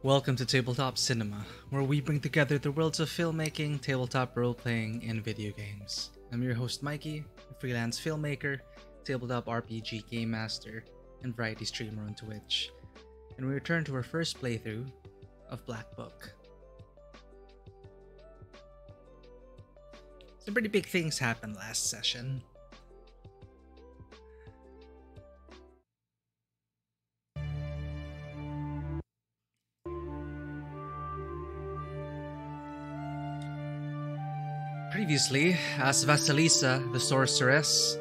Welcome to Tabletop Cinema, where we bring together the worlds of filmmaking, tabletop role-playing, and video games. I'm your host Mikey, a freelance filmmaker, tabletop RPG game master, and variety streamer on Twitch. And we return to our first playthrough of Black Book. Some pretty big things happened last session. Previously, as Vasilisa, the sorceress,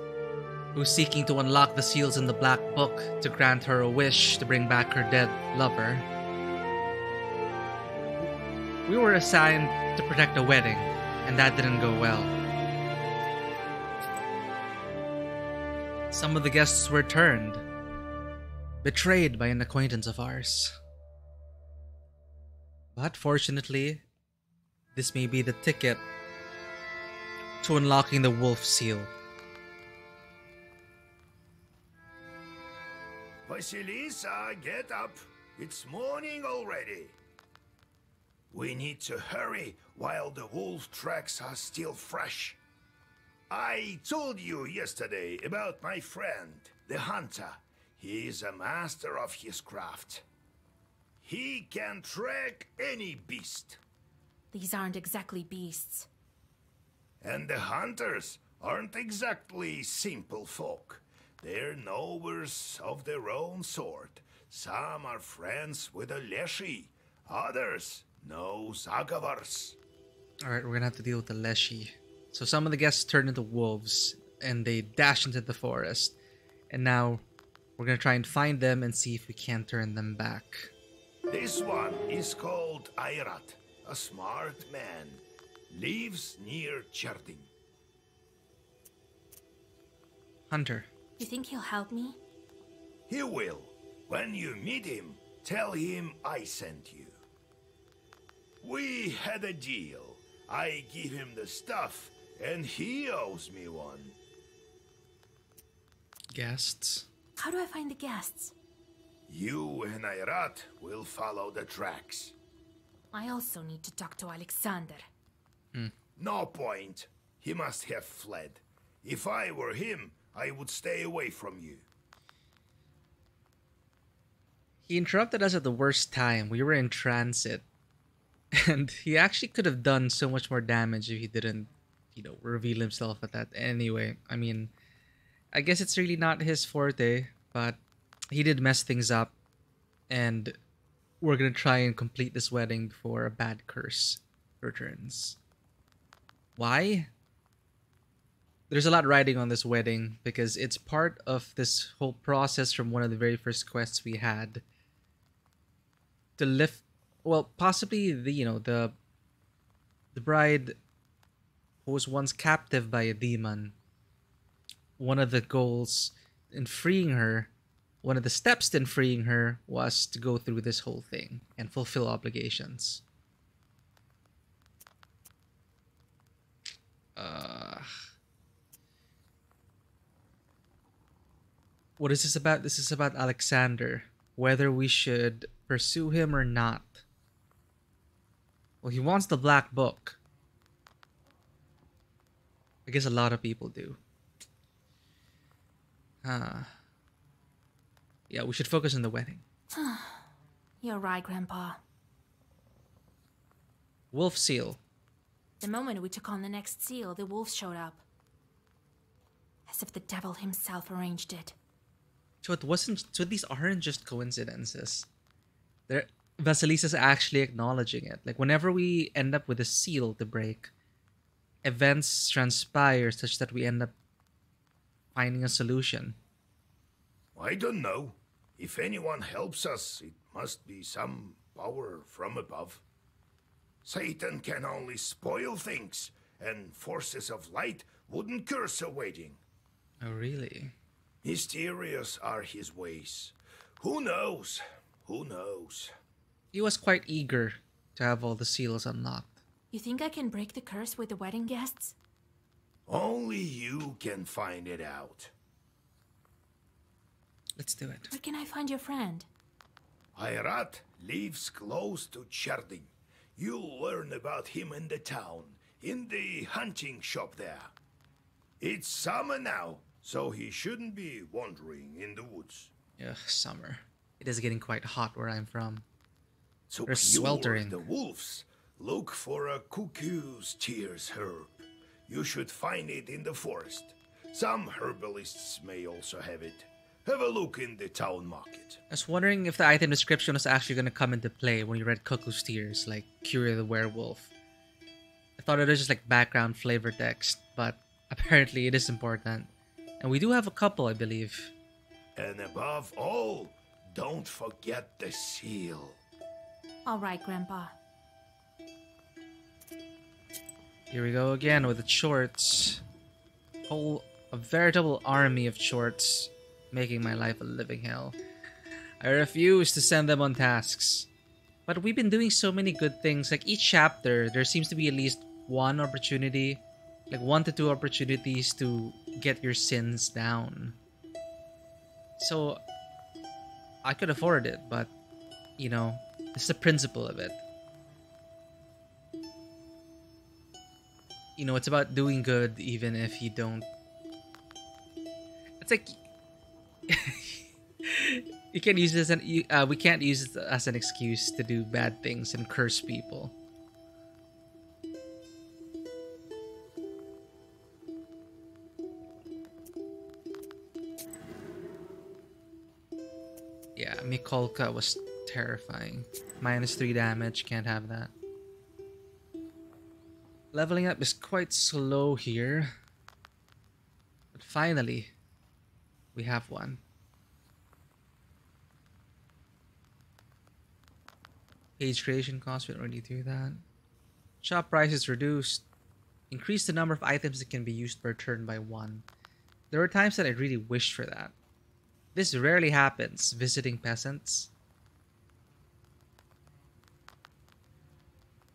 who's seeking to unlock the seals in the Black Book to grant her a wish to bring back her dead lover, we were assigned to protect a wedding, and that didn't go well. Some of the guests were turned, betrayed by an acquaintance of ours. But fortunately, this may be the ticket to unlocking the wolf seal. Vasilisa, get up. It's morning already. We need to hurry while the wolf tracks are still fresh. I told you yesterday about my friend, the hunter. He is a master of his craft. He can track any beast. These aren't exactly beasts. And the hunters aren't exactly simple folk. They're knowers of their own sort. Some are friends with the Leshy, others know Zagavars. Alright, we're gonna have to deal with the Leshy. So some of the guests turned into wolves, and they dash into the forest. And now, we're gonna try and find them and see if we can turn them back. This one is called Airat, a smart man. Lives near Cherting. Hunter. You think he'll help me? He will. When you meet him, tell him I sent you. We had a deal. I give him the stuff, and he owes me one. Guests. How do I find the guests? You and Airat will follow the tracks. I also need to talk to Alexander. No point. He must have fled. If I were him, I would stay away from you. He interrupted us at the worst time. We were in transit. And he actually could have done so much more damage if he didn't, reveal himself at that. Anyway, I mean, I guess it's really not his forte, but he did mess things up. And we're gonna try and complete this wedding before a bad curse returns. Why? There's a lot riding on this wedding because it's part of this whole process from one of the very first quests we had to lift, well, possibly the bride who was once captive by a demon. One of the goals in freeing her, one of the steps in freeing her was to go through this whole thing and fulfill obligations. What is this about? This is about Alexander. Whether we should pursue him or not. Well, he wants the Black Book. I guess a lot of people do. Yeah, we should focus on the wedding. You're right, Grandpa. Wolf seal. The moment we took on the next seal, the wolves showed up. As if the devil himself arranged it. So it wasn't. So these aren't just coincidences. Vasilisa's actually acknowledging it. Like whenever we end up with a seal to break, events transpire such that we end up finding a solution. I don't know. If anyone helps us, it must be some power from above. Satan can only spoil things, and forces of light wouldn't curse a wedding. Oh, really? Mysterious are his ways. Who knows? Who knows? He was quite eager to have all the seals unlocked. You think I can break the curse with the wedding guests? Only you can find it out. Let's do it. Where can I find your friend? Ayrat lives close to Cherding. You'll learn about him in the town, in the hunting shop there. It's summer now, so he shouldn't be wandering in the woods. Ugh, summer. It is getting quite hot where I'm from. To They're cure sweltering. the wolves, look for a cuckoo's tears herb. You should find it in the forest. Some herbalists may also have it. Have a look in the town market. I was wondering if the item description was actually going to come into play when you read Cuckoo's Tears, like Cure the Werewolf. I thought it was just like background flavor text, but apparently it is important. And we do have a couple, I believe. And above all, don't forget the seal. All right, Grandpa. Here we go again with the shorts. A veritable army of shorts, making my life a living hell. I refuse to send them on tasks. But we've been doing so many good things. Like each chapter, there seems to be at least one opportunity, like 1 to 2 opportunities to get your sins down. So I could afford it, but you know, it's the principle of it. You know, it's about doing good even if you don't. It's like you can't use this, and we can't use it as an excuse to do bad things and curse people. Yeah, Mikolka was terrifying. -3 damage, can't have that. Leveling up is quite slow here. But finally, we have one. Page creation cost, we don't really do that. Shop price is reduced. Increase the number of items that can be used per turn by 1. There were times that I really wished for that. This rarely happens, visiting peasants.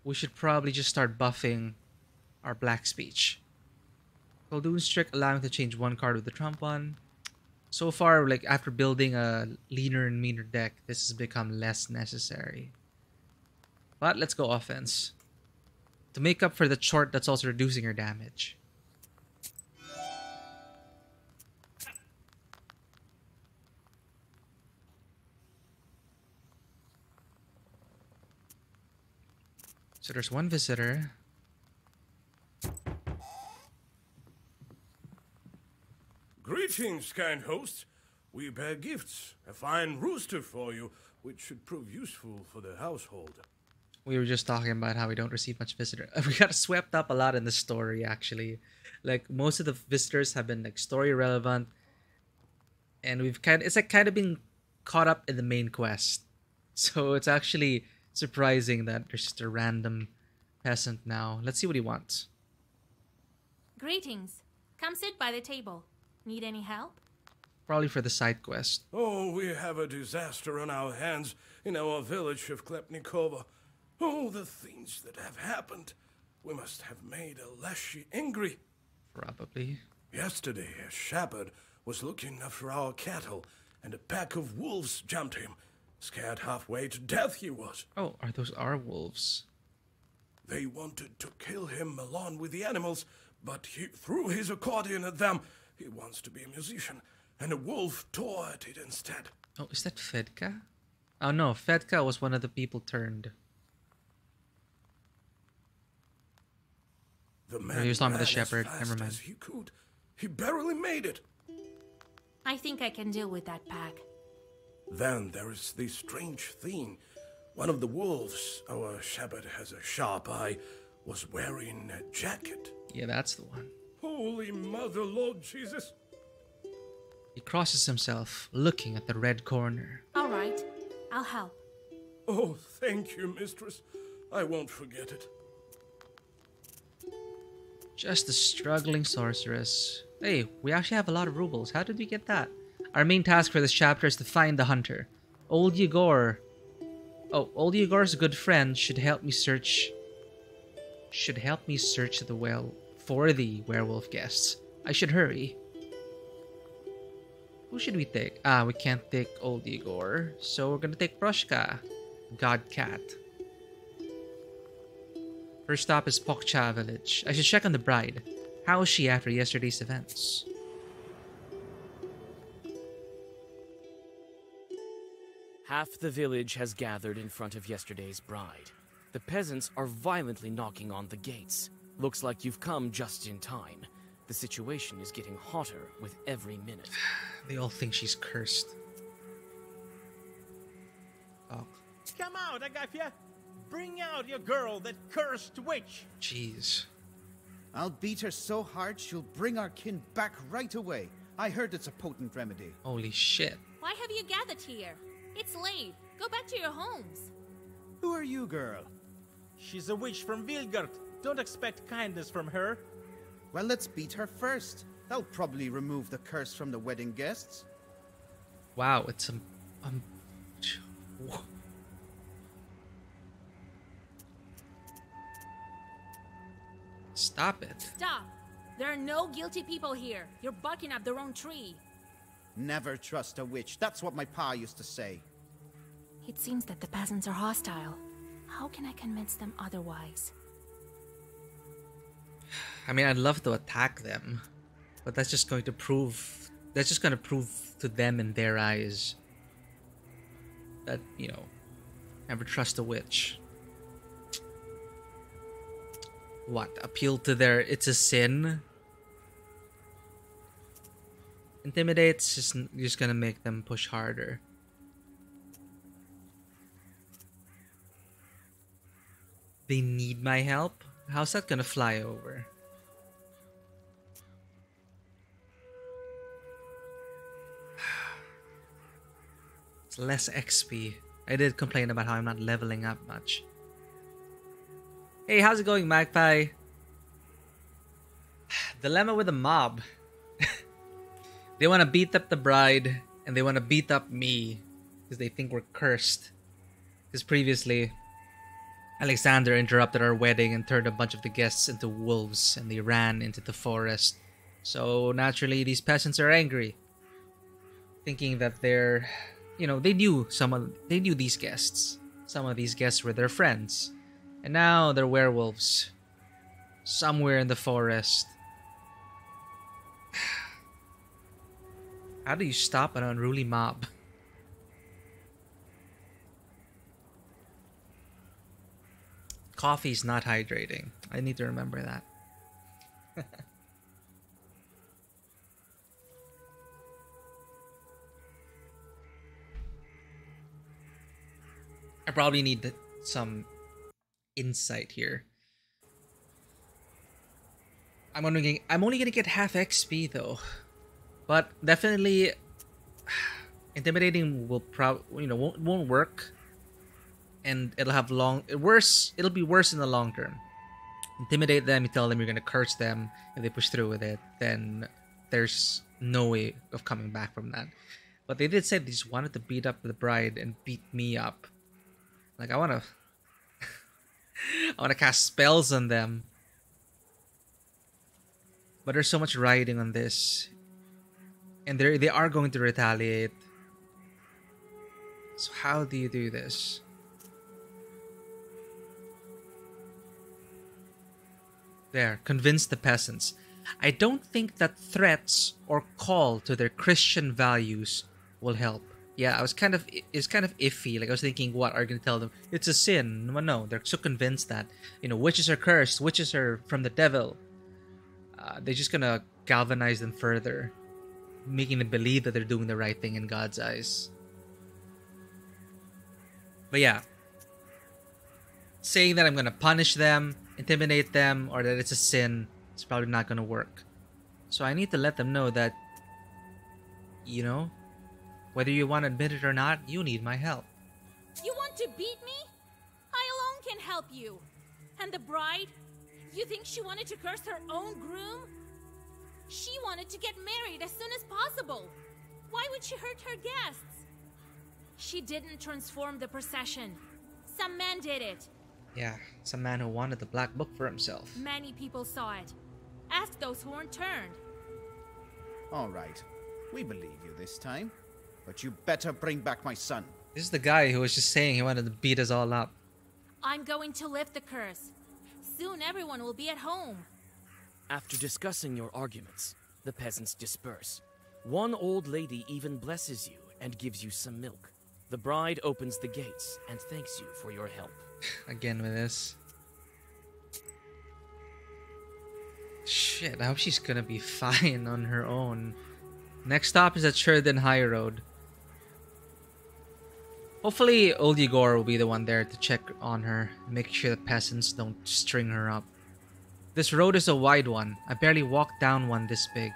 We should probably just start buffing our black speech. Khaldun's trick allowing to change 1 card with the trump one. So far, like after building a leaner and meaner deck, this has become less necessary. But let's go offense. To make up for the short that's also reducing your damage. So there's 1 visitor. Greetings, kind host. We bear gifts. A fine rooster for you, which should prove useful for the household. We were just talking about how we don't receive much visitor. We got swept up a lot in the story, actually. Like, most of the visitors have been like story relevant. And we've kind of been caught up in the main quest. So it's actually surprising that there's just a random peasant now. Let's see what he wants. Greetings. Come sit by the table. Need any help? Probably for the side quest. Oh, we have a disaster on our hands in our village of Klepnikova. Oh, the things that have happened. We must have made Aleshi angry. Probably. Yesterday, a shepherd was looking after our cattle, and a pack of wolves jumped him. Scared halfway to death he was. Oh, are those our wolves? They wanted to kill him along with the animals, but he threw his accordion at them. He wants to be a musician, and a wolf tore at it instead. Oh, is that Fedka? Oh no, Fedka was one of the people turned. The man he was talking about the ran as shepherd. fast Never mind. as he could. He barely made it. I think I can deal with that pack. Then there is this strange thing. One of the wolves, our shepherd has a sharp eye, was wearing a jacket. Yeah, that's the one. Holy Mother, Lord Jesus. He crosses himself, looking at the red corner. All right. I'll help. Oh, thank you, mistress. I won't forget it. Just a struggling sorceress. Hey, we actually have a lot of rubles. How did we get that? Our main task for this chapter is to find the hunter. Old Yegor. Oh, Old Yegor's good friend should help me search the well for the werewolf guests. I should hurry. Who should we take? We can't take Old Igor, so we're gonna take Proshka, God Cat. First stop is Pokcha village. I should check on the bride. How is she after yesterday's events? Half the village has gathered in front of yesterday's bride. The peasants are violently knocking on the gates. Looks like you've come just in time. The situation is getting hotter with every minute. They all think she's cursed. Oh, Come out, Agafia! Bring out your girl, that cursed witch! jeez. I'll beat her so hard she'll bring our kin back right away. I heard it's a potent remedy. Holy shit. Why have you gathered here? It's late. Go back to your homes. Who are you, girl? She's a witch from Vilgard. Don't expect kindness from her. Well, let's beat her first. That'll probably remove the curse from the wedding guests. Wow, it's Stop it. Stop. There are no guilty people here. You're barking up the wrong tree. Never trust a witch. That's what my pa used to say. It seems that the peasants are hostile. How can I convince them otherwise? I mean, I'd love to attack them, but that's just going to prove to them in their eyes that, you know, never trust a witch. What? Appeal to their it's a sin? Intimidate's just gonna make them push harder. They need my help? How's that gonna fly over? It's less XP. I did complain about how I'm not leveling up much. Hey, how's it going, Magpie? Dilemma with the mob. They want to beat up the bride, and they want to beat up me because they think we're cursed. Because previously, Alexander interrupted our wedding and turned a bunch of the guests into wolves, and they ran into the forest. So naturally, these peasants are angry, thinking that they're, you know, they knew these guests. Some of these guests were their friends, and now they're werewolves somewhere in the forest. How do you stop an unruly mob? Coffee's not hydrating. I need to remember that. I probably need some insight here. I'm only gonna get half XP though, but definitely intimidating will won't work, and it'll be worse in the long term. Intimidate them, you tell them you're gonna curse them. If they push through with it, then there's no way of coming back from that. But they did say they just wanted to beat up the bride and beat me up. Like I wanna cast spells on them. But there's so much riding on this. And they are going to retaliate. So how do you do this? There, convince the peasants. I don't think that threats or call to their Christian values will help. Yeah, it's kind of iffy. Like I was thinking, what are you gonna tell them? It's a sin. Well, no, they're so convinced that, you know, witches are cursed, witches are from the devil. They're just gonna galvanize them further, making them believe that they're doing the right thing in God's eyes. But yeah, saying that I'm gonna punish them, intimidate them, or that it's a sin, it's probably not gonna work. So I need to let them know that, you know, whether you want to admit it or not, you need my help. You want to beat me? I alone can help you. And the bride? You think she wanted to curse her own groom? She wanted to get married as soon as possible. Why would she hurt her guests? She didn't transform the procession. Some man did it. Yeah, some man who wanted the black book for himself. Many people saw it. Ask those who weren't turned. All right. We believe you this time, but you better bring back my son. This is the guy who was just saying he wanted to beat us all up. I'm going to lift the curse. Soon everyone will be at home. After discussing your arguments, the peasants disperse. One old lady even blesses you and gives you some milk. The bride opens the gates and thanks you for your help. Again with this. Shit, I hope she's gonna be fine on her own. Next stop is at Sheridan High Road. Hopefully Old Igor will be the one there to check on her, make sure the peasants don't string her up. This road is a wide one. I barely walked down one this big.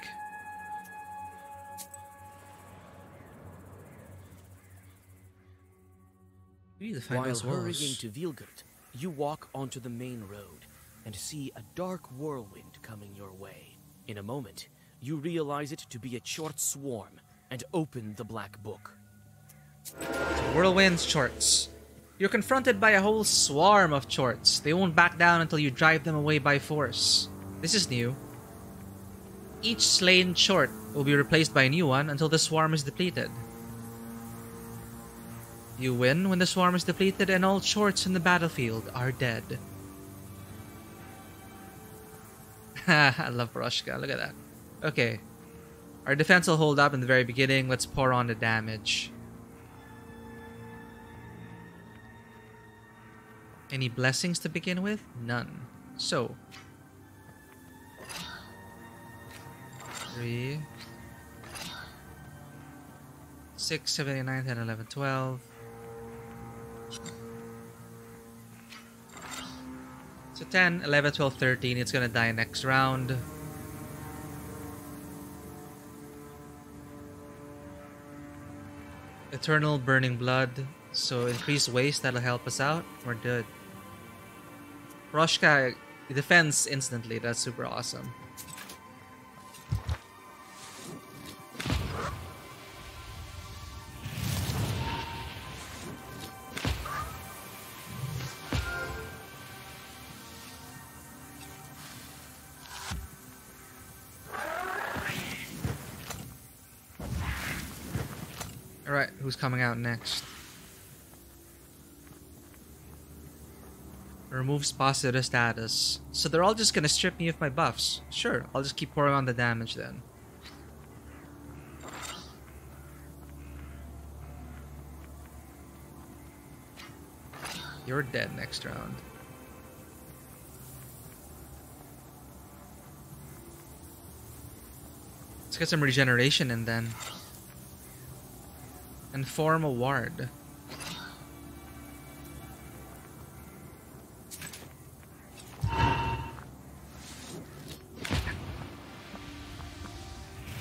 We need to find While those hurrying holes. to Vilgurt, you walk onto the main road and see a dark whirlwind coming your way. In a moment, you realize it to be a short swarm and open the black book. Whirlwind shorts. You're confronted by a whole swarm of shorts. They won't back down until you drive them away by force. This is new. Each slain short will be replaced by a new one until the swarm is depleted. You win when the swarm is depleted and all shorts in the battlefield are dead. I love Broshka, look at that. Okay. Our defense will hold up in the very beginning. Let's pour on the damage. Any blessings to begin with? None. So. 3. 6, 7, 8, 9, 10, 11, 12. So 10, 11, 12, 13. It's gonna die next round. Eternal Burning Blood. So increase waste, that'll help us out. We're good. Roshka defends instantly. That's super awesome. Alright, who's coming out next? Removes positive status. So they're all just gonna strip me of my buffs. Sure, I'll just keep pouring on the damage then. You're dead next round. Let's get some regeneration in then. And form a ward.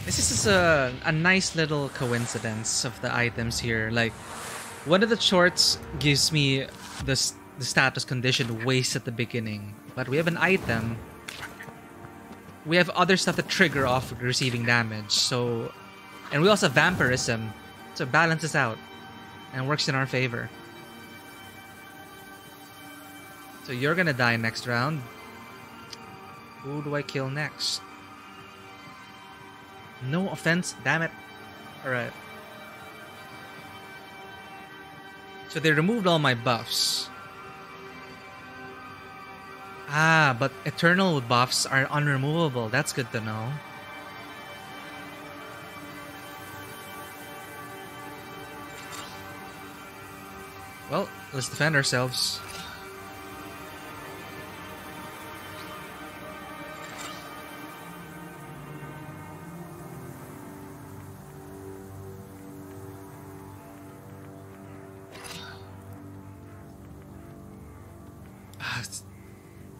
This is a nice little coincidence of the items here. Like, one of the shorts gives me the status condition waste at the beginning. But we have an item. We have other stuff that trigger off receiving damage. So, and we also have vampirism. So it balances out. And works in our favor. So you're gonna die next round. Who do I kill next? No offense, damn it. Alright. So they removed all my buffs. Ah, but eternal buffs are unremovable. That's good to know. Well, let's defend ourselves.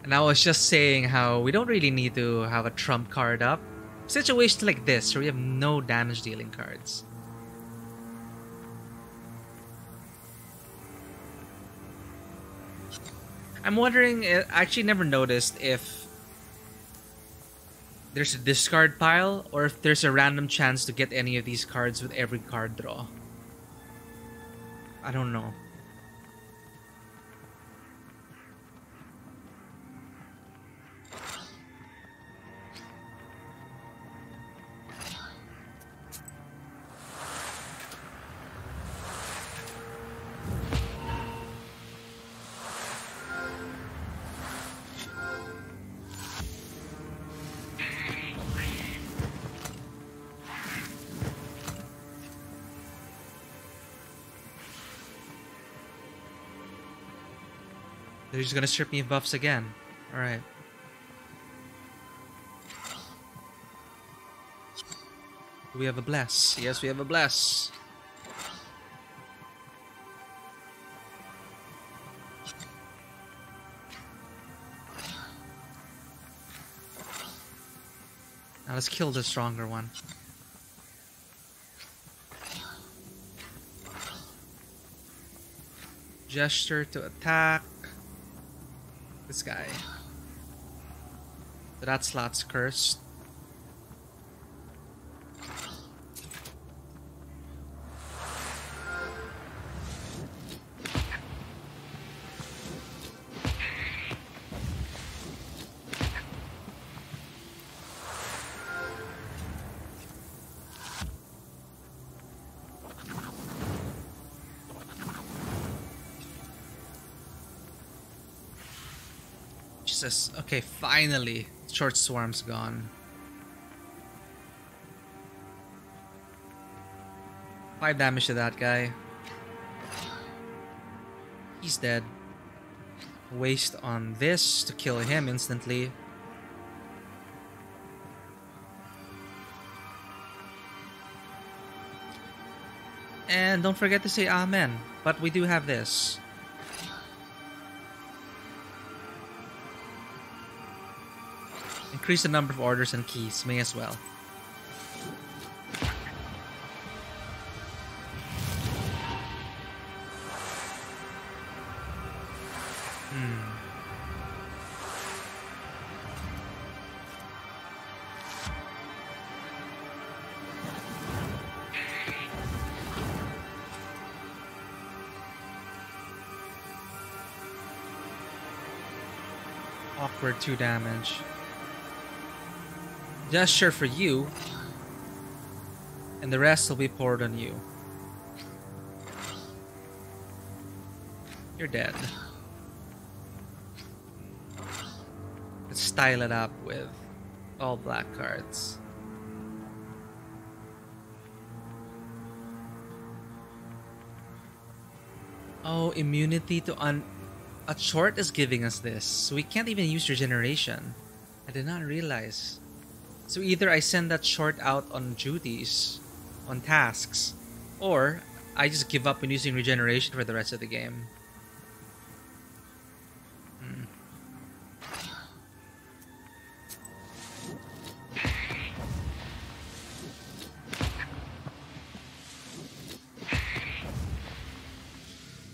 And I was just saying how we don't really need to have a trump card up. Situations like this where we have no damage dealing cards. I'm wondering, I actually never noticed if there's a discard pile or if there's a random chance to get any of these cards with every card draw. I don't know. They're just gonna strip me of buffs again. Alright. Do we have a bless? Yes, we have a bless. Now let's kill the stronger one. Gesture to attack this guy. So that slot's cursed. Jesus. Okay, finally. Short Swarm's gone. 5 damage to that guy. He's dead. Waste on this to kill him instantly. And don't forget to say amen. But we do have this. Increase the number of orders and keys, may as well. Awkward 2 damage. Gesture for you, and the rest will be poured on you. You're dead. Let's style it up with all black cards. Oh, immunity to a short is giving us this, so we can't even use regeneration. I did not realize. So either I send that short out on duties, on tasks, or I just give up on using regeneration for the rest of the game.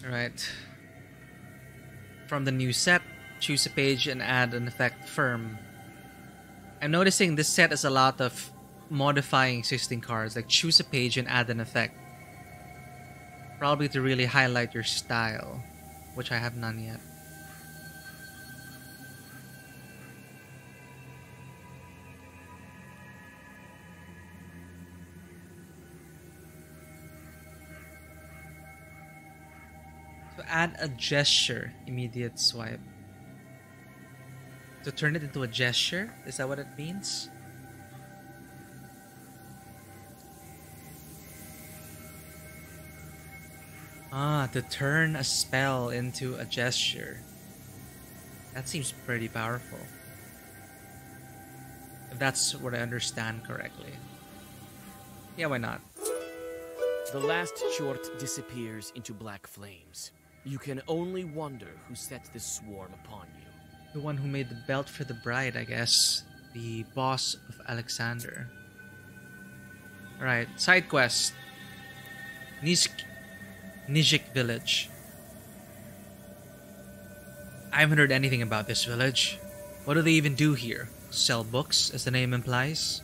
Alright. From the new set, choose a page and add an effect firm. I'm noticing this set is a lot of modifying existing cards, like choose a page and add an effect. Probably to really highlight your style, which I have none yet. So add a gesture, immediate swipe. To turn it into a gesture? Is that what it means? Ah, to turn a spell into a gesture. That seems pretty powerful. If that's what I understand correctly. Yeah, why not? The last short disappears into black flames. You can only wonder who set this swarm upon you. The one who made the belt for the bride, I guess. The boss of Alexander. Alright, side quest. Nijik village. I haven't heard anything about this village. What do they even do here? Sell books, as the name implies?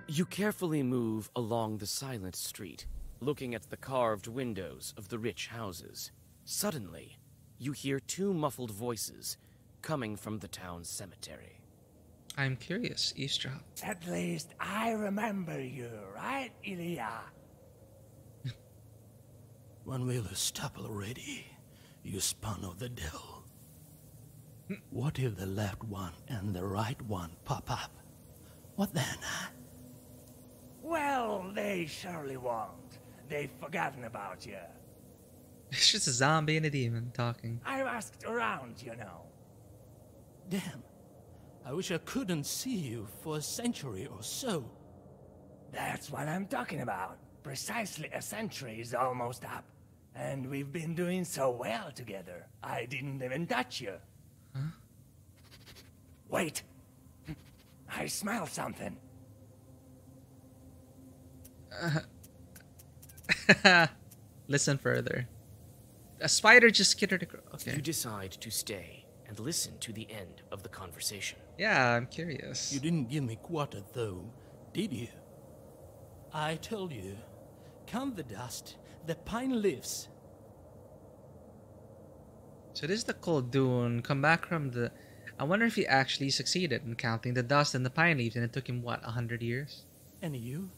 You carefully move along the silent street, looking at the carved windows of the rich houses. Suddenly, you hear 2 muffled voices coming from the town's cemetery. I'm curious, eavesdrop. At least I remember you, right, Ilya? When will you stop already, you spawn of the devil? What if the left one and the right one pop up? What then, huh? Well, they surely won't. they've forgotten about you. It's just a zombie and a demon talking. I've asked around, you know. Damn. I wish I couldn't see you for a century or so. That's what I'm talking about. Precisely a century is almost up. And we've been doing so well together. I didn't even touch you. Huh? Wait. I smell something. Listen further. A spider just skittered across. Okay. You decide to stay and listen to the end of the conversation. Yeah, I'm curious. You didn't give me quarter, though, did you? I told you, count the dust, the pine lives. So this is the cold dune. Come back from the... I wonder if he actually succeeded in counting the dust and the pine leaves, and it took him, what, 100 years? And you?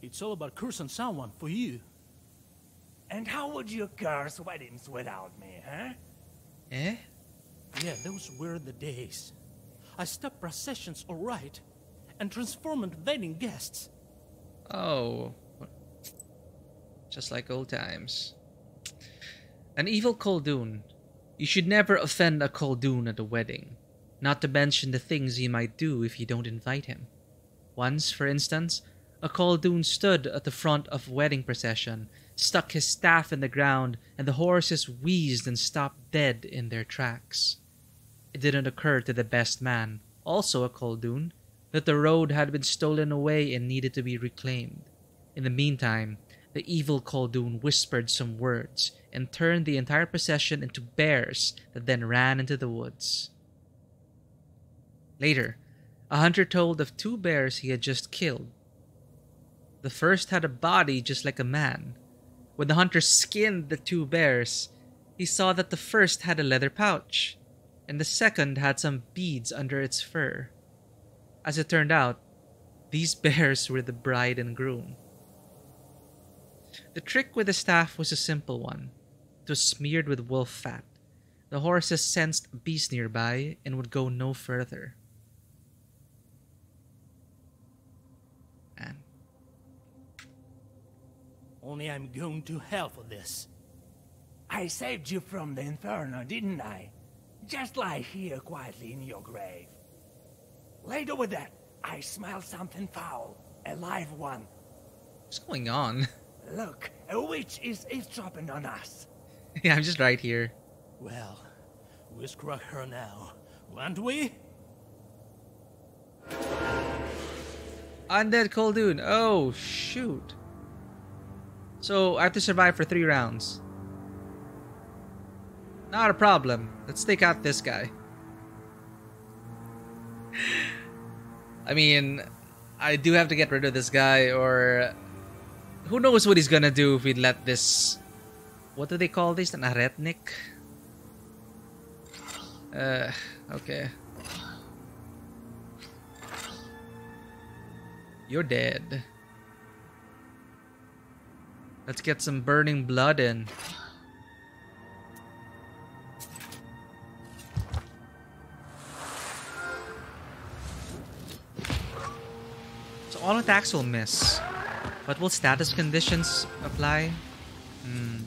It's all about cursing someone for you. And how would you curse weddings without me, huh? Eh? Yeah, those were the days. I stopped processions, all right, and transformed wedding guests. Oh. Just like old times. An evil Koldun. You should never offend a Koldun at a wedding. Not to mention the things he might do if you don't invite him. Once, for instance, a Koldun stood at the front of a wedding procession, stuck his staff in the ground, and the horses wheezed and stopped dead in their tracks. It didn't occur to the best man, also a Koldun, that the road had been stolen away and needed to be reclaimed. In the meantime, the evil Koldun whispered some words and turned the entire procession into bears that then ran into the woods. Later, a hunter told of 2 bears he had just killed. The first had a body just like a man. When the hunter skinned the 2 bears, he saw that the first had a leather pouch, and the second had some beads under its fur. As it turned out, these bears were the bride and groom. The trick with the staff was a simple one. It was smeared with wolf fat. The horses sensed beasts nearby and would go no further. And Only I'm going to hell for this. I saved you from the inferno, didn't I? Just lie here quietly in your grave. Later with that, I smell something foul. A live one. what's going on? Look, a witch is eavesdropping on us. Yeah, I'm just right here. Well, we'll scrug her now, won't we? Undead Koldun. Oh, shoot. So, I have to survive for 3 rounds. Not a problem. Let's take out this guy. I mean, I do have to get rid of this guy, or... Who knows what he's gonna do if we let this... What do they call this? An aretnik? Okay. You're dead. Let's get some burning blood in. So all attacks will miss. But will status conditions apply? Hmm.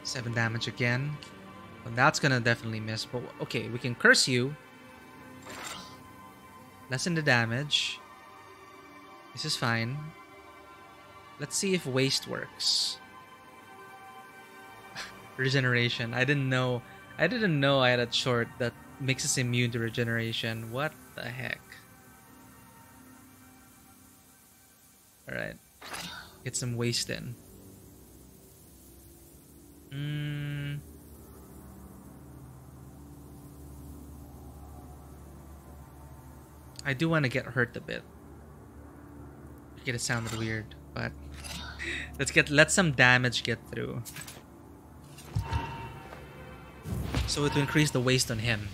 Seven damage again. Well, that's gonna definitely miss. But okay, we can curse you. Lessen the damage. This is fine. Let's see if waste works. Regeneration. I didn't know I had a short that makes us immune to regeneration. What the heck? Alright. Get some waste in. I do want to get hurt a bit. Okay, it sounded weird, but let some damage get through. So to increase the waste on him.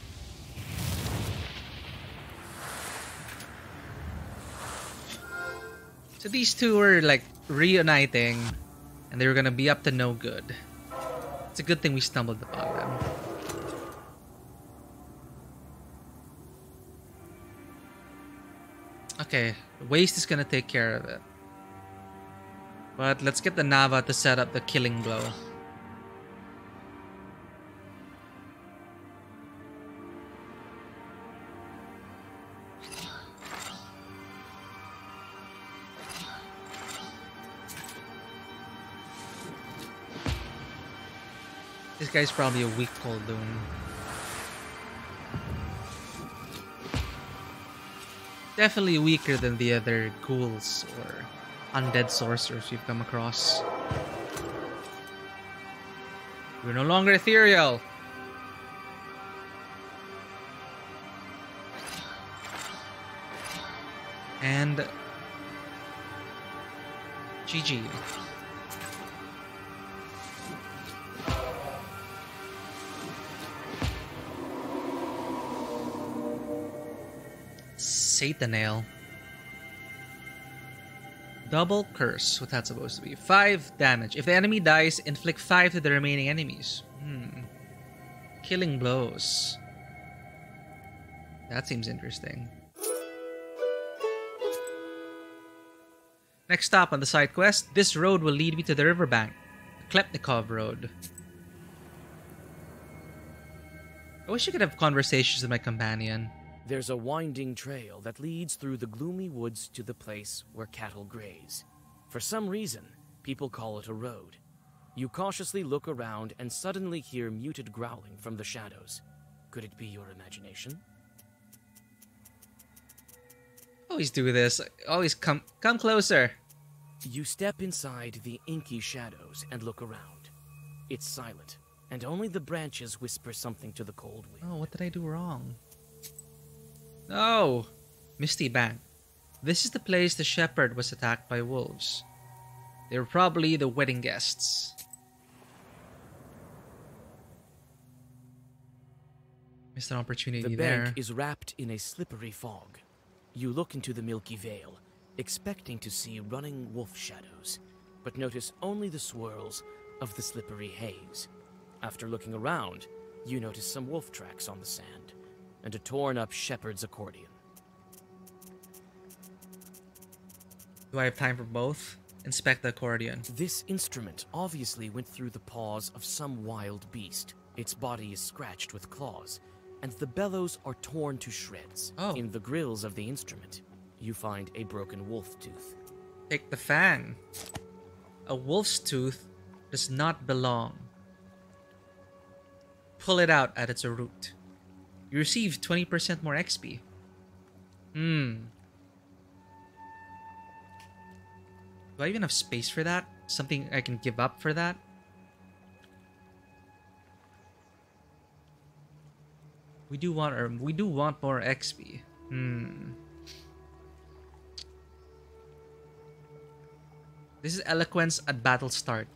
So these two were like reuniting, and they were gonna be up to no good. It's a good thing we stumbled upon them. Okay, waste is gonna take care of it. But let's get the Nava to set up the killing blow. This guy's probably a weak cold doom. Definitely weaker than the other ghouls or undead sorcerers we've come across. We're no longer ethereal. And GG. Satanale. Double curse. What's that supposed to be? 5 damage. If the enemy dies, inflict 5 to the remaining enemies. Killing blows. That seems interesting. Next stop on the side quest. This road will lead me to the riverbank. The Klepnikov Road. I wish I could have conversations with my companion. There's a winding trail that leads through the gloomy woods to the place where cattle graze. For some reason, people call it a road. You cautiously look around and suddenly hear muted growling from the shadows. Could it be your imagination? Always do this. Always come closer. You step inside the inky shadows and look around. It's silent, and only the branches whisper something to the cold wind. Oh, what did I do wrong? No! Misty Bank. This is the place the shepherd was attacked by wolves. They were probably the wedding guests. Missed an opportunity there. The bank is wrapped in a slippery fog. You look into the milky veil, expecting to see running wolf shadows, but notice only the swirls of the slippery haze. After looking around, you notice some wolf tracks on the sand, and a torn-up shepherd's accordion. Do I have time for both? Inspect the accordion. This instrument obviously went through the paws of some wild beast. Its body is scratched with claws, and the bellows are torn to shreds. Oh. In the grills of the instrument, you find a broken wolf tooth. Take the fang. A wolf's tooth does not belong. Pull it out at its root. You receive 20% more XP. Do I even have space for that? Something I can give up for that? We do want more XP. This is eloquence at battle start.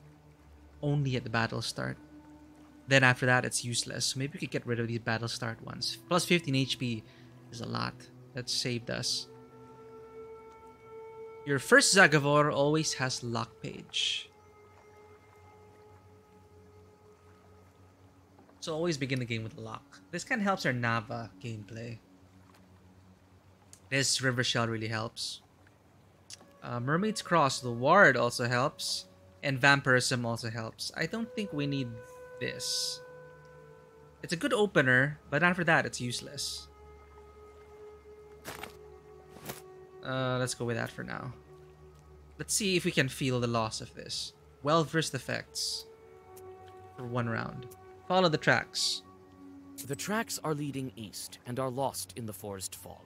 Only at the battle start. Then after that, it's useless. So maybe we could get rid of these battle start ones. Plus 15 HP is a lot. That saved us. Your first Zagavor always has lock page. So always begin the game with lock. This kind of helps our Nava gameplay. This River Shell really helps. Mermaid's Cross, the Ward also helps. And Vampirism also helps. I don't think we need this. It's a good opener, but after that, it's useless. Let's go with that for now. Let's see if we can feel the loss of this. Well-versed effects. For 1 round. Follow the tracks. The tracks are leading east and are lost in the forest fog.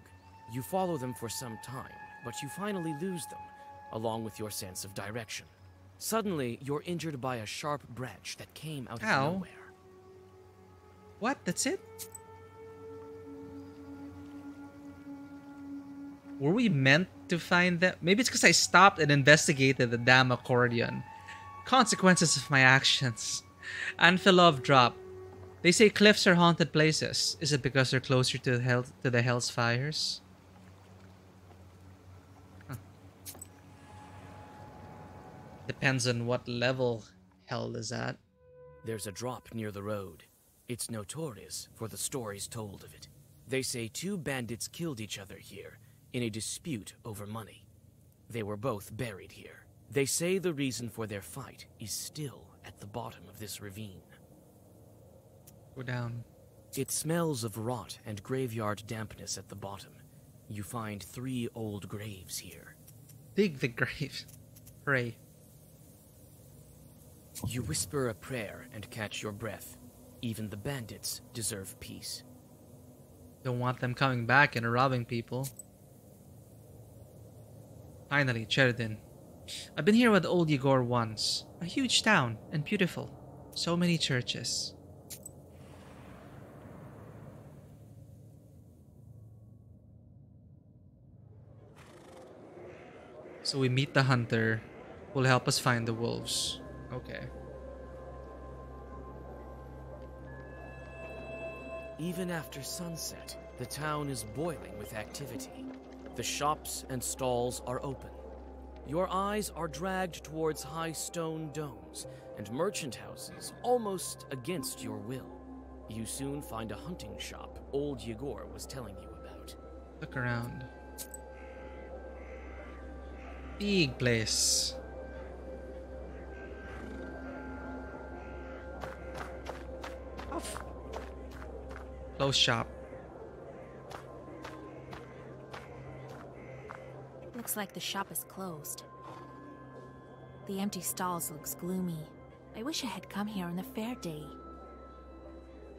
You follow them for some time, but you finally lose them, along with your sense of direction. Suddenly, you're injured by a sharp branch that came out of nowhere. What? That's it? Were we meant to find that? Maybe it's because I stopped and investigated the damn accordion. Consequences of my actions. Anphilov drop. They say cliffs are haunted places. Is it because they're closer to the hell's fires? Huh. Depends on what level hell is at. There's a drop near the road. It's notorious for the stories told of it. They say 2 bandits killed each other here, in a dispute over money. They were both buried here. They say the reason for their fight is still at the bottom of this ravine. Go down. It smells of rot and graveyard dampness at the bottom. You find 3 old graves here. Dig the grave. Pray. You whisper a prayer and catch your breath. Even the bandits deserve peace. Don't want them coming back and robbing people. Finally, Cheredin. I've been here with old Igor once. A huge town and beautiful. So many churches. So we meet the hunter who will help us find the wolves. Okay. Even after sunset, the town is boiling with activity. The shops and stalls are open. Your eyes are dragged towards high stone domes and merchant houses almost against your will. You soon find a hunting shop old Yegor was telling you about. Look around. Big place. Off. Close shop. Looks like the shop is closed. The empty stalls looks gloomy. I wish I had come here on a fair day.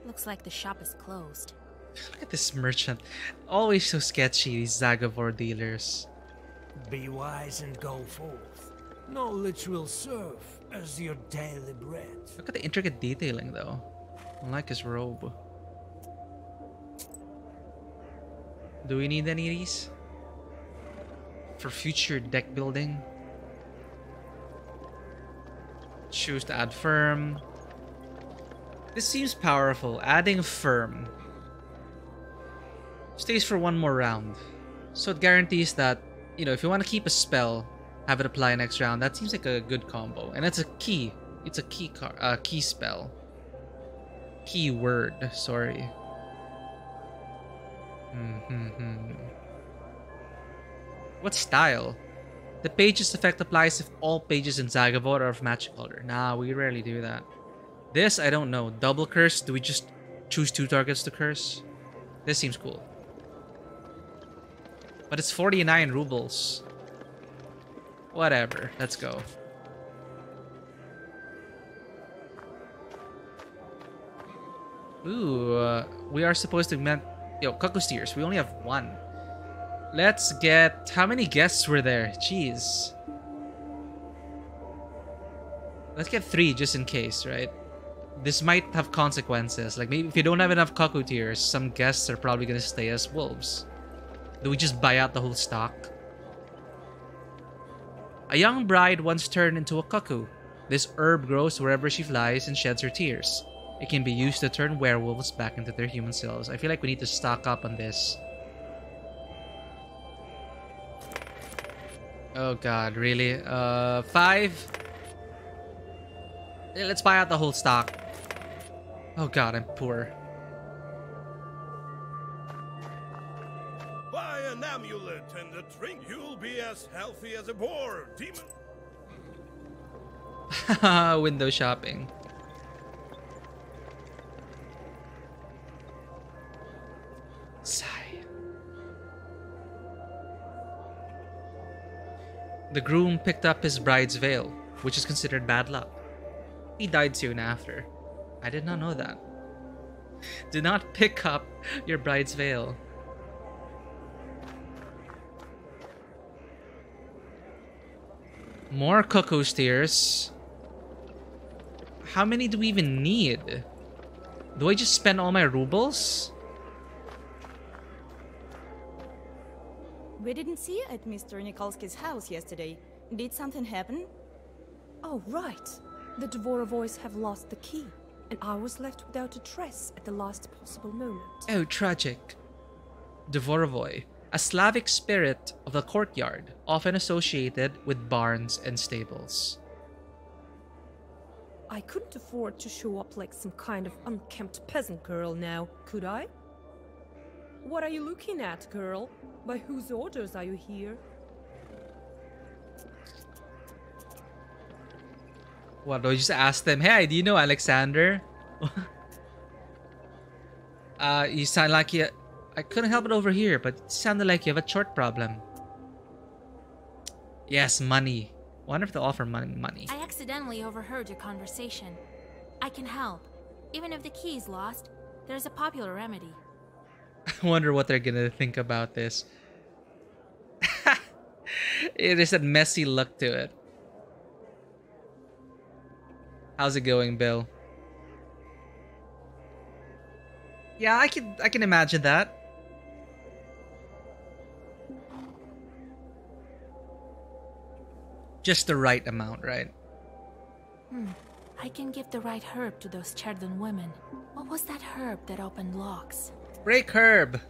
Looks like the shop is closed. Look at this merchant. Always so sketchy, these Zagavor dealers. Be wise and go forth. Knowledge will serve as your daily bread. Look at the intricate detailing though. Unlike his robe. Do we need any of these? For future deck building? Choose to add firm. This seems powerful. Adding firm. Stays for one more round. So it guarantees that, you know, if you want to keep a spell, have it apply next round. That seems like a good combo. And it's a key. It's a key spell. Keyword, sorry. What style? The pages effect applies if all pages in Zagavor are of match color. Nah, we rarely do that. This, I don't know. Double curse? Do we just choose 2 targets to curse? This seems cool. But it's 49 rubles. Whatever, let's go. Ooh, we are supposed to Yo, Cuckoo Steers, we only have 1. Let's get... How many guests were there? Jeez. Let's get 3 just in case, right? This might have consequences. Like, maybe if you don't have enough Cuckoo Tears, some guests are probably gonna stay as wolves. Do we just buy out the whole stock? A young bride once turned into a cuckoo. This herb grows wherever she flies and sheds her tears. It can be used to turn werewolves back into their human selves. I feel like we need to stock up on this. Oh god, really? 5? Yeah, let's buy out the whole stock. Oh god, I'm poor. Buy an amulet and a drink. You'll be as healthy as a boar, demon. Window shopping. Sigh. The groom picked up his bride's veil, which is considered bad luck. He died soon after. I did not know that. Do not pick up your bride's veil. More cuckoo steers. How many do we even need? Do I just spend all my rubles? We didn't see you at Mr. Nikolsky's house yesterday. Did something happen? Oh, right. The Dvorovoys have lost the key, and I was left without a dress at the last possible moment. Oh, tragic. Dvorovoy, a Slavic spirit of the courtyard, often associated with barns and stables. I couldn't afford to show up like some kind of unkempt peasant girl now, could I? What are you looking at, girl? By whose orders are you here? What, do I just ask them, hey, do you know Alexander? You sound like you... I couldn't help it over here, but it sounded like you have a chort problem. Yes, money. Wonder if they'll offer money. I accidentally overheard your conversation. I can help. Even if the key is lost, there's a popular remedy. I wonder what they're gonna think about this. It is a messy look to it. How's it going, Bill? Yeah, I can imagine that. Just the right amount, right? I can give the right herb to those Cherdon women. What was that herb that opened locks? Break herb.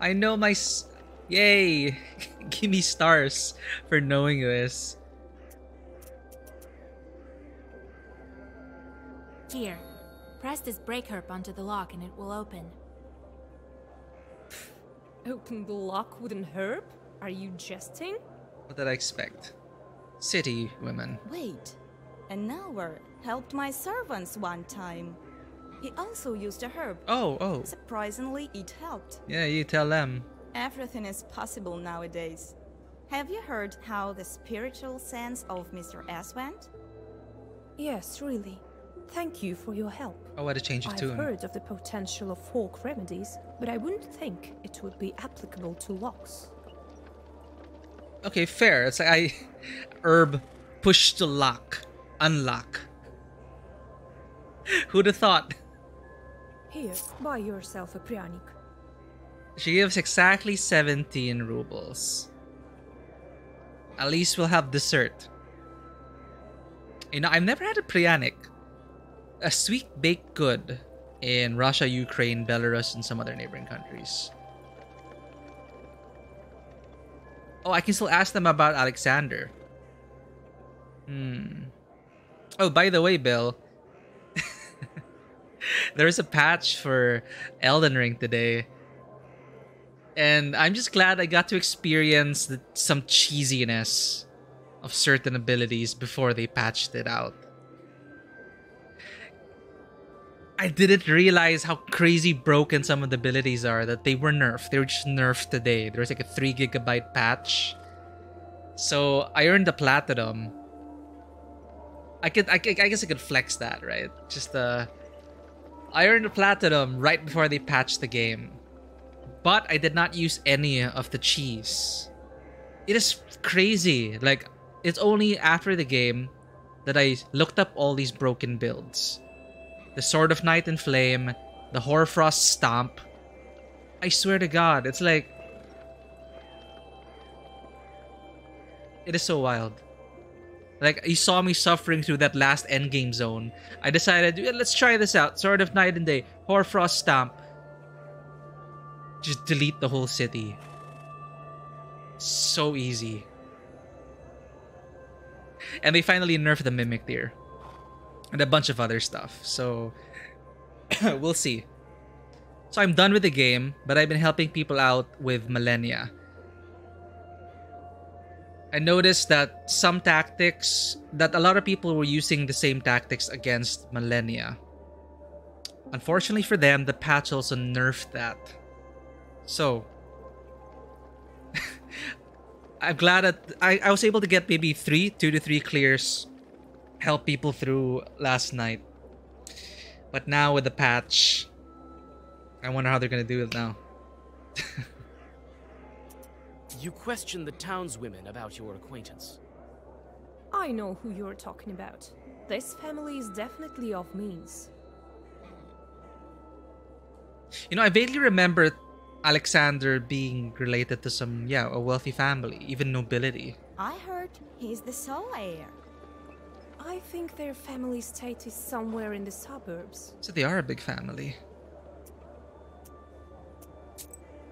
I know my yay. Give me stars for knowing this. Here, press this break herb onto the lock and it will open. Open the lock with an herb? Are you jesting? What did I expect? City women. Wait, an hour helped my servants one time. He also used a herb. Oh. Surprisingly, it helped. Yeah, you tell them. Everything is possible nowadays. Have you heard how the spiritual sense of Mr. S went? Yes, really. Thank you for your help. Oh, what a change of tune. I've heard of the potential of folk remedies, but I wouldn't think it would be applicable to locks. Okay, fair. It's like herb push to lock, unlock. Who'd have thought? Here, buy yourself a pryanik. She gives exactly 17 rubles. At least we'll have dessert. You know, I've never had a pryanik. A sweet baked good in Russia, Ukraine, Belarus, and some other neighboring countries. Oh, I can still ask them about Alexander. Oh, by the way, Bill. There's a patch for Elden Ring today. And I'm just glad I got to experience some cheesiness of certain abilities before they patched it out. I didn't realize how crazy broken some of the abilities are, that they were nerfed. They were just nerfed today. There was like a 3 GB patch. So I earned the platinum. I guess I could flex that, right? Just I earned the platinum right before they patched the game. But I did not use any of the cheese. It is crazy. Like, it's only after the game that I looked up all these broken builds. The Sword of Night and Flame, the Hoarfrost Stomp. I swear to God, it's like... It is so wild. Like, you saw me suffering through that last endgame zone. I decided, yeah, let's try this out. Sword of Night and Day, Hoarfrost Stomp. Just delete the whole city. So easy. And they finally nerfed the Mimic Deer. And a bunch of other stuff. So, we'll see. So I'm done with the game, but I've been helping people out with Millennia. I noticed that some tactics, that a lot of people were using the same tactics against Millennia. Unfortunately for them, the patch also nerfed that. So, I'm glad that I was able to get maybe 2 to 3 clears, help people through last night. But now with the patch, I wonder how they're gonna do it now. You question the townswomen about your acquaintance. I know who you're talking about. This family is definitely of means. You know, I vaguely remember Alexander being related to some, a wealthy family, even nobility. I heard he's the sole heir. I think their family estate is somewhere in the suburbs. So they are a big family.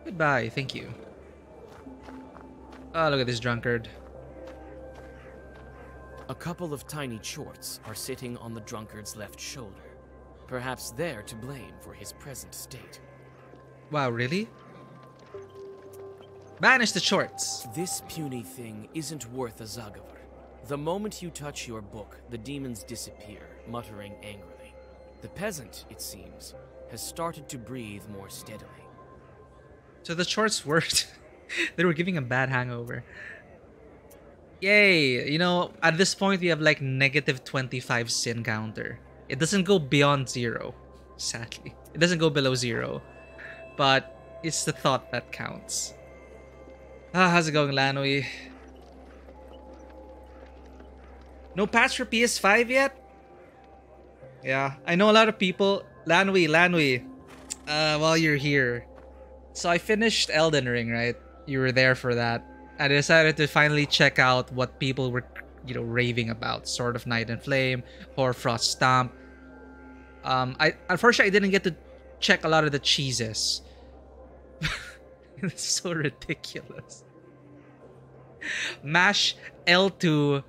Goodbye, thank you. Oh, look at this drunkard. A couple of tiny chorts are sitting on the drunkard's left shoulder. Perhaps they're to blame for his present state. Wow, really? Banish the shorts. This puny thing isn't worth a Zagavr. The moment you touch your book, the demons disappear, muttering angrily. The peasant, it seems, has started to breathe more steadily. So the shorts worked. They were giving a bad hangover. Yay! You know, at this point we have like negative 25 sin counter. It doesn't go beyond 0, sadly. It doesn't go below 0. But it's the thought that counts. How's it going, Lanui? No patch for PS5 yet? Yeah, I know a lot of people. Lanui, while you're here. So I finished Elden Ring, right? You were there for that. I decided to finally check out what people were, you know, raving about. Sword of Night and Flame, Hoarfrost Stomp. Unfortunately, I didn't get to check a lot of the cheeses. It's so ridiculous. Mash L2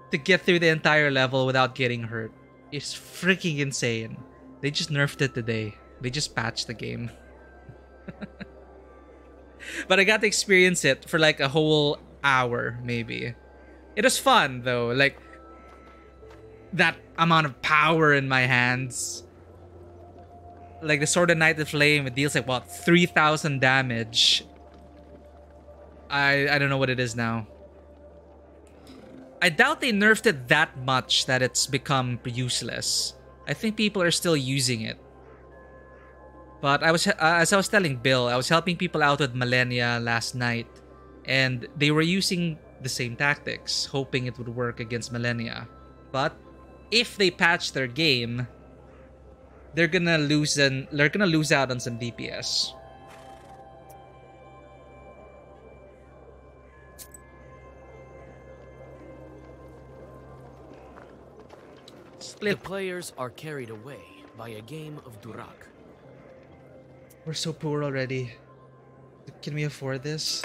to get through the entire level without getting hurt. It's freaking insane. They just nerfed it today. They just patched the game. But I got to experience it for like a whole hour, maybe. It was fun, though. Like, that amount of power in my hands. Like, the Sword of Night and Flame, it deals like, what, 3,000 damage. I don't know what it is now. I doubt they nerfed it that much that it's become useless. I think people are still using it. But I was, as I was telling Bill, I was helping people out with Millennia last night. And they were using the same tactics, hoping it would work against Millennia. But if they patch their game, they're gonna lose out on some DPS. The players are carried away by a game of Durak. We're so poor already. Can we afford this?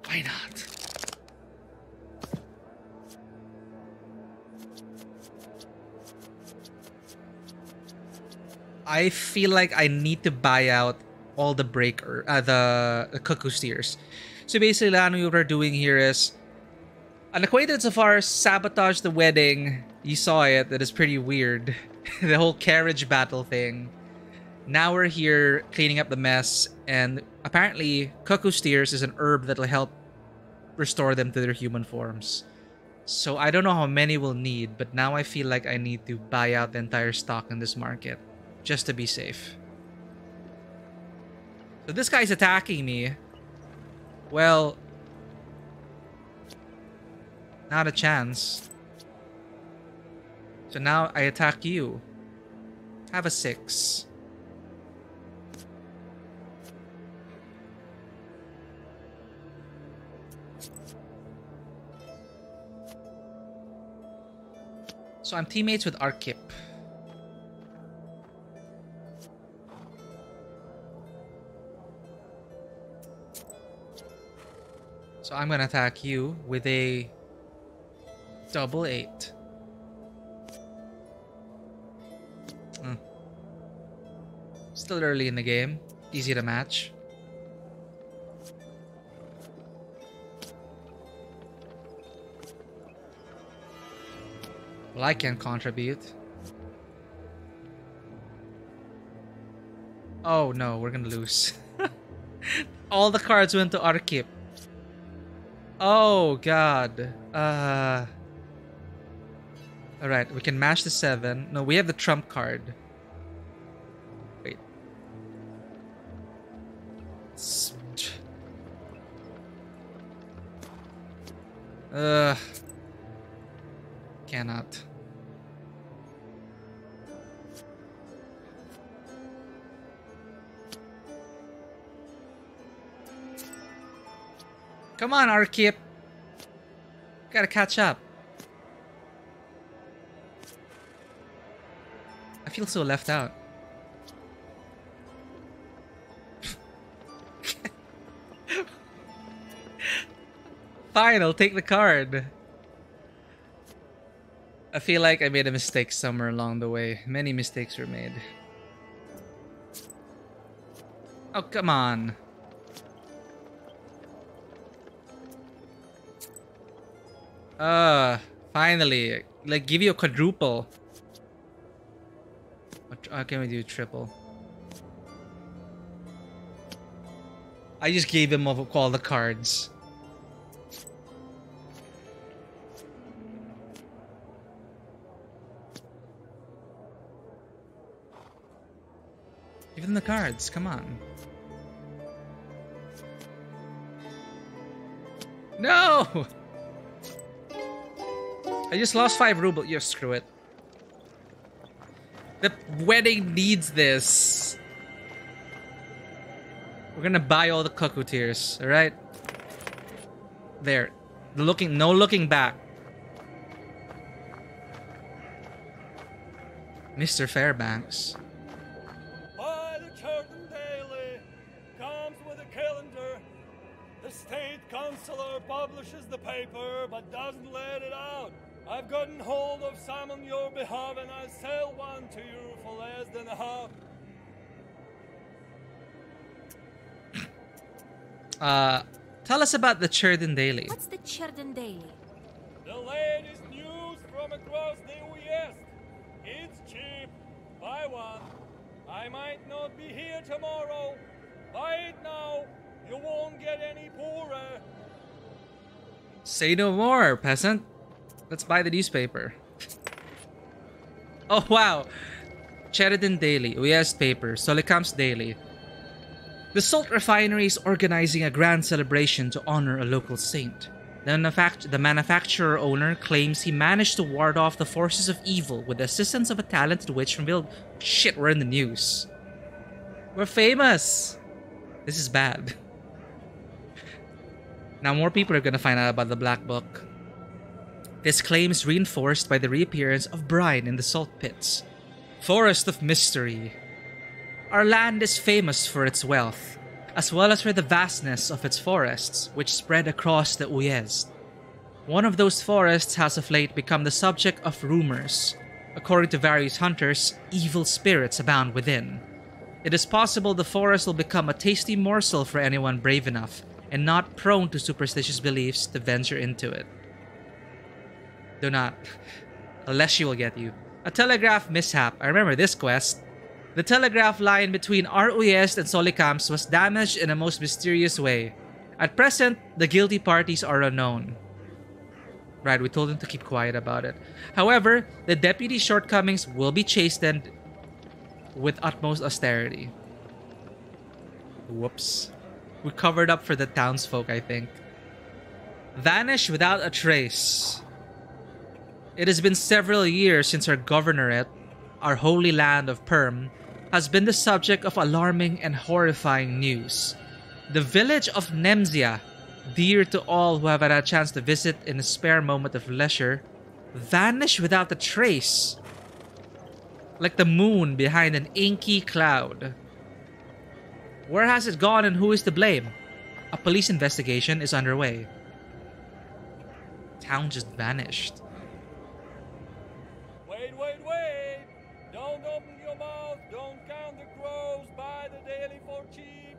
Why not? I feel like I need to buy out all the the cuckoo steers. So basically, Lanu, what we're doing here is an acquaintance of ours sabotaged the wedding. You saw it. That is pretty weird. The whole carriage battle thing. Now we're here cleaning up the mess, and apparently cuckoo steers is an herb that will help restore them to their human forms. So I don't know how many we'll need, but now I feel like I need to buy out the entire stock in this market just to be safe. So this guy's attacking me. Well, not a chance. So now I attack you. Have a 6. So I'm teammates with Arkip. So I'm gonna attack you with a double 8. Still early in the game. Easy to match. Well, I can't contribute. Oh no, we're gonna lose. All the cards went to Arkip. Oh god. Alright, we can mash the 7. No, we have the trump card. Wait. Cannot. Come on, Arkip. Gotta catch up. I feel so left out. Fine, I'll take the card. I feel like I made a mistake somewhere along the way. Many mistakes were made. Oh, come on. Finally. Like, give you a quadruple. How can we do triple? I just gave him all the cards. Give them the cards, come on. No! I just lost 5 rubles. Yeah, screw it. The wedding needs this. We're gonna buy all the cuckoo tears, alright? There. No looking back. Mr. Fairbanks. By the Churton Daily comes with a calendar. The state councillor publishes the paper but doesn't let it out. I've gotten hold of some on your behalf and I'll sell one to you for less than a half. Tell us about the Churton Daily. What's the Churton Daily? The latest news from across the West. It's cheap. Buy one. I might not be here tomorrow. Buy it now. You won't get any poorer. Say no more, peasant. Let's buy the newspaper. Oh, wow. Cheriton Daily, Uyezd paper, Solicamps Daily. The salt refinery is organizing a grand celebration to honor a local saint. The manufacturer owner claims he managed to ward off the forces of evil with the assistance of a talented witch from Vil... Shit, we're in the news. We're famous. This is bad. Now more people are gonna find out about the Black Book. This claim is reinforced by the reappearance of brine in the salt pits. Forest of Mystery. Our land is famous for its wealth, as well as for the vastness of its forests, which spread across the Uyezd. One of those forests has of late become the subject of rumors. According to various hunters, evil spirits abound within. It is possible the forest will become a tasty morsel for anyone brave enough and not prone to superstitious beliefs to venture into it. Do not, unless she will get you. A telegraph mishap. I remember this quest. The telegraph line between our Uyezd and Solicamps was damaged in a most mysterious way. At present, the guilty parties are unknown. Right, we told him to keep quiet about it. However, the deputy's shortcomings will be chastened with utmost austerity. Whoops. We covered up for the townsfolk, I think. Vanish without a trace. It has been several years since our governorate, our holy land of Perm, has been the subject of alarming and horrifying news. The village of Nemzia, dear to all who have had a chance to visit in a spare moment of leisure, vanished without a trace. Like the moon behind an inky cloud. Where has it gone and who is to blame? A police investigation is underway. Town just vanished. Wait. Don't open your mouth. Don't count the crows. Buy the daily for cheap.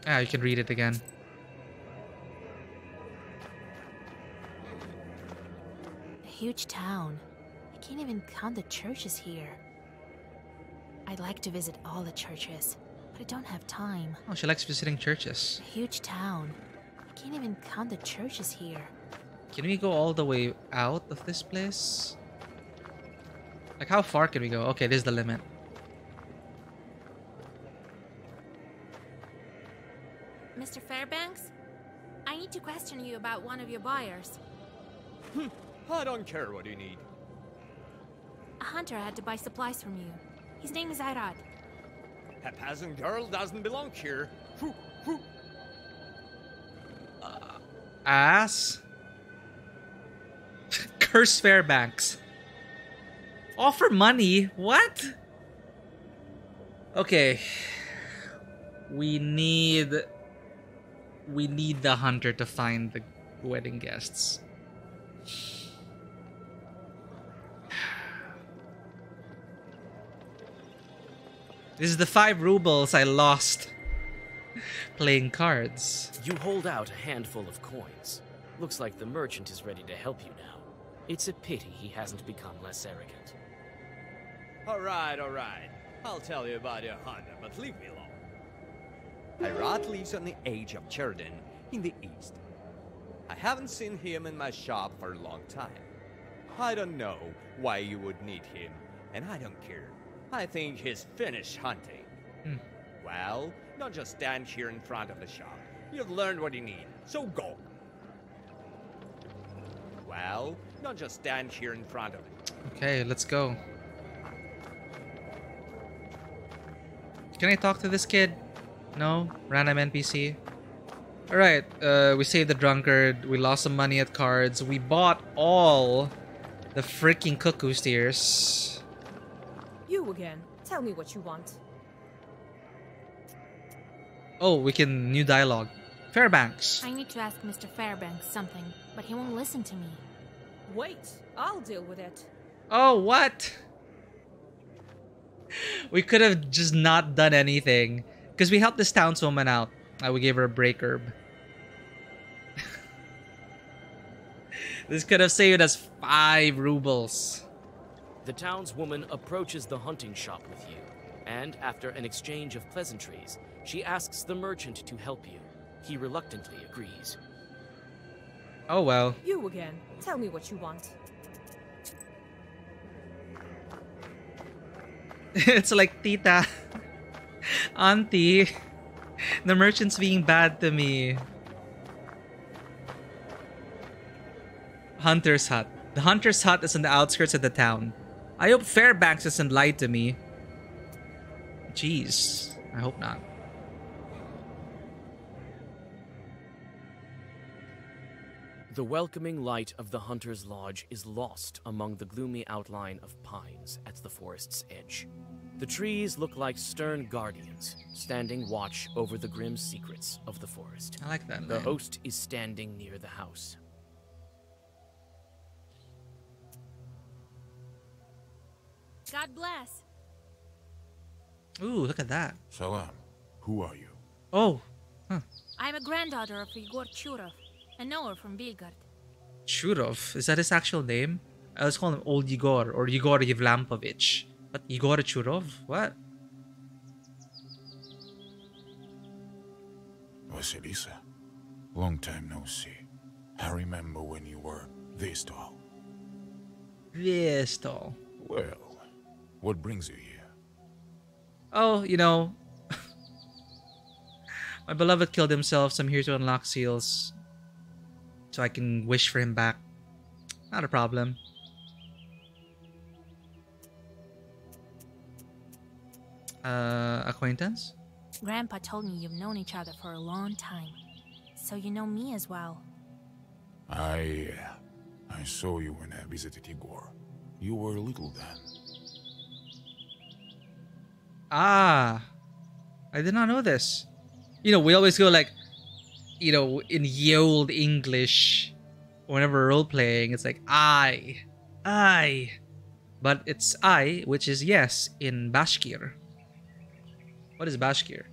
Ah, you can read it again. A huge town. I can't even count the churches here. I'd like to visit all the churches, but I don't have time. Oh, she likes visiting churches. A huge town. I can't even count the churches here. Can we go all the way out of this place? Like, how far can we go? Okay, this is the limit. Mr. Fairbanks, I need to question you about one of your buyers. I don't care what you need. A hunter had to buy supplies from you. His name is Irad. A peasant girl doesn't belong here. Ass? Curse Fairbanks. Offer money? What? Okay. We need the hunter to find the wedding guests. This is the 5 rubles I lost playing cards. You hold out a handful of coins. Looks like the merchant is ready to help you now. It's a pity he hasn't become less arrogant. Alright. I'll tell you about your hunter, but leave me alone. Hirat lives on the edge of Jordan in the east. I haven't seen him in my shop for a long time. I don't know why you would need him, and I don't care. I think he's finished hunting. Well, don't just stand here in front of the shop. You've learned what you need, so go. Well, don't just stand here in front of it. Okay, let's go. Can I talk to this kid? No? Random NPC? Alright, we saved the drunkard. We lost some money at cards. We bought all the freaking cuckoo steers. You again. Tell me what you want. Oh, we can... new dialogue. Fairbanks. I need to ask Mr. Fairbanks something, but he won't listen to me. Wait, I'll deal with it. Oh, what? We could have just not done anything. Because we helped this townswoman out. We gave her a break herb. This could have saved us 5 rubles. The townswoman approaches the hunting shop with you, and after an exchange of pleasantries, she asks the merchant to help you. He reluctantly agrees. Oh well. You again. Tell me what you want. It's like, Tita, Auntie, the merchant's being bad to me. Hunter's Hut. The Hunter's Hut is on the outskirts of the town. I hope Fairbanks hasn't lied to me. Jeez, I hope not. The welcoming light of the Hunter's Lodge is lost among the gloomy outline of pines at the forest's edge. The trees look like stern guardians, standing watch over the grim secrets of the forest. I like that. The host is standing near the house. God bless. Ooh, look at that. Salam. Who are you? Oh. Huh. I'm a granddaughter of Igor Churov, a knower from Vilgard. Churov? Is that his actual name? I was calling him Old Igor or Igor Yevlampovich. But Igor Churov? What? Vasilisa, long time no see. I remember when you were this tall. This tall. Well, what brings you here? Oh, you know, my beloved killed himself, so I'm here to unlock seals. So I can wish for him back. Not a problem. Acquaintance? Grandpa told me you've known each other for a long time. So you know me as well. I saw you when I visited Igor. You were little then. Ah, I did not know this. You know, we always go like, you know, in ye old English, whenever we're role-playing, it's like, I. But it's I, which is yes, in Bashkir. What is Bashkir?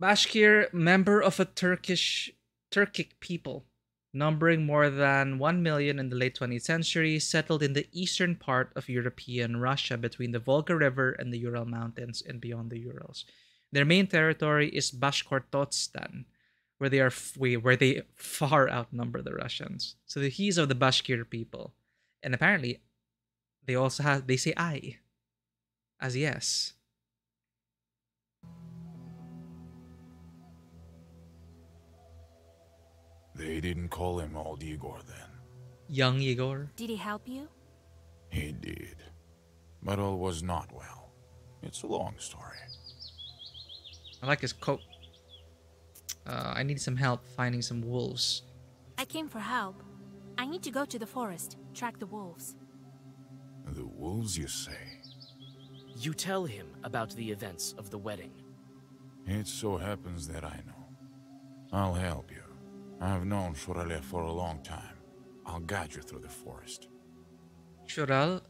Bashkir, member of a Turkic people, numbering more than 1 million in the late 20th century, settled in the eastern part of European Russia between the Volga River and the Ural Mountains and beyond the Urals. Their main territory is Bashkortostan, where they far outnumber the Russians. So he's of the Bashkir people, and apparently, they say I as yes. They didn't call him Old Igor then. Young Igor? Did he help you? He did. But all was not well. It's a long story. I like his coat. I need some help finding some wolves. I came for help. I need to go to the forest, track the wolves. The wolves, you say? You tell him about the events of the wedding. It so happens that I know. I'll help you. I've known Shuralev for a long time. I'll guide you through the forest. Shural?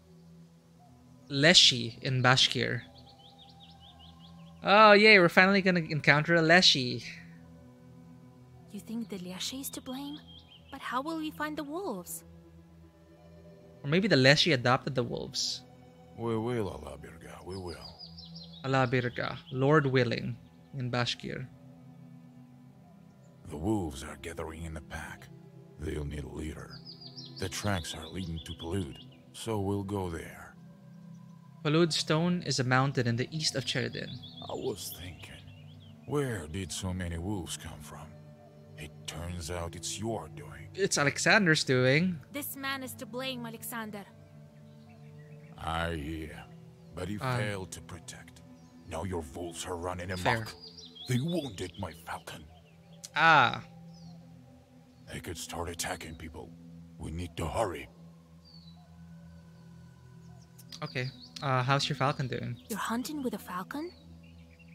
Leshi in Bashkir. Oh yay, we're finally gonna encounter a Leshi. You think the Leshy is to blame? But how will we find the wolves? Or maybe the Leshy adopted the wolves. We will, Alabirga, we will. Alabirga, Lord willing, in Bashkir. The wolves are gathering in the pack. They'll need a leader. The tracks are leading to Palud, so we'll go there. Palud Stone is a mountain in the east of Cheridin. I was thinking, where did so many wolves come from? It turns out it's your doing. It's Alexander's doing. This man is to blame, Alexander. Yeah. But he failed to protect. Now your wolves are running amok. Fair. They wounded my falcon. Ah. They could start attacking people. We need to hurry. Okay. How's your falcon doing? You're hunting with a falcon?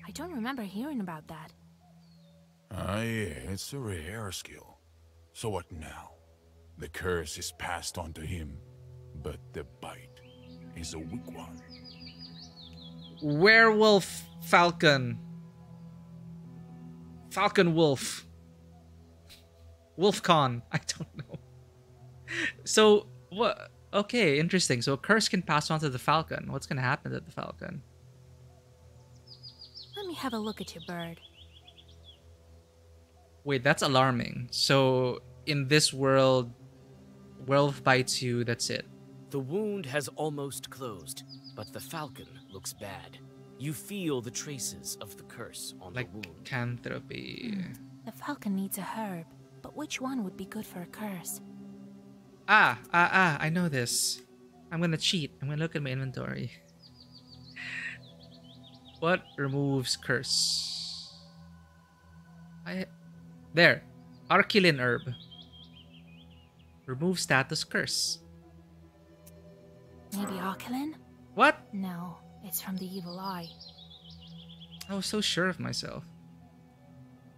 I don't remember hearing about that. Yeah, it's a rare skill. So what now? The curse is passed on to him, but the bite is a weak one. Werewolf falcon. Falcon wolf. Wolfcon. I don't know. So, what? Okay, interesting. So a curse can pass on to the falcon. What's going to happen to the falcon? Let me have a look at your bird. Wait, that's alarming. So, in this world, werewolf bites you, that's it. The wound has almost closed, but the falcon looks bad. You feel the traces of the curse on the wound. Lycanthropy. The falcon needs a herb, but which one would be good for a curse? I know this. I'm gonna cheat. I'm gonna look at my inventory. What removes curse? There. Archilin herb. Remove status curse. Maybe Archilin? What? No, it's from the evil eye. I was so sure of myself.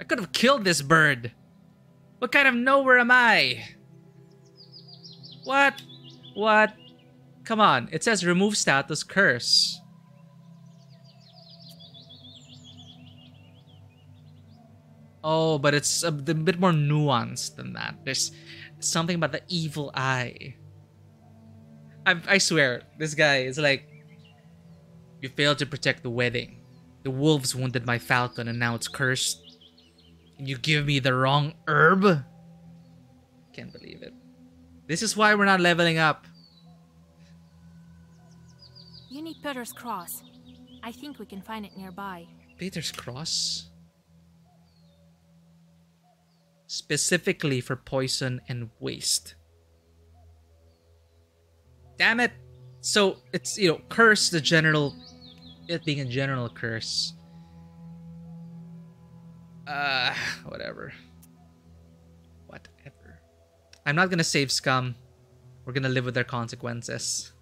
I could have killed this bird. What kind of nowhere am I? What? What? Come on, it says remove status curse. Oh, but it's a bit more nuanced than that. There's something about the evil eye. I swear, this guy is like, you failed to protect the wedding. The wolves wounded my falcon and now it's cursed. And you give me the wrong herb? Can't believe it. This is why we're not leveling up. You need Peter's Cross. I think we can find it nearby. Peter's Cross? Specifically for poison and waste. Damn it! So, it's, you know, curse, the general... It being a general curse. Whatever. Whatever. I'm not gonna save Scum. We're gonna live with their consequences.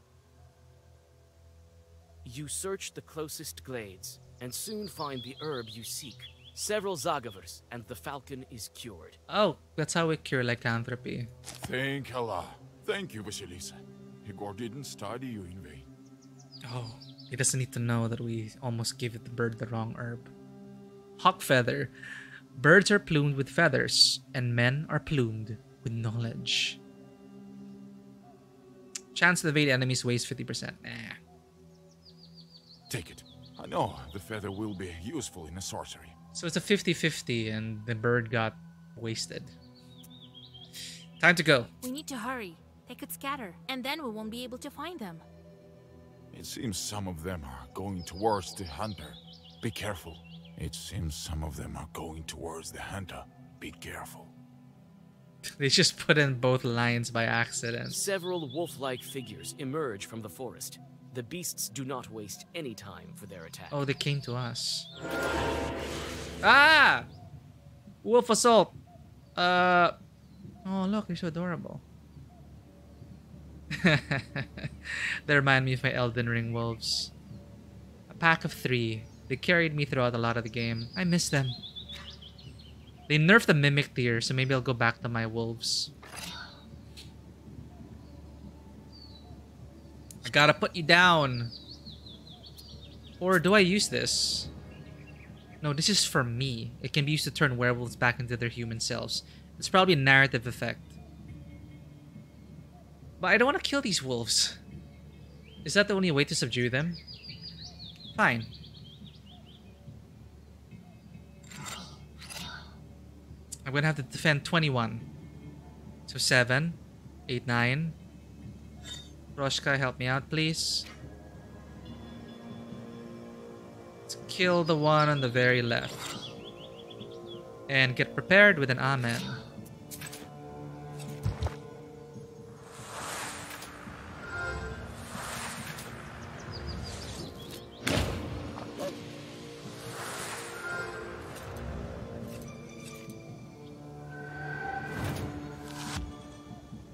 You search the closest glades, and soon find the herb you seek. Several Zagavers, and the falcon is cured. Oh, that's how we cure lycanthropy. Thank Allah. Thank you, Vasilisa. Igor didn't study you in vain. Oh, he doesn't need to know that we almost gave the bird the wrong herb. Hawk feather. Birds are plumed with feathers, and men are plumed with knowledge. Chance to evade enemies weighs 50%. Nah. Take it. I know the feather will be useful in a sorcery. So it's a 50-50 and the bird got wasted. Time to go. We need to hurry. They could scatter, and then we won't be able to find them. It seems some of them are going towards the hunter. Be careful. It seems some of them are going towards the hunter. Be careful. They just put in both lines by accident. Several wolf-like figures emerge from the forest. The beasts do not waste any time for their attack. Oh, they came to us. Ah! Wolf assault. Oh, look, they're so adorable. They remind me of my Elden Ring wolves. A pack of 3. They carried me throughout a lot of the game. I miss them. They nerfed the Mimic tier, so maybe I'll go back to my wolves. I gotta put you down. Or do I use this? No, this is for me. It can be used to turn werewolves back into their human selves. It's probably a narrative effect. But I don't want to kill these wolves. Is that the only way to subdue them? Fine. I'm gonna have to defend 21. So 7, 8, 9. Roshka, help me out, please. Let's kill the one on the very left. And get prepared with an amen.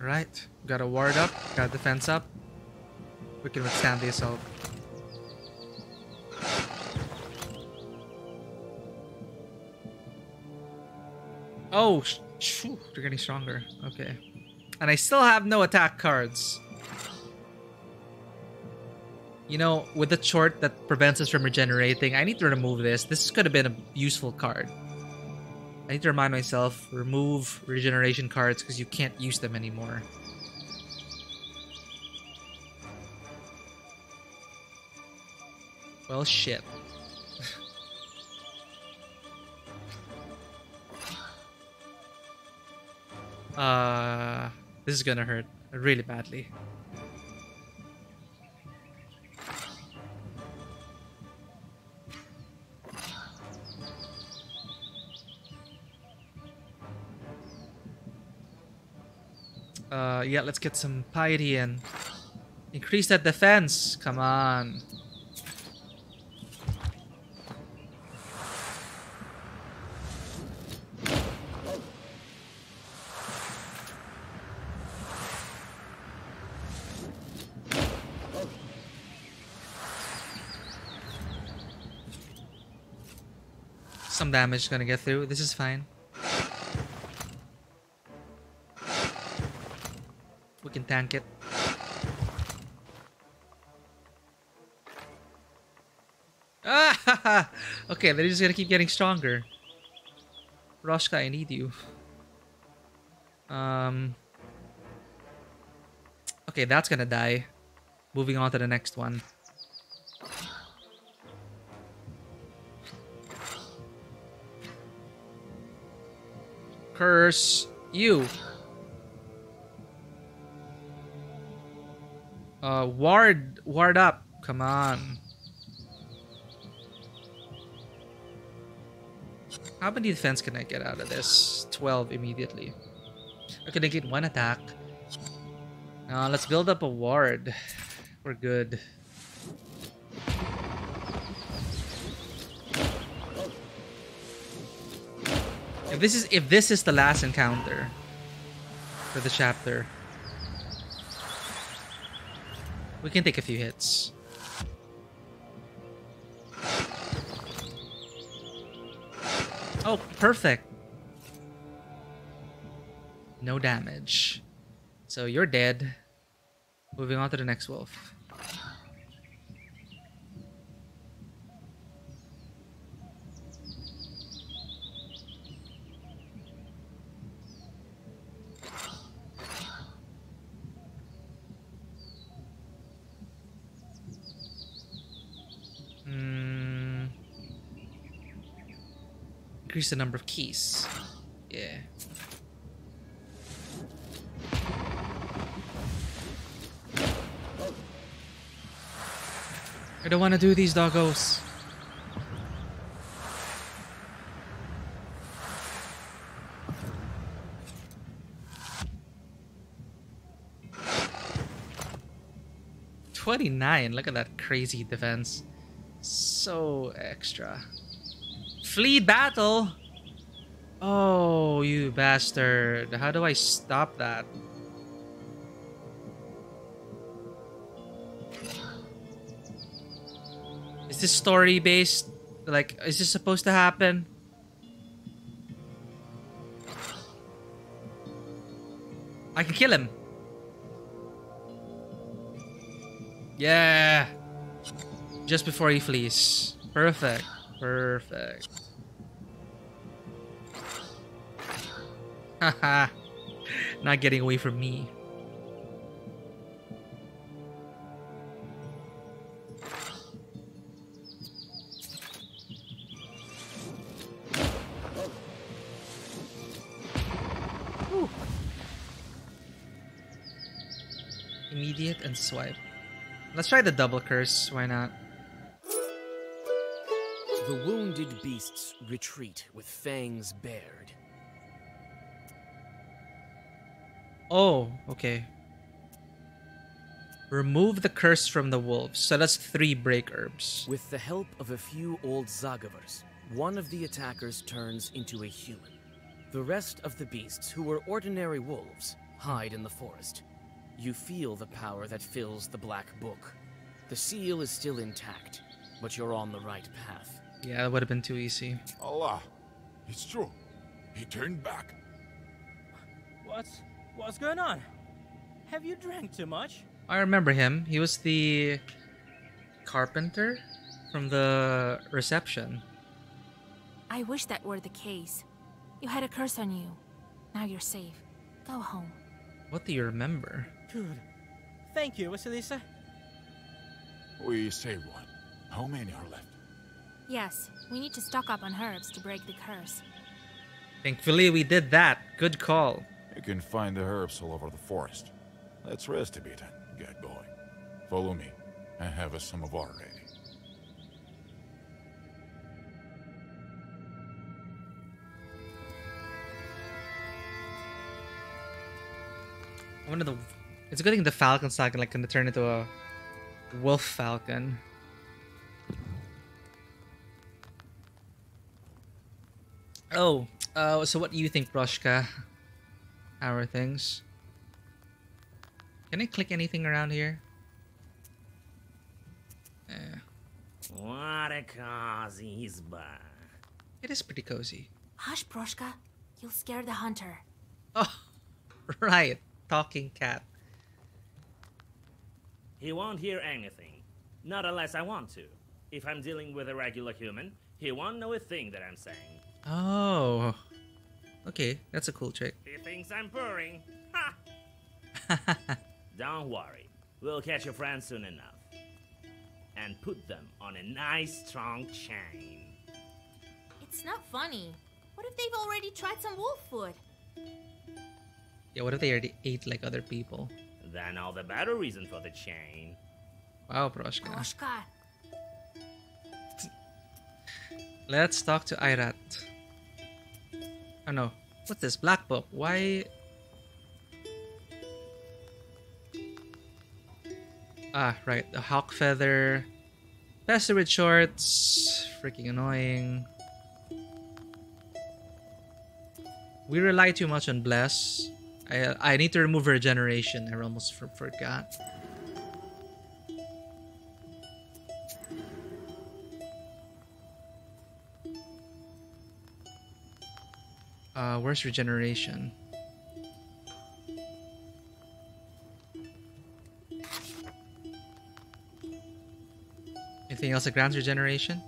Right, got a ward up, got a defense up. We can withstand the assault. Oh, they're getting stronger. Okay. And I still have no attack cards. You know, with the chort that prevents us from regenerating, I need to remove this. This could have been a useful card. I need to remind myself, remove regeneration cards because you can't use them anymore. Well, shit. This is gonna hurt really badly. Yeah, let's get some piety in. Increase that defense. Come on. Some damage is gonna get through. This is fine. We can tank it. Ah! Okay, they're just gonna keep getting stronger. Roshka, I need you. Okay, that's gonna die. Moving on to the next one. Curse you. Ward up. Come on. How many defense can I get out of this? 12 immediately. I can get one attack. Let's build up a ward. We're good. If this is the last encounter for the chapter, we can take a few hits. Oh, perfect. No damage. So you're dead. Moving on to the next wolf. Increase the number of keys. Yeah. I don't want to do these doggos. $29. Look at that crazy defense. So extra. Flee battle? Oh, you bastard. How do I stop that? Is this story based? Like, is this supposed to happen? I can kill him. Yeah. Just before he flees. Perfect. Perfect. Haha. Not getting away from me. Immediate and swipe. Let's try the double curse. Why not? The wounded beasts retreat with fangs bared. Oh, okay. Remove the curse from the wolves. So that's 3 break herbs. With the help of a few old Zagavars, one of the attackers turns into a human. The rest of the beasts, who were ordinary wolves, hide in the forest. You feel the power that fills the Black Book. The seal is still intact, but you're on the right path. Yeah, that would have been too easy. Allah, it's true. He turned back. What's going on? Have you drank too much? I remember him. He was the carpenter from the reception. I wish that were the case. You had a curse on you. Now you're safe. Go home. What do you remember? Good. Thank you, Vasilisa. We saved one. How many are left? Yes, we need to stock up on herbs to break the curse. Thankfully, we did that. Good call. You can find the herbs all over the forest. Let's rest a bit and get going. Follow me. I have a some of water ready. One of the... It's a good thing the falcon's not gonna turn into a wolf falcon. Oh, so what do you think, Proshka? How are things? Can I click anything around here? What a cozy spot. It is pretty cozy. Hush, Proshka. You'll scare the hunter. Oh, right. Talking cat. He won't hear anything. Not unless I want to. If I'm dealing with a regular human, he won't know a thing that I'm saying. Oh. Okay, that's a cool trick. He thinks I'm purring. Ha! Don't worry. We'll catch your friends soon enough. And put them on a nice strong chain. It's not funny. What if they've already tried some wolf food? Yeah, what if they already ate like other people? Then all the better reason for the chain. Wow, Proshka. Proshka. Let's talk to Irat. Oh no. What's this? Black Book. Why? Ah, right. The hawk feather. Faster with shorts. Freaking annoying. We rely too much on Bless. I need to remove her regeneration. I almost forgot. Where's regeneration? Anything else that grants regeneration?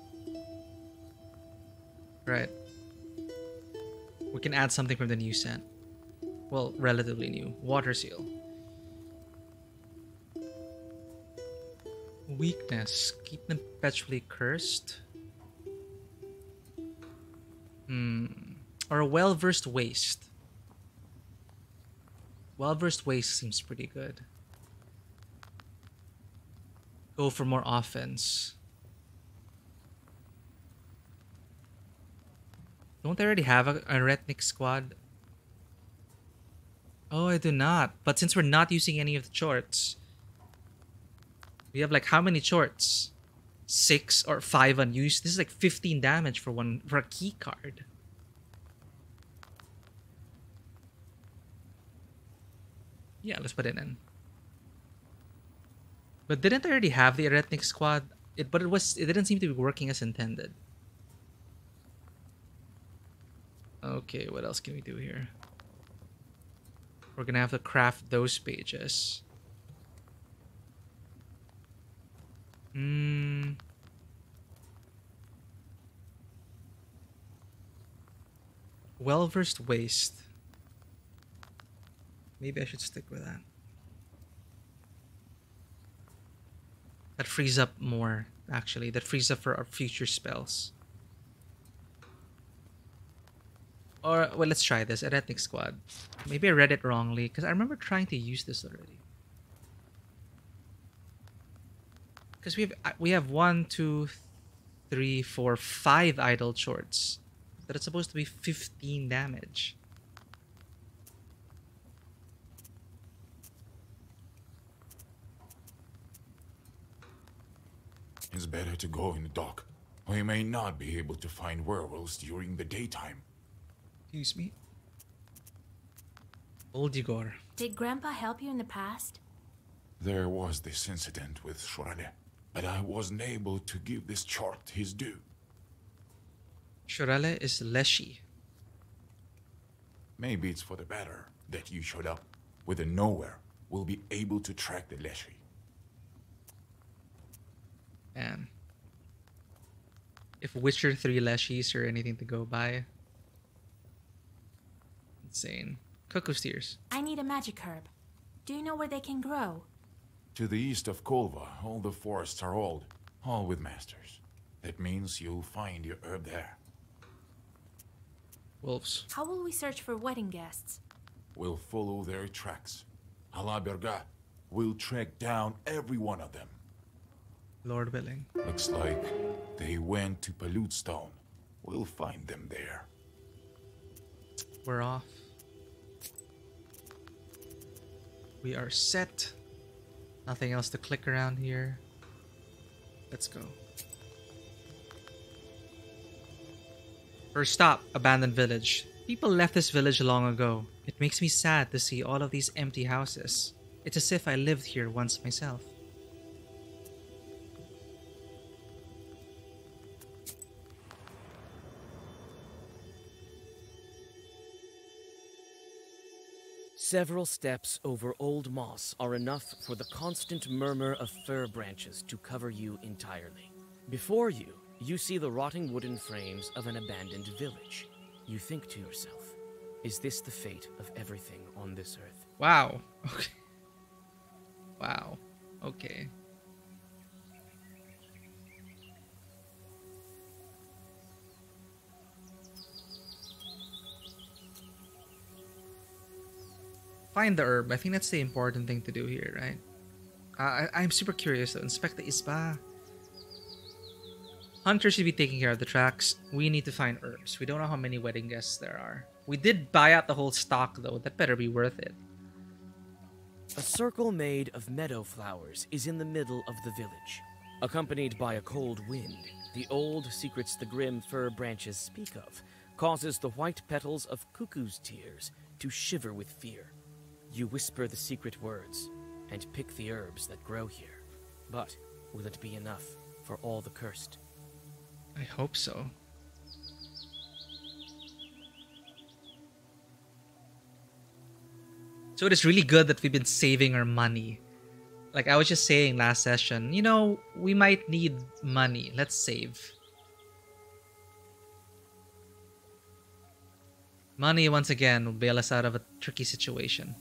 Right. We can add something from the new set. Well, relatively new. Water seal. Weakness. Keep them perpetually cursed. Or a well-versed waste. Well-versed waste seems pretty good. Go for more offense. Don't I already have a Retnik squad? Oh, I do not. But since we're not using any of the shorts, we have like how many shorts? 6 or 5 unused. This is like 15 damage for a key card. Yeah, let's put it in. But didn't I already have the Retnik squad? It didn't seem to be working as intended. Okay, what else can we do here? We're gonna have to craft those pages. Well-versed waste. Maybe I should stick with that. That frees up more, actually. That frees up for our future spells. Or, well, let's try this. Ethnic Squad. Maybe I read it wrongly, because I remember trying to use this already. Because we have 1, 2, 3, 4, 5 idle shorts. But it's supposed to be 15 damage. It's better to go in the dark. We may not be able to find werewolves during the daytime. Excuse me. Old Igor. Did Grandpa help you in the past? There was this incident with Shorale, but I wasn't able to give this chart his due. Shorale is Leshy. Maybe it's for the better that you showed up. With the nowhere, we'll be able to track the Leshy. Man. If Witcher 3 Leshies are anything to go by. Insane. Cuckoo's Tears. I need a magic herb. Do you know where they can grow? To the east of Kolva, all the forests are old, all with masters. That means you'll find your herb there. Wolves. How will we search for wedding guests? We'll follow their tracks. Alaberga, we'll track down every one of them. Lord willing. Looks like they went to Palutstone. We'll find them there. We're off. We are set. Nothing else to click around here. Let's go. First stop, abandoned village. People left this village long ago. It makes me sad to see all of these empty houses. It's as if I lived here once myself. Several steps over old moss are enough for the constant murmur of fir branches to cover you entirely. Before you, you see the rotting wooden frames of an abandoned village. You think to yourself, is this the fate of everything on this earth? Wow. Okay. Wow. Okay. Find the herb. I think that's the important thing to do here, right? I'm super curious though. Inspect the Isba. Hunter should be taking care of the tracks. We need to find herbs. We don't know how many wedding guests there are. We did buy out the whole stock though. That better be worth it. A circle made of meadow flowers is in the middle of the village. Accompanied by a cold wind, the old secrets the grim fir branches speak of causes the white petals of cuckoo's tears to shiver with fear. You whisper the secret words and pick the herbs that grow here. But will it be enough for all the cursed? I hope so. So it is really good that we've been saving our money. Like I was just saying last session, you know, we might need money. Let's save. Money, once again, will bail us out of a tricky situation.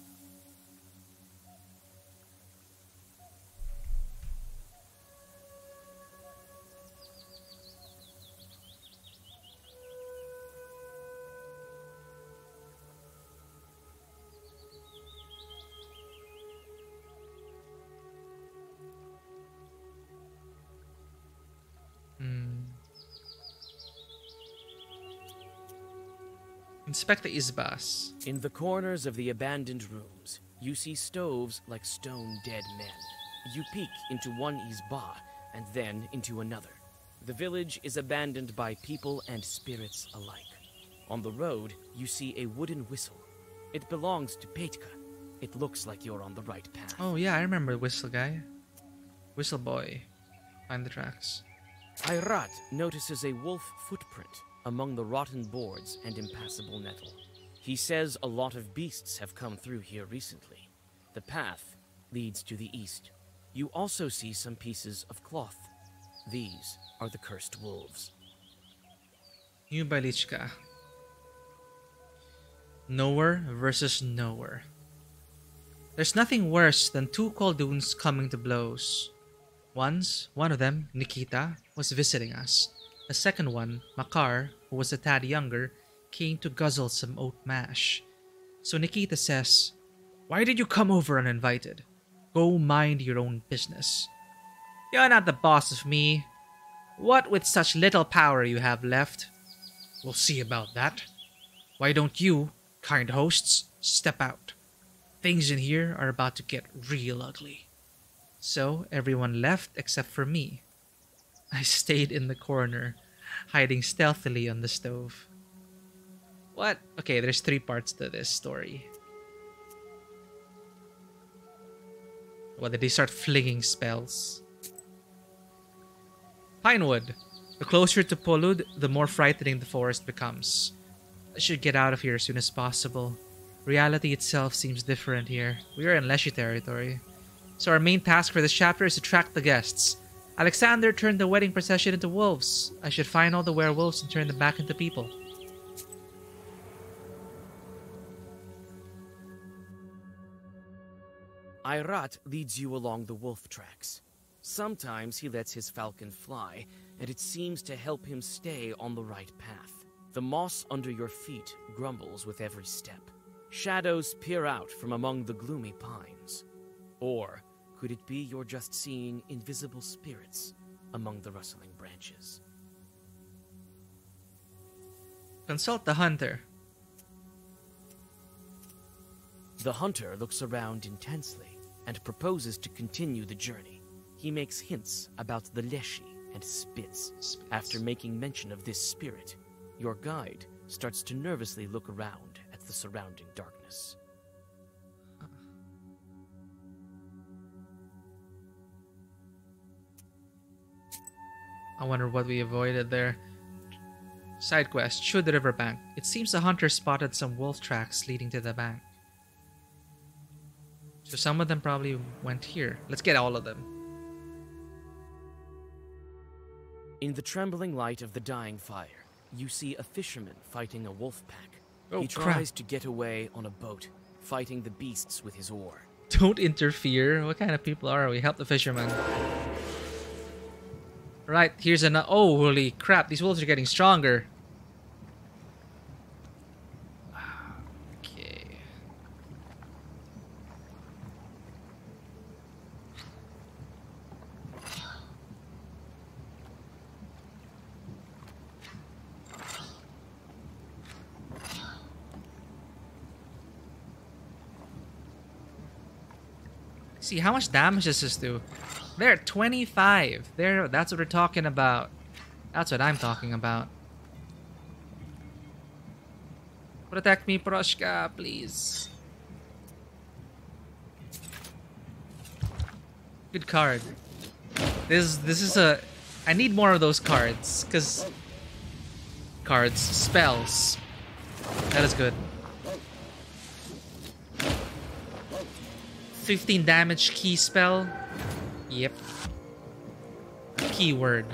Inspect the Isbas. In the corners of the abandoned rooms, you see stoves like stone dead men. You peek into one Isba and then into another. The village is abandoned by people and spirits alike. On the road, you see a wooden whistle. It belongs to Petka. It looks like you're on the right path. Oh yeah, I remember Whistle Guy. Whistle Boy. Find the tracks. Ayrat notices a wolf footprint among the rotten boards and impassable nettle. He says a lot of beasts have come through here recently. The path leads to the east. You also see some pieces of cloth. These are the cursed wolves. New Balichka. Nowhere versus nowhere. There's nothing worse than two Kolduns coming to blows. Once, one of them, Nikita, was visiting us. The second one, Makar, who was a tad younger, came to guzzle some oat mash. So Nikita says, "Why did you come over uninvited? Go mind your own business. You're not the boss of me. What with such little power you have left? We'll see about that. Why don't you, kind hosts, step out? Things in here are about to get real ugly." So everyone left except for me. I stayed in the corner, hiding stealthily on the stove. What? Okay, there's 3 parts to this story. What, did they start flinging spells? Pinewood. The closer to Polud, the more frightening the forest becomes. I should get out of here as soon as possible. Reality itself seems different here. We are in Leshy territory. So our main task for this chapter is to track the guests. Alexander turned the wedding procession into wolves. I should find all the werewolves and turn them back into people. Irat leads you along the wolf tracks. Sometimes he lets his falcon fly, and it seems to help him stay on the right path. The moss under your feet grumbles with every step. Shadows peer out from among the gloomy pines. Or could it be you're just seeing invisible spirits among the rustling branches? Consult the hunter. The hunter looks around intensely and proposes to continue the journey. He makes hints about the Leshy and spits. After making mention of this spirit, your guide starts to nervously look around at the surrounding darkness. I wonder what we avoided there. Side quest, shoot the riverbank. It seems the hunter spotted some wolf tracks leading to the bank. So some of them probably went here. Let's get all of them. In the trembling light of the dying fire, you see a fisherman fighting a wolf pack. Oh, he crap. tries to get away on a boat, fighting the beasts with his oar. Don't interfere. What kind of people are we? Help the fisherman. Right, here's an... Oh, holy crap. These wolves are getting stronger. Okay. See, how much damage does this do? There, 25. There, that's what we're talking about. That's what I'm talking about. Protect me, Proshka, please. Good card. This is a... I need more of those cards, because... Cards. Spells. That is good. 15 damage key spell. Yep. Keyword.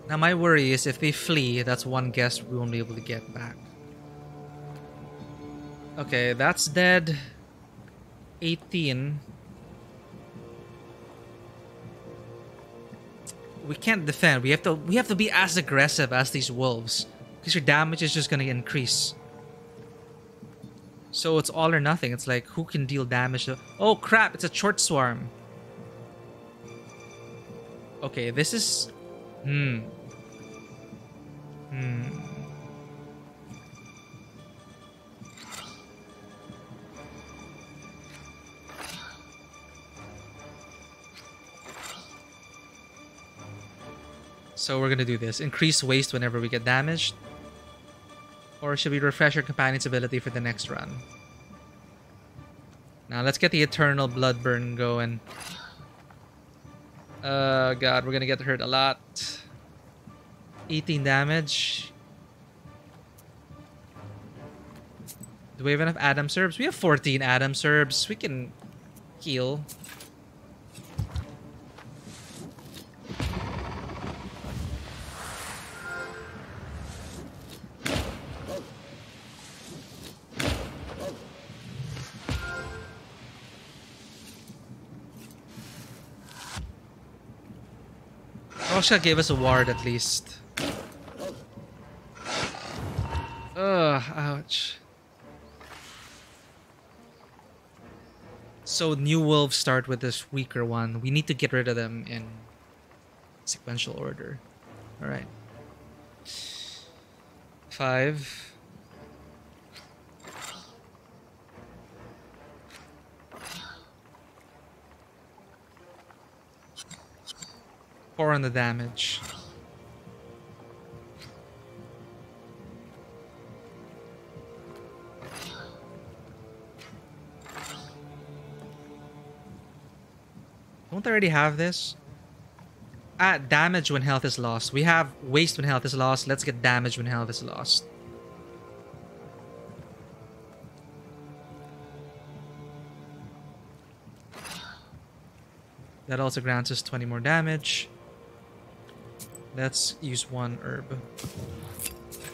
Now my worry is if they flee, that's one guest we won't be able to get back. Okay, that's dead. 18. We can't defend. We have to be as aggressive as these wolves, because your damage is just gonna increase. So it's all or nothing. It's like who can deal damage to... Oh crap! It's a short swarm. Okay, this is... So we're gonna do this. Increase waste whenever we get damaged. Or should we refresh our companion's ability for the next run? Now let's get the Eternal Blood Burn going. God, we're gonna get hurt a lot. 18 damage. Do we have enough Adam Serbs? We have 14 Adam Serbs. We can heal. Proshka gave us a ward at least. Ugh, ouch. So new wolves start with this weaker one. We need to get rid of them in sequential order. Alright. 5. Four on the damage. Don't I already have this? Damage when health is lost. We have waste when health is lost. Let's get damage when health is lost. That also grants us 20 more damage. Let's use one herb.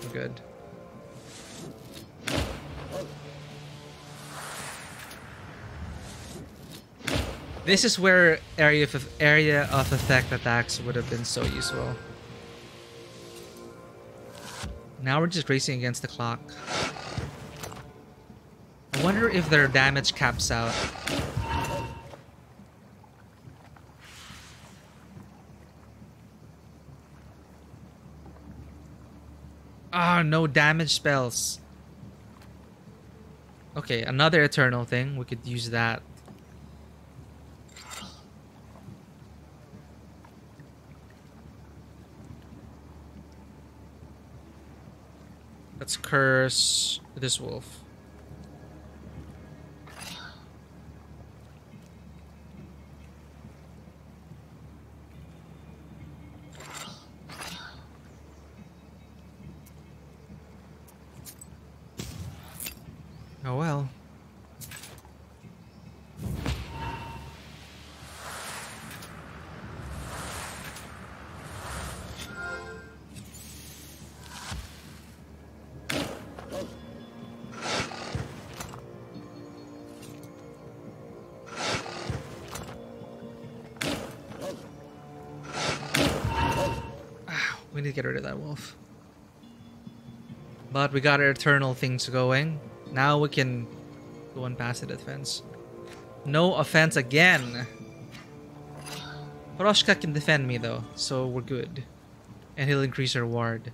We're good. This is where area of effect attacks would have been so useful. Now we're just racing against the clock. I wonder if their damage caps out. Ah, no damage spells. Okay, another eternal thing. We could use that. Let's curse this wolf. Oh well. We need to get rid of that wolf. But we got our eternal things going. Now we can go and pass the defense. No offense again. Proshka can defend me though, so we're good. And he'll increase our ward.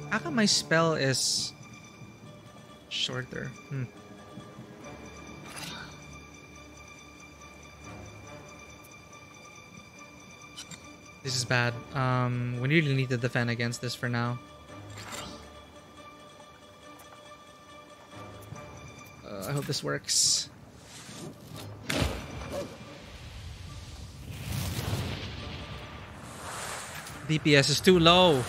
How come my spell is shorter? This is bad. We really need to defend against this for now. I hope this works. DPS is too low.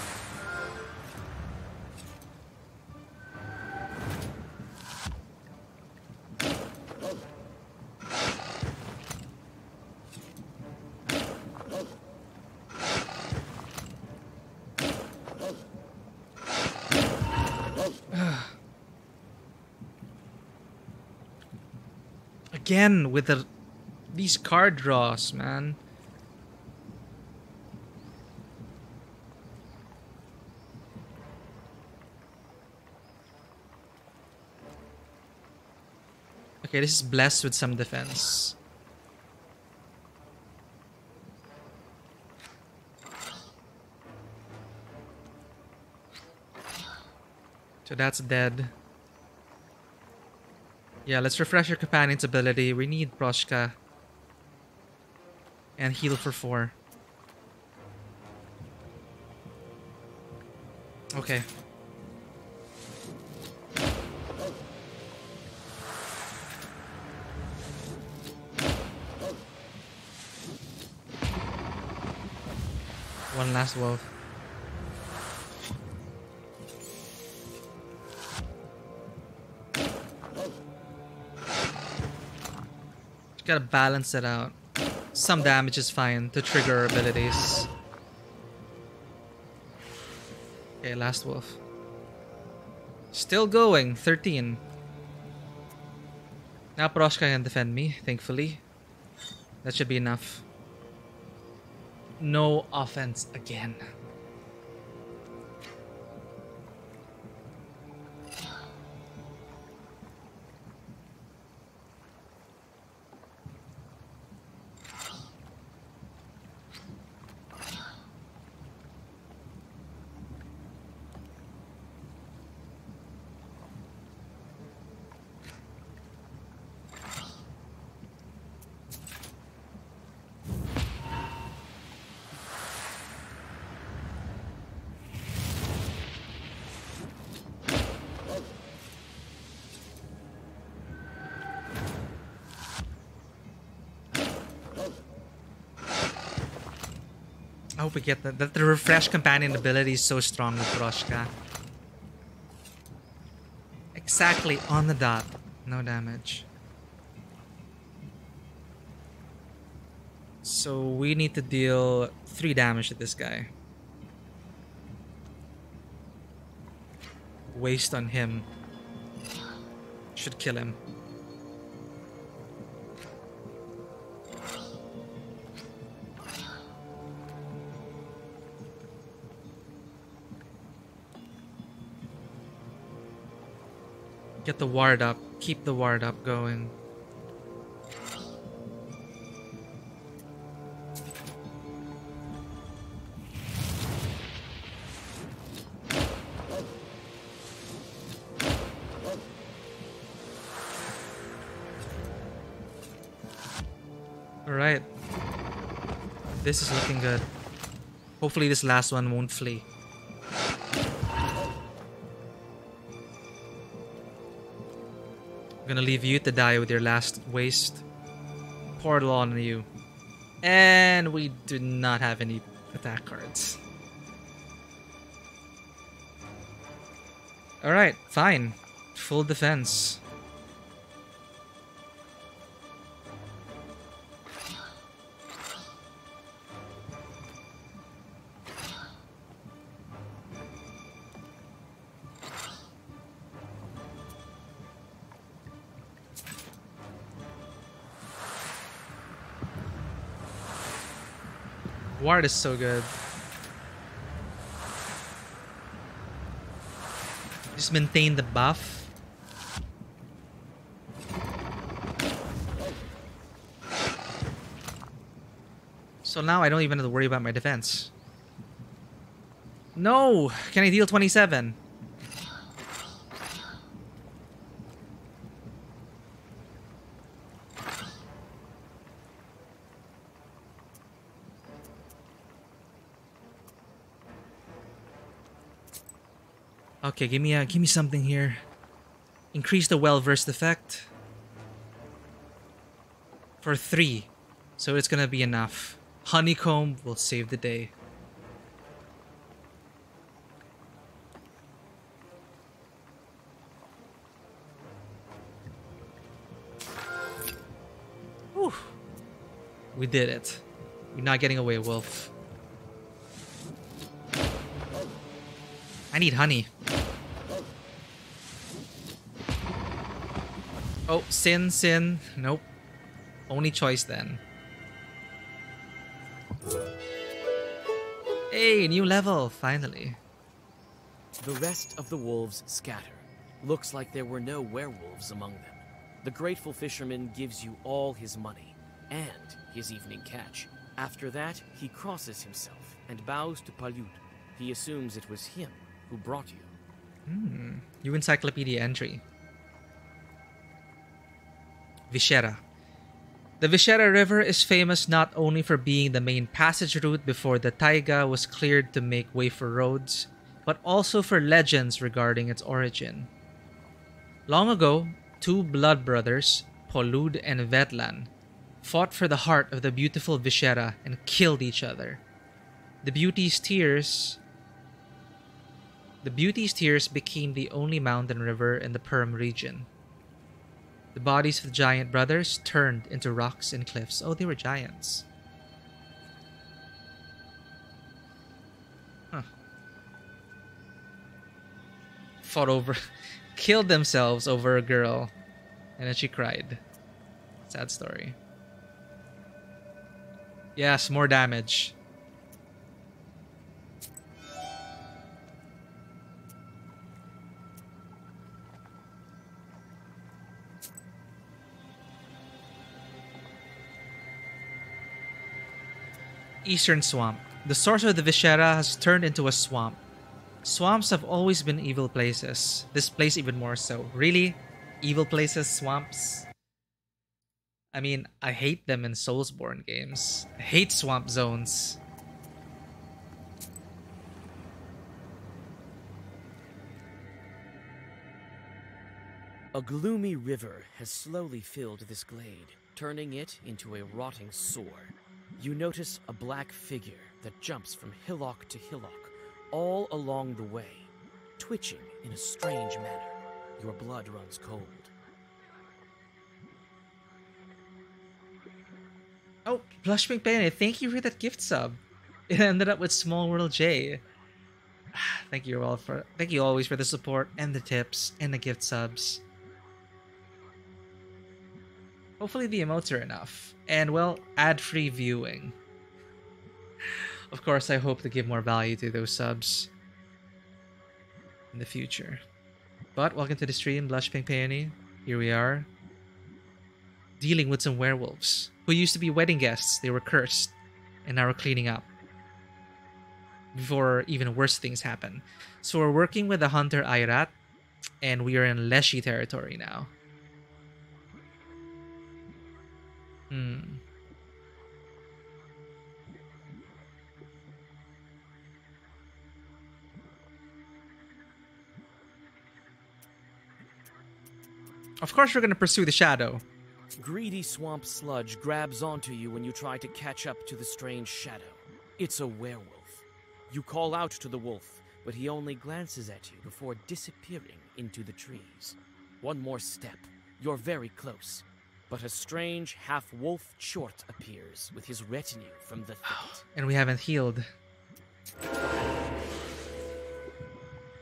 Again with these card draws, man. Okay, this is blessed with some defense. So that's dead. Yeah, let's refresh your companion's ability. We need Proshka. And heal for 4. Okay. One last wolf. Gotta balance it out. Some damage is fine to trigger our abilities. Okay, last wolf. Still going, 13. Now Proshka can defend me, thankfully. That should be enough. No offense again. I hope we get that the refresh companion ability is so strong with Proshka. Exactly on the dot. No damage. So we need to deal 3 damage to this guy. Waste on him. Should kill him. Get the ward up. Keep the ward up going. Alright. This is looking good. Hopefully this last one won't flee. I'm gonna leave you to die with your last waste. Portal on you. And we do not have any attack cards. Alright, fine. Full defense. Ward is so good. Just maintain the buff. So now I don't even have to worry about my defense. No! Can I deal 27? Okay, give me something here. Increase the well-versed effect for 3, so it's gonna be enough. Honeycomb will save the day. Whew. We did it. We're not getting away, Wolf. I need honey. Oh, sin. Nope. Only choice then. Hey, new level, finally. The rest of the wolves scatter. Looks like there were no werewolves among them. The grateful fisherman gives you all his money and his evening catch. After that, he crosses himself and bows to Palyud. He assumes it was him who brought you. New encyclopedia entry. Vishera. The Vishera River is famous not only for being the main passage route before the taiga was cleared to make way for roads, but also for legends regarding its origin. Long ago, 2 blood brothers, Polud and Vetlan, fought for the heart of the beautiful Vishera and killed each other. The Beauty's Tears became the only mountain river in the Perm region. The bodies of the giant brothers turned into rocks and cliffs. Oh, they were giants. Huh. Fought over... killed themselves over a girl. And then she cried. Sad story. Yes, more damage. Eastern Swamp. The source of the Viscera has turned into a swamp. Swamps have always been evil places. This place even more so. Really? Evil places, swamps? I mean, I hate them in Soulsborne games. I hate swamp zones. A gloomy river has slowly filled this glade, turning it into a rotting sore. You notice a black figure that jumps from hillock to hillock, all along the way, twitching in a strange manner. Your blood runs cold. Oh, Blushpink Penny, thank you for that gift sub. It ended up with Small World J. Thank you always for the support and the tips and the gift subs. Hopefully the emotes are enough. And well, ad-free viewing. Of course, I hope to give more value to those subs in the future. But welcome to the stream, Blushpink Peony. Here we are. Dealing with some werewolves who used to be wedding guests. They were cursed and now we're cleaning up before even worse things happen. So we're working with the hunter Ayrat and we are in Leshy territory now. Of course we're going to pursue the shadow. Greedy swamp sludge grabs onto you when you try to catch up to the strange shadow. It's a werewolf. You call out to the wolf, but he only glances at you before disappearing into the trees. One more step. You're very close. But a strange half-wolf chort appears with his retinue from the thicket. And we haven't healed.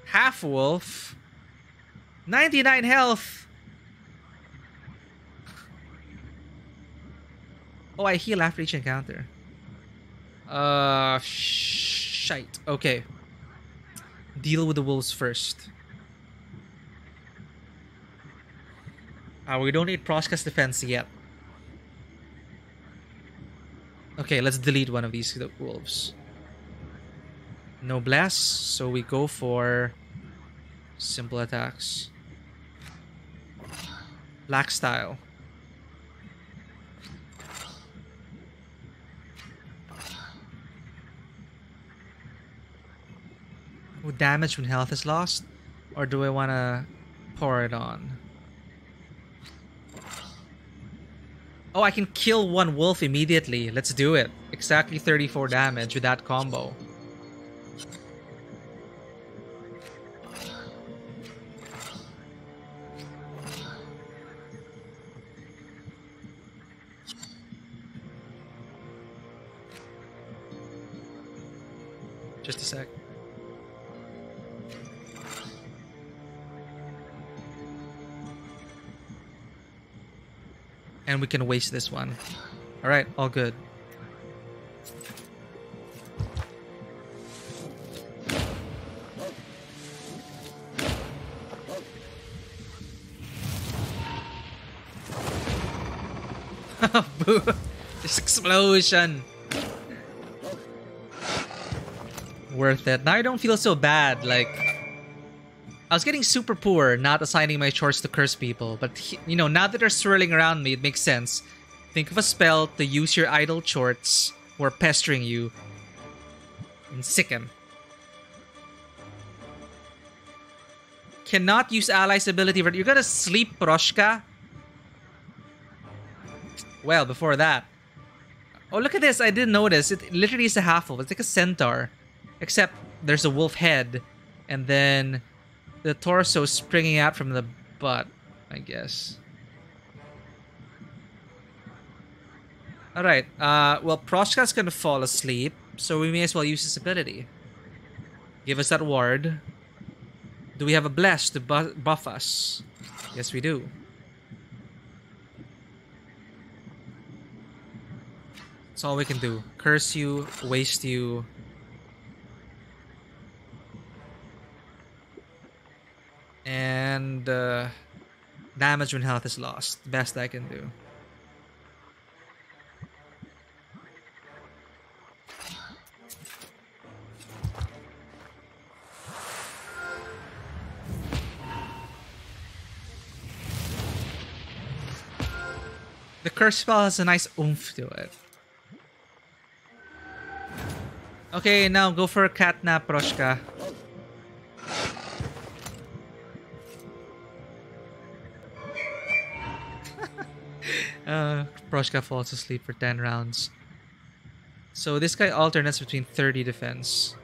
Half-wolf? 99 health! Oh, I heal after each encounter. Shite. Okay. Deal with the wolves first. We don't need Proska's defense yet. Okay, let's delete one of these wolves. No bless, so we go for simple attacks. Black style. Would damage when health is lost? Or do I want to pour it on? Oh, I can kill one wolf immediately. Let's do it. Exactly 34 damage with that combo. Just a sec. And we can waste this one. Alright, all good. This explosion! Worth it. Now I don't feel so bad, like... I was getting super poor not assigning my chores to curse people, but you know, now that they're swirling around me, it makes sense. Think of a spell to use your idle chorts who are pestering you and sick him. Cannot use allies' ability, but you're gonna sleep, Proshka? Well, before that. Oh, look at this. I didn't notice. It literally is a half-wolf. It's like a centaur. Except there's a wolf head. And then the torso springing out from the butt, I guess. Alright, well, Proshka's gonna fall asleep, so we may as well use his ability. Give us that ward. Do we have a bless to buff us? Yes, we do. That's all we can do. Curse you, waste you. And damage when health is lost. Best I can do. The curse spell has a nice oomph to it. Okay, now go for a cat nap, Proshka. Proshka falls asleep for 10 rounds. So this guy alternates between 30 defense.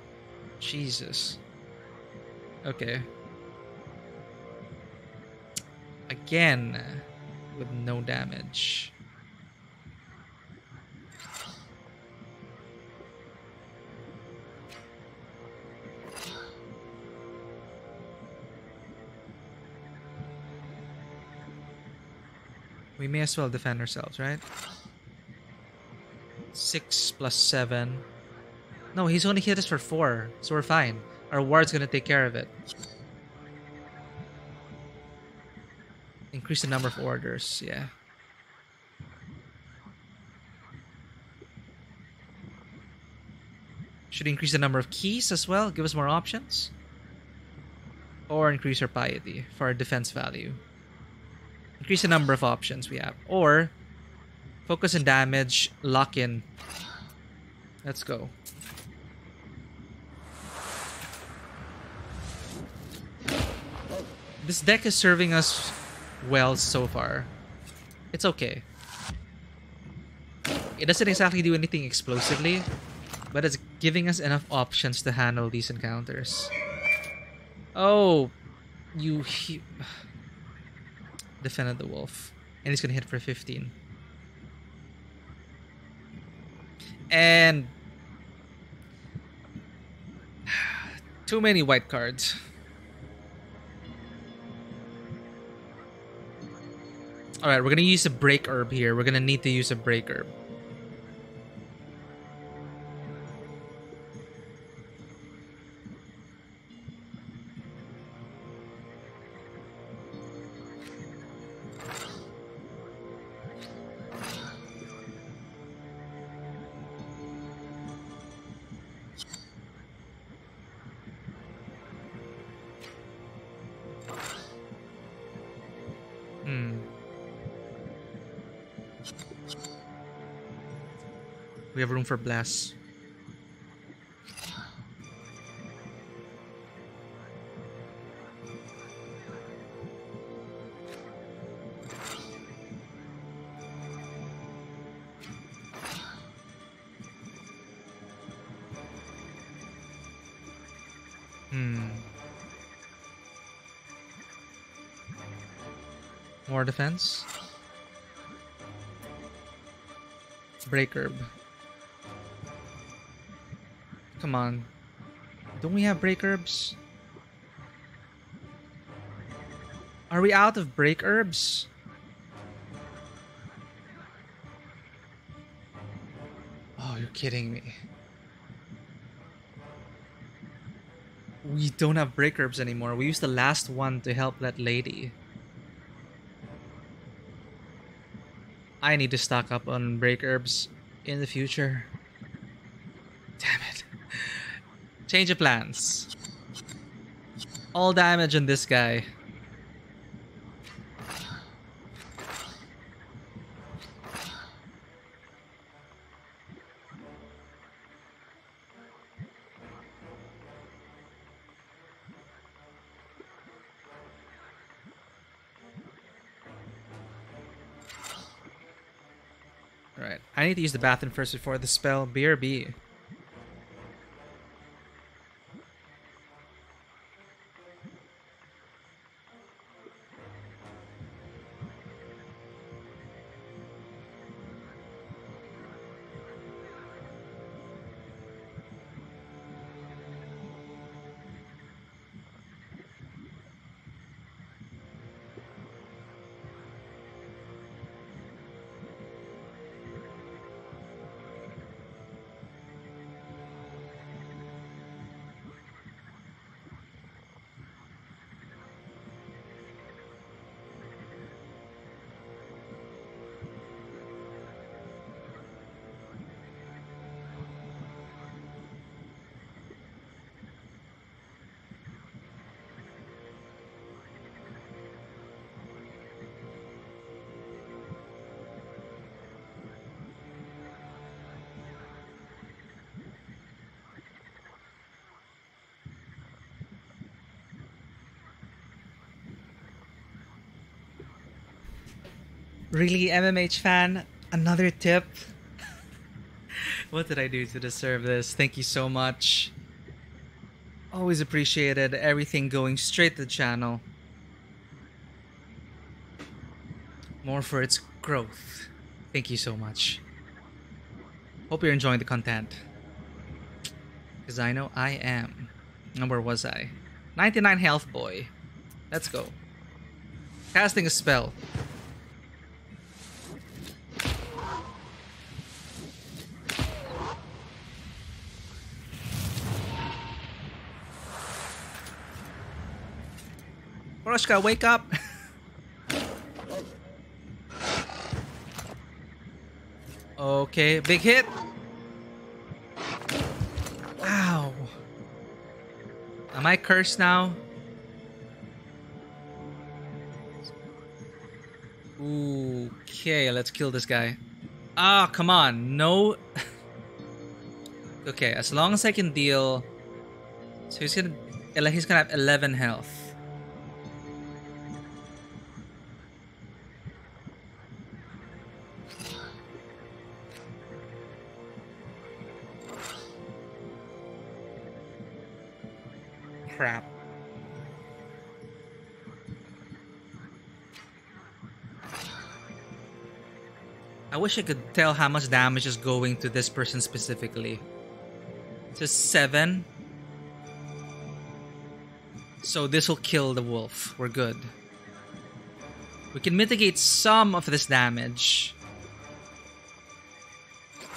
Jesus. Okay. Again, with no damage. We may as well defend ourselves, right? 6 plus 7. No, he's only hit us for 4, so we're fine. Our ward's gonna take care of it. Increase the number of orders, yeah. Should increase the number of keys as well, give us more options. Or increase our piety for our defense value. Increase the number of options we have. Or focus on damage, lock in. Let's go. This deck is serving us well so far. It's okay. It doesn't exactly do anything explosively, but it's giving us enough options to handle these encounters. Oh, you defended the wolf. And he's gonna hit for 15. And too many white cards. Alright, we're gonna use a break herb here. We're gonna need to use a break herb. We have room for blast. More defense. Break herb. Come on. Don't we have break herbs? Are we out of break herbs? Oh, you're kidding me. We don't have break herbs anymore. We used the last one to help that lady. I need to stock up on break herbs in the future. Damn it. Change of plans. All damage on this guy. Alright, I need to use the bathroom first before the spell. BRB. Really, MMH fan? Another tip? What did I do to deserve this? Thank you so much. Always appreciated everything going straight to the channel. More for its growth. Thank you so much. Hope you're enjoying the content. Because I know I am. And where was I? 99 health, boy. Let's go. Casting a spell. Oroshka, wake up! Okay, big hit! Ow! Am I cursed now? Okay, let's kill this guy. Ah, come on, no. Okay, as long as I can deal. So he's gonna have 11 health. Crap. I wish I could tell how much damage is going to this person specifically. Just 7. So this will kill the wolf. We're good. We can mitigate some of this damage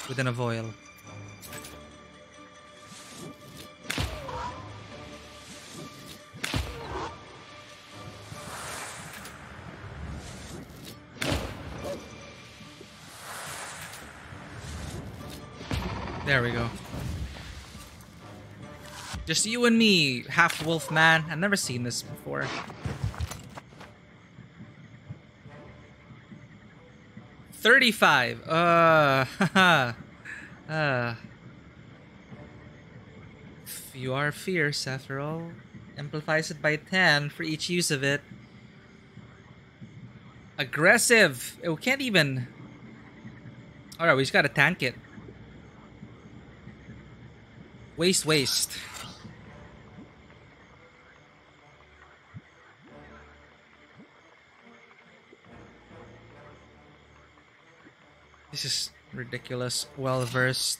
with an avoil. There we go. Just you and me, half wolf man. I've never seen this before. $35. You are fierce after all. Amplifies it by 10 for each use of it. Aggressive. We can't even. Alright, we just gotta tank it. Waste. This is ridiculous. Well versed.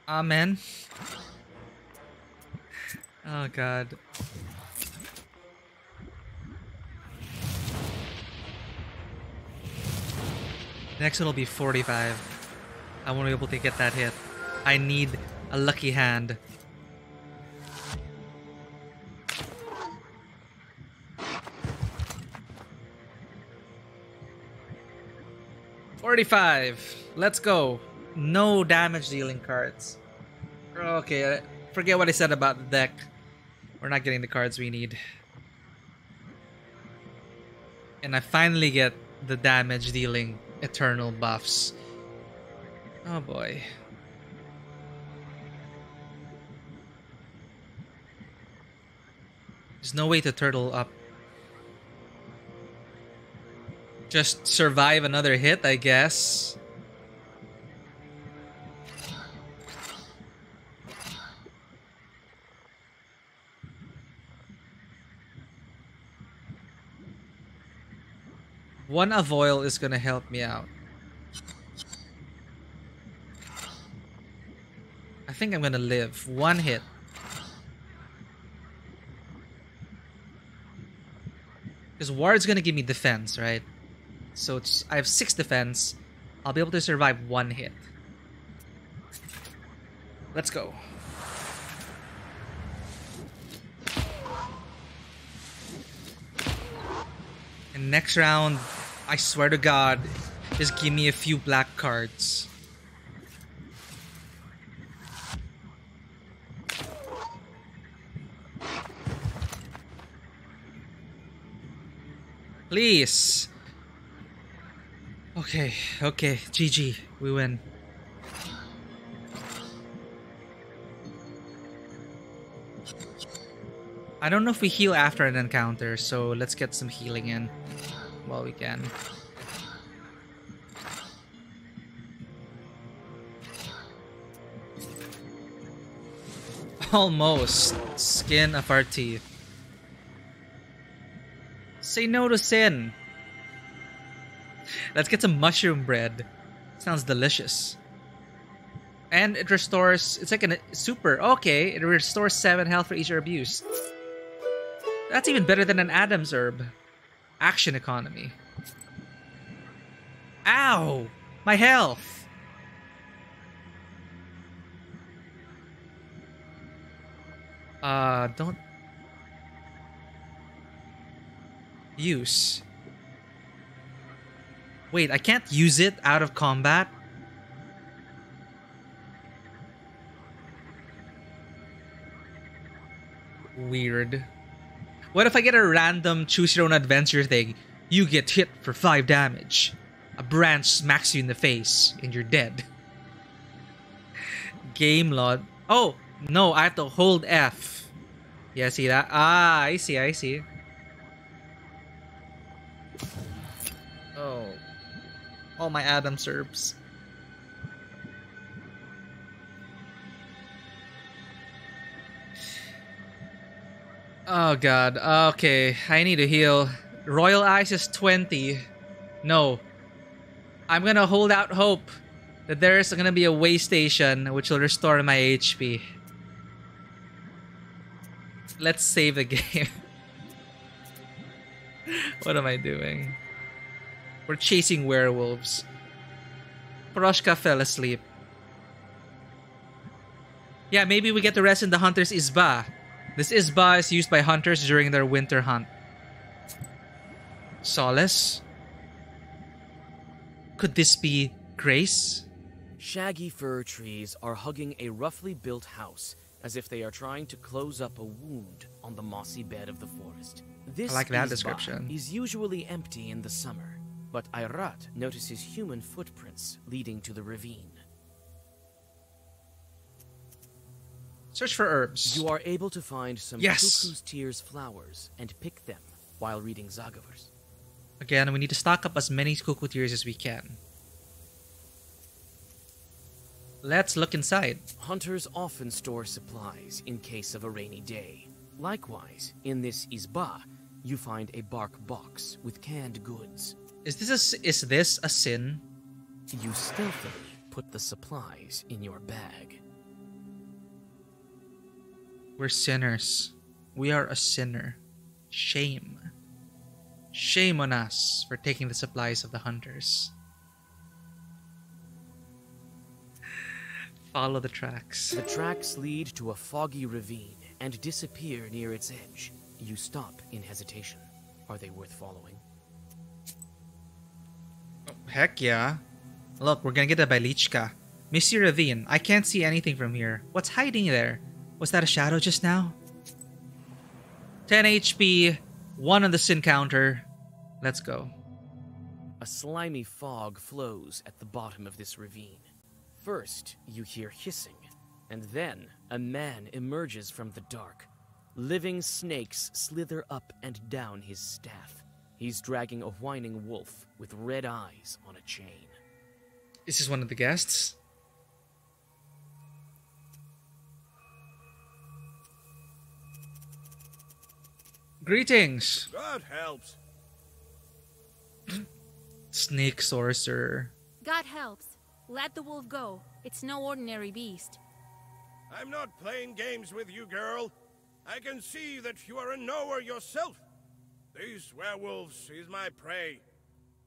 Amen. Oh god. Next one will be 45. I won't be able to get that hit. I need a lucky hand. $45. Let's go. No damage dealing cards. Okay, forget what I said about the deck. We're not getting the cards we need. And I finally get the damage dealing eternal buffs. Oh boy. There's no way to turtle up. Just survive another hit, I guess. One avoil is gonna help me out. I think I'm gonna live. One hit. Because Ward's gonna give me defense, right? So I have 6 defense. I'll be able to survive 1 hit. Let's go. And next round, I swear to God, just give me a few black cards. Please. Okay, GG, we win. I don't know if we heal after an encounter, so let's get some healing in while we can. Almost. Skin of our teeth. Say no to sin. Let's get some mushroom bread. Sounds delicious. And it restores... It's like a super... Okay, it restores 7 health for each herb used. That's even better than an Adam's herb. Action economy. Ow! My health! Don't... Use. Wait, I can't use it out of combat? Weird. What if I get a random choose your own adventure thing? You get hit for 5 damage. A branch smacks you in the face and you're dead. Game log. Oh, no, I have to hold F. Yeah, see that? Ah, I see. Oh. All my Adam serves. Oh god. Okay, I need to heal. Royal Ice is 20. No. I'm gonna hold out hope that there's gonna be a way station which will restore my HP. Let's save the game. What am I doing? We're chasing werewolves. Poroshka fell asleep. Yeah, maybe we get to rest in the Hunter's Izba. This Izba is used by hunters during their winter hunt. Solace? Could this be Grace? Shaggy fir trees are hugging a roughly built house as if they are trying to close up a wound on the mossy bed of the forest. This I like that Izba description. is usually empty in the summer, but Ayrat notices human footprints leading to the ravine. Search for herbs. You are able to find some Cuckoo's Tears flowers and pick them while reading Zagavers. Again, we need to stock up as many Cuckoo Tears as we can. Let's look inside. Hunters often store supplies in case of a rainy day. Likewise, in this Izba, you find a bark box with canned goods. Is this a sin? You stealthily put the supplies in your bag. We're sinners. We are a sinner. Shame. Shame on us for taking the supplies of the hunters. Follow the tracks. The tracks lead to a foggy ravine and disappear near its edge. You stop in hesitation. Are they worth following? Oh, heck yeah. Look, we're gonna get a Balichka. Misty Ravine. I can't see anything from here. What's hiding there? Was that a shadow just now? 10 HP, 1 on the sin counter. Let's go. A slimy fog flows at the bottom of this ravine. First, you hear hissing, and then a man emerges from the dark. Living snakes slither up and down his staff. He's dragging a whining wolf with red eyes on a chain. Is this one of the guests? Greetings! God helps. Snake sorcerer. God helps. Let the wolf go. It's no ordinary beast. I'm not playing games with you, girl. I can see that you are a knower yourself. These werewolves is my prey.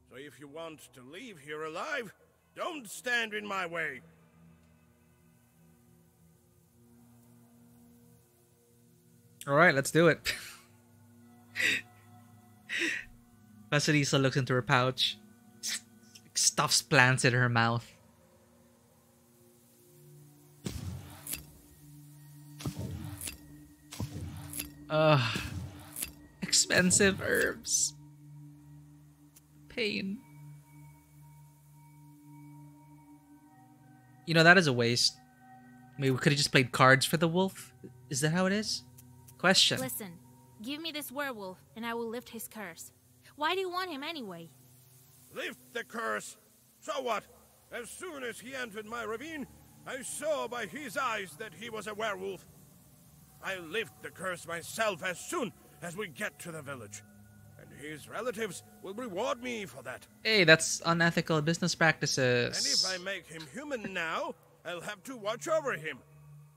So if you want to leave here alive, don't stand in my way. Alright, let's do it. Vasilisa looks into her pouch. Stuffs plants in her mouth. Expensive herbs. Pain. You know, that is a waste. Maybe we could have just played cards for the wolf. Is that how it is? Question. Listen, Give me this werewolf, and I will lift his curse. Why do you want him anyway? Lift the curse? So what? As soon as he entered my ravine, I saw by his eyes that he was a werewolf. I'll lift the curse myself as soon as we get to the village. And his relatives will reward me for that. Hey, that's unethical business practices. And if I make him human now, I'll have to watch over him.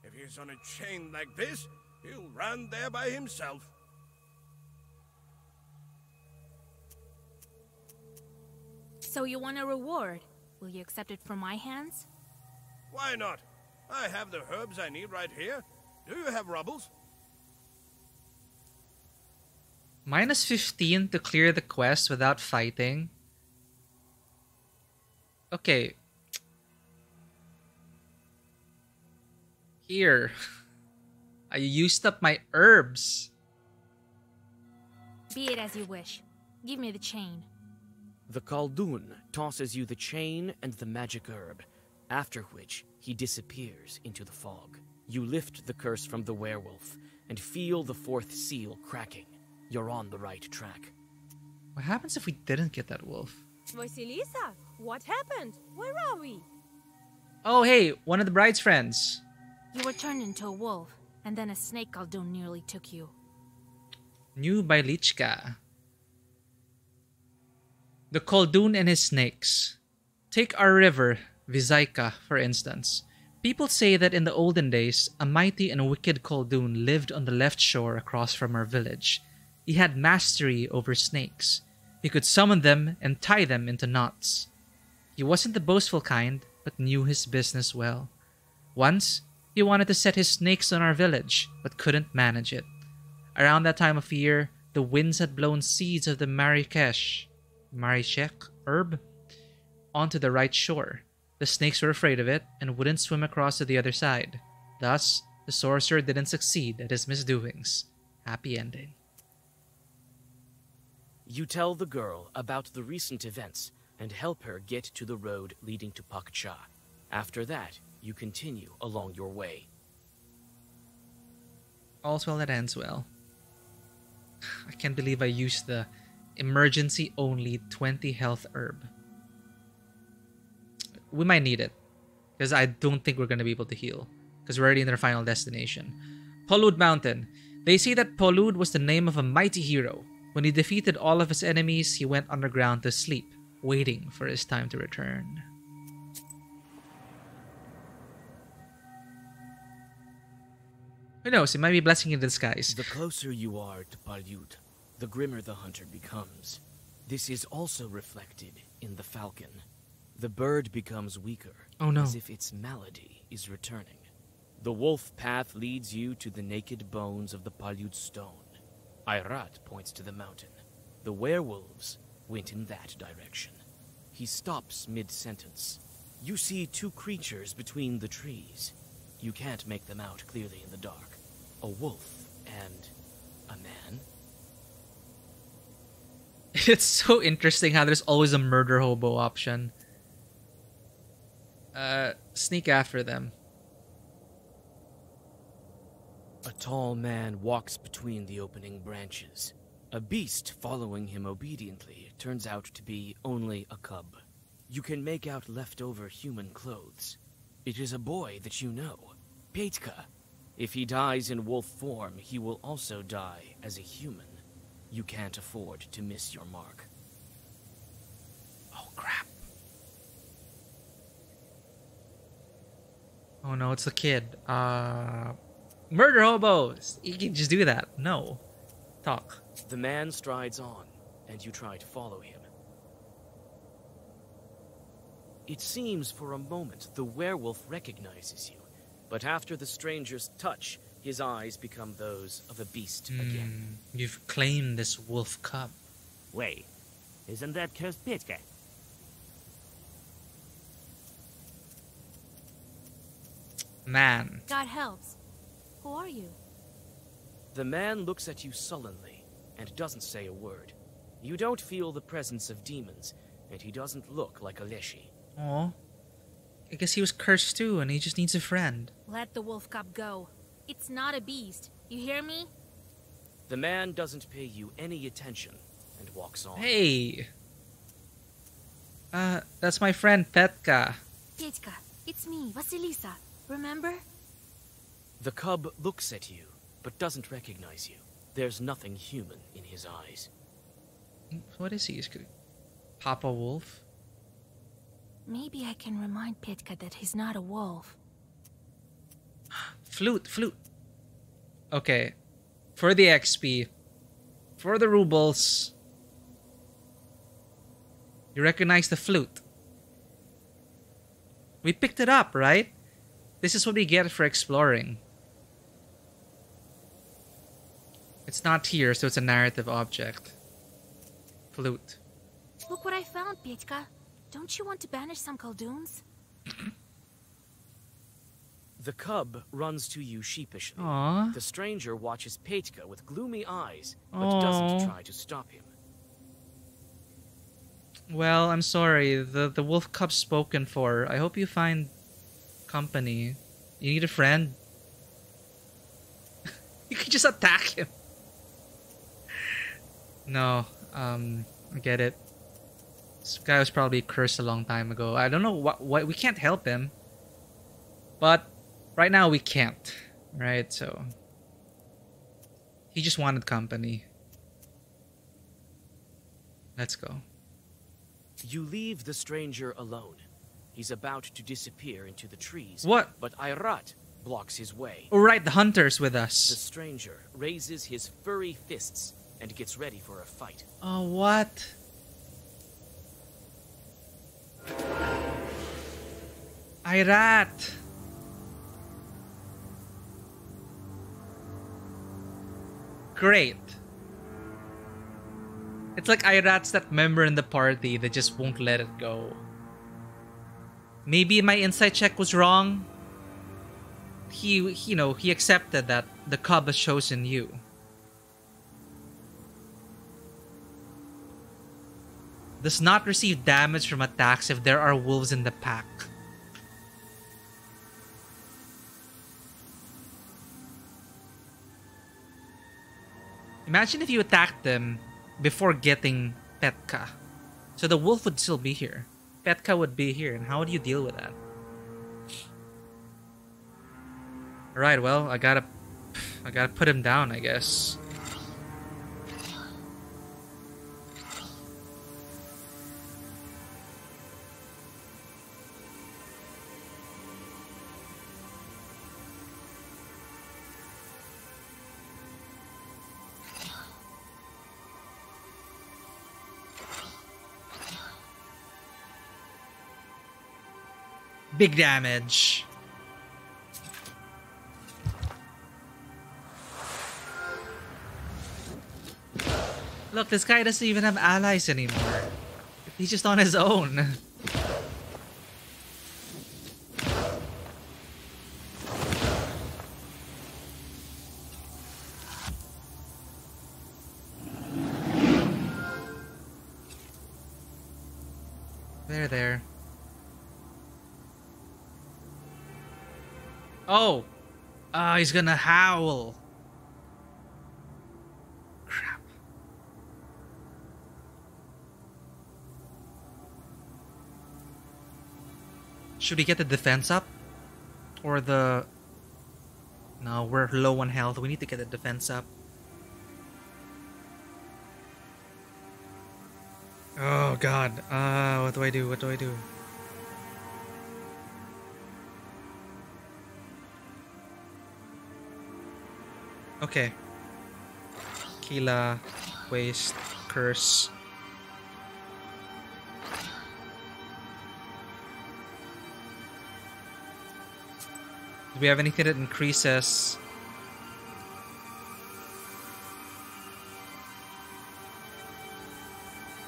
If he's on a chain like this, he'll run there by himself. So you want a reward? Will you accept it from my hands? Why not? I have the herbs I need right here. Do you have rubbles? Minus 15 to clear the quest without fighting. Okay. Here. I used up my herbs. Be it as you wish. Give me the chain. The Khaldun tosses you the chain and the magic herb, after which he disappears into the fog. You lift the curse from the werewolf and feel the fourth seal cracking. You're on the right track. What happens if we didn't get that wolf? Vasilisa, what happened? Where are we? Oh, hey, one of the bride's friends. You were turned into a wolf, and then a snake Khaldun nearly took you. New by Lichka. The Khaldun and his snakes. Take our river, Vizaika, for instance. People say that in the olden days, a mighty and wicked Khaldun lived on the left shore across from our village. He had mastery over snakes. He could summon them and tie them into knots. He wasn't the boastful kind, but knew his business well. Once, he wanted to set his snakes on our village, but couldn't manage it. Around that time of year, the winds had blown seeds of the marishek herb onto the right shore. The snakes were afraid of it and wouldn't swim across to the other side. Thus, the sorcerer didn't succeed at his misdoings. Happy ending. You tell the girl about the recent events and help her get to the road leading to Pakcha. After that, you continue along your way. All's well that ends well. I can't believe I used the emergency-only 20 health herb. We might need it, because I don't think we're going to be able to heal, because we're already in our final destination. Polud Mountain. They say that Polud was the name of a mighty hero. When he defeated all of his enemies, he went underground to sleep, waiting for his time to return. Who knows, it might be a blessing in disguise. The closer you are to Palyut, the grimmer the hunter becomes. This is also reflected in the falcon. The bird becomes weaker, oh no, as if its malady is returning. The wolf path leads you to the naked bones of the Palyut stone. Ayrat points to the mountain. The werewolves went in that direction. He stops mid-sentence. You see two creatures between the trees. You can't make them out clearly in the dark. A wolf and a man. It's so interesting how there's always a murder hobo option. Sneak after them. A tall man walks between the opening branches. A beast following him obediently turns out to be only a cub. You can make out leftover human clothes. It is a boy that you know, Petka. If he dies in wolf form, he will also die as a human. You can't afford to miss your mark. Oh crap. Oh no, it's the kid. Murder hobos! You can just do that. No. Talk. The man strides on, and you try to follow him. It seems for a moment the werewolf recognizes you, but after the stranger's touch, his eyes become those of a beast again. You've claimed this wolf cub. Wait, isn't that cursed Petka? Man. God helps. Who are you? The man looks at you sullenly and doesn't say a word. You don't feel the presence of demons, and he doesn't look like a Leshy. Aw. I guess he was cursed too, and he just needs a friend. Let the wolf cub go. It's not a beast. You hear me? The man doesn't pay you any attention and walks on. Hey! That's my friend Petka. Petka, it's me, Vasilisa. Remember? The cub looks at you, but doesn't recognize you. There's nothing human in his eyes. What is he? Papa Wolf? Maybe I can remind Petka that he's not a wolf. Flute. Okay. For the XP. For the rubles. You recognize the flute. We picked it up, right? This is what we get for exploring. It's not here, so it's a narrative object. Flute. Look what I found, Petka. Don't you want to banish some Khaldoons? The cub runs to you sheepishly. Aww. The stranger watches Petka with gloomy eyes, but Aww. doesn't try to stop him. Well, I'm sorry. The wolf cub's spoken for. I hope you find company. You need a friend? You could just attack him. No, I get it. This guy was probably cursed a long time ago. I don't know what we can't help him. But right now we can't. Right, so he just wanted company. Let's go. You leave the stranger alone. He's about to disappear into the trees. What? But Ayrat blocks his way. Oh, right, the hunter's with The us. stranger raises his furry fists and gets ready for a fight. Oh, what? Ayrat. Great. It's like Ayrat's that member in the party that just won't let it go. Maybe my insight check was wrong. He accepted that the cub has chosen you. Does not receive damage from attacks if there are wolves in the pack. Imagine if you attacked them before getting Petka. So the wolf would still be here. Petka would be here, and how would you deal with that? Alright, well, I gotta put him down, I guess. Big damage. Look, this guy doesn't even have allies anymore. He's just on his own. There. Oh! He's gonna howl. Crap. Should we get the defense up? Or the... No, we're low on health. We need to get the defense up. Oh god. What do I do? Okay. Kila, waste, curse. Do we have anything that increases?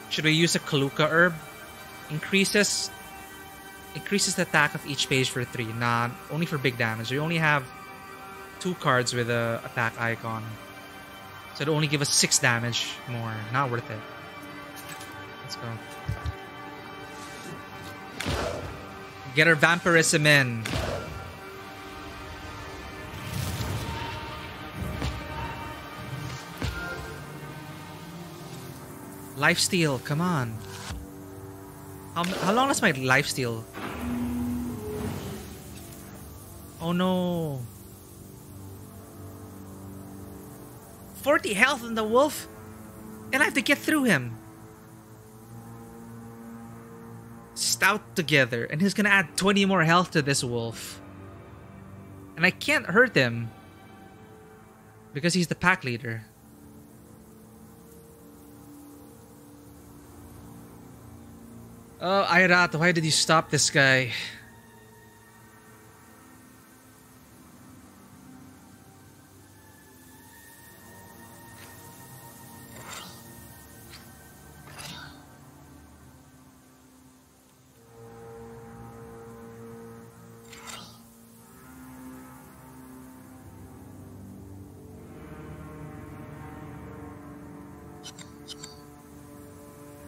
Should we use a Kaluka herb? Increases the attack of each page for 3. Nah, only for big damage. We only have 2 cards with a attack icon. So it'll only give us 6 damage more. Not worth it. Let's go. Get our vampirism in. Lifesteal, come on. How long is my lifesteal? Oh no. 40 health on the wolf? And I have to get through him. Stout together. And he's gonna add 20 more health to this wolf. And I can't hurt him. Because he's the pack leader. Oh, Ayrat, why did you stop this guy?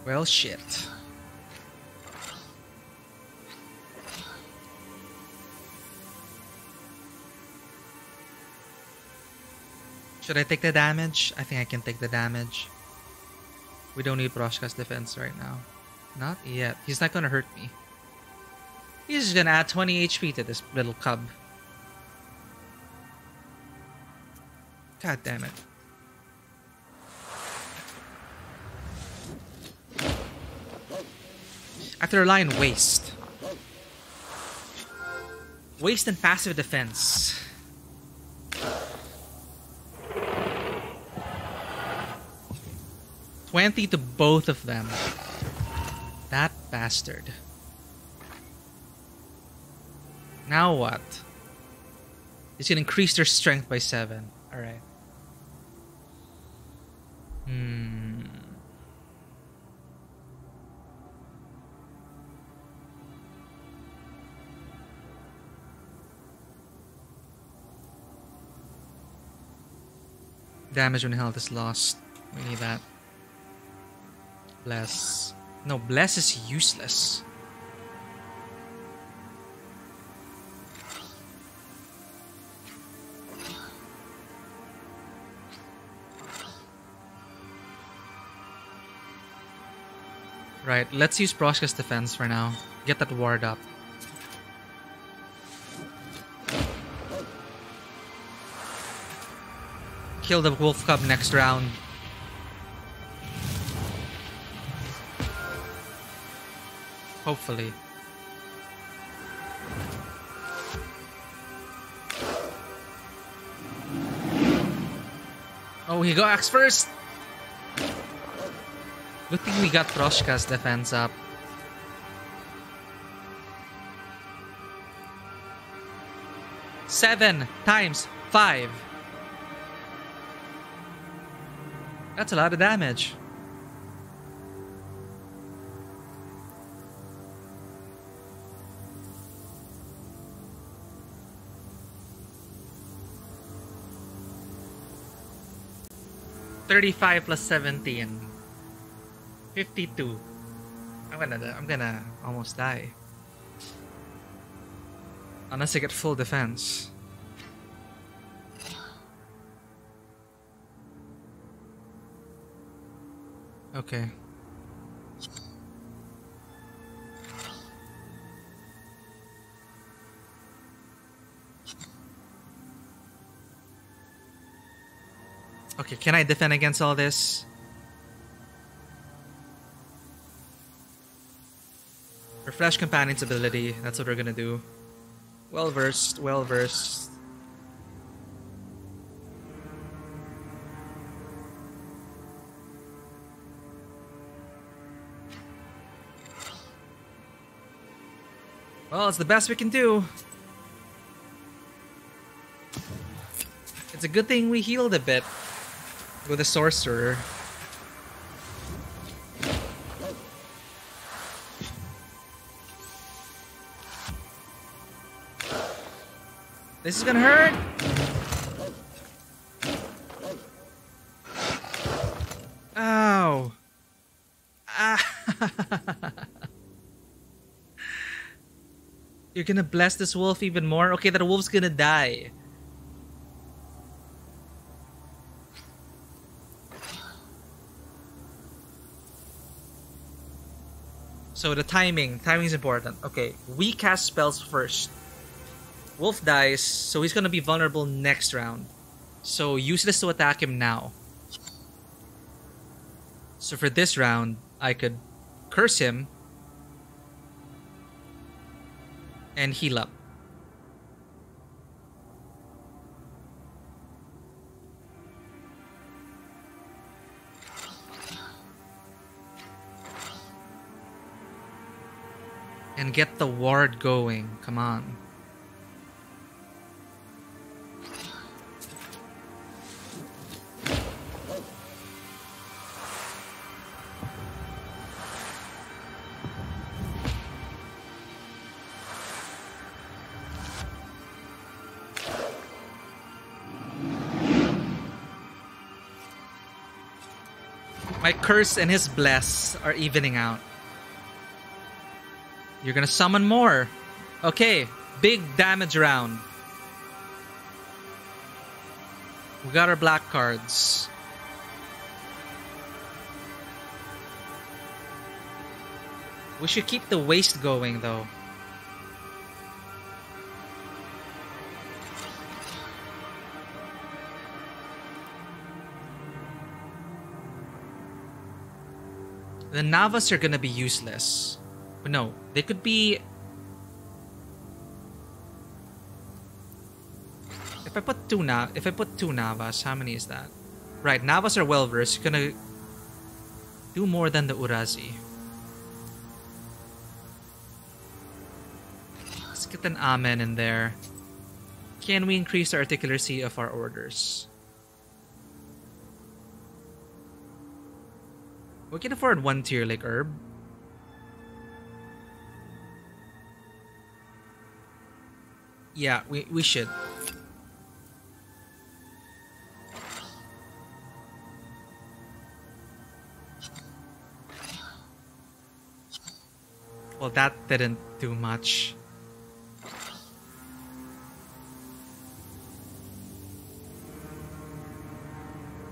Well, shit. Should I take the damage? I think I can take the damage. We don't need Proshka's defense right now. Not yet. He's not gonna hurt me. He's just gonna add 20 HP to this little cub. God damn it. After line waste. Waste and passive defense. $20 to both of them. That bastard. Now what? He's gonna increase their strength by 7. Alright. Damage when health is lost. We need that. Bless. No, bless is useless. Right, let's use Proshka's defense for now. Get that ward up. Kill the wolf cub next round. Hopefully. Oh, he got axe first. Good thing we got Proshka's defense up. Seven times 5. That's a lot of damage. $35 plus 17. 52. I'm gonna almost die. Unless I get full defense. Okay. Okay, can I defend against all this? Refresh Companion's ability. That's what we're gonna do. Well versed, well versed. Well, it's the best we can do. It's a good thing we healed a bit with a sorcerer. This is gonna hurt. Ow. Ah. You're gonna bless this wolf even more? Okay, that wolf's gonna die. So the timing is important. Okay, we cast spells first. Wolf dies, so he's gonna be vulnerable next round. So useless to attack him now. So for this round, I could curse him and heal up. And get the ward going. Come on. My curse and his bless are evening out. You're gonna summon more. Okay, big damage round. We got our black cards. We should keep the waste going though. The Navas are gonna be useless. But no, they could be... If I put two Navas, how many is that? Right, Navas are well versed. You're gonna do more than the Urazi. Let's get an Amen in there. Can we increase the articulacy of our orders? We can afford one tier like Herb. Yeah, we should. Well, that didn't do much.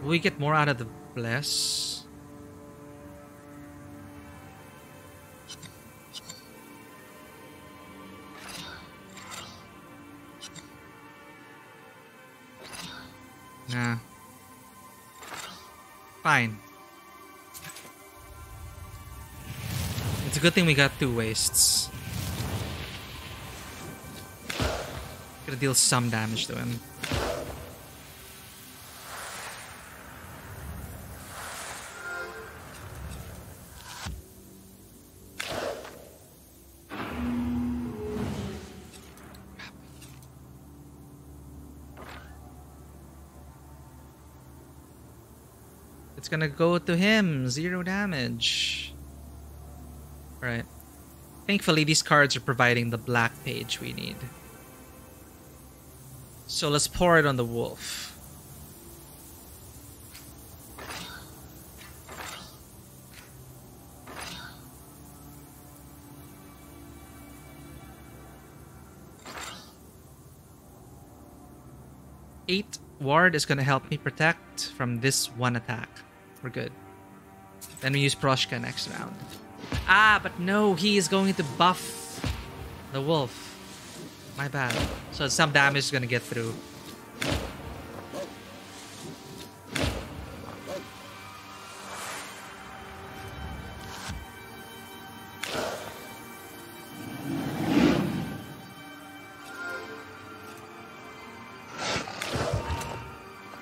Will we get more out of the bless? Nah. Fine. It's a good thing we got two wastes. Gonna deal some damage to him. It's gonna go to him. 0 damage. Right. Thankfully, these cards are providing the black page we need. So let's pour it on the wolf. Eight ward is gonna help me protect from this one attack. We're good. Then we use Proshka next round. Ah, but no, he is going to buff the wolf. My bad. So some damage is gonna get through.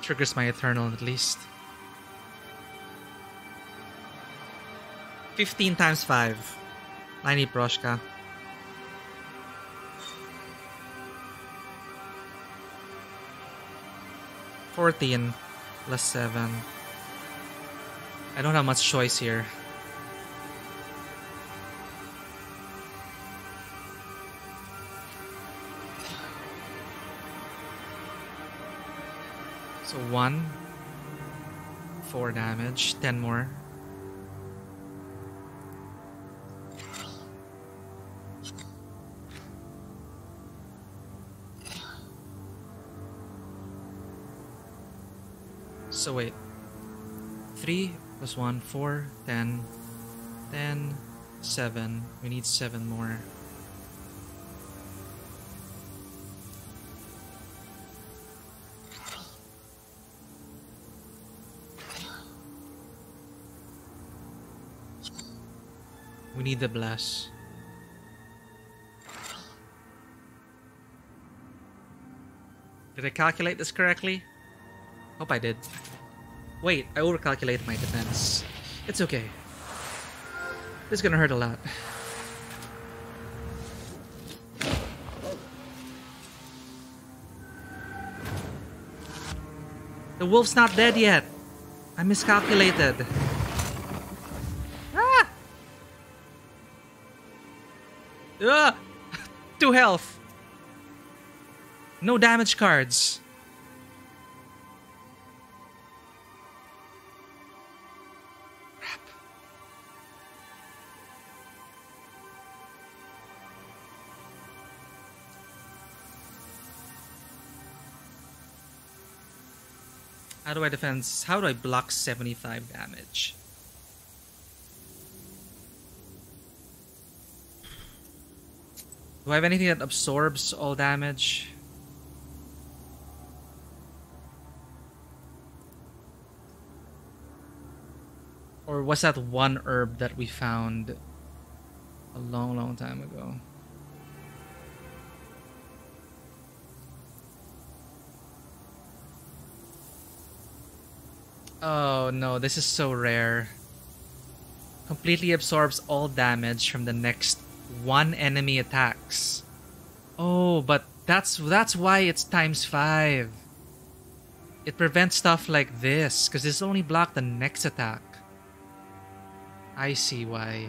Triggers my Eternal at least. 15 times 5. 90 Proshka. $14 plus 7. I don't have much choice here. So 1. 4 damage. 10 more. So wait. 3 plus 1, 4, 10, 10, 7. We need 7 more. We need the bless. Did I calculate this correctly? Hope I did. Wait, I overcalculated my defense. It's okay. This is gonna hurt a lot. The wolf's not dead yet. I miscalculated. Ah! Ah! 2 health. No damage cards. Crap. How do I defend? How do I block 75 damage? Do I have anything that absorbs all damage? Or was that one herb that we found a long time ago? Oh no, this is so rare. Completely absorbs all damage from the next 1 enemy attacks. Oh, but that's why it's ×5. It prevents stuff like this, because it's only blocked the next attack. I see why.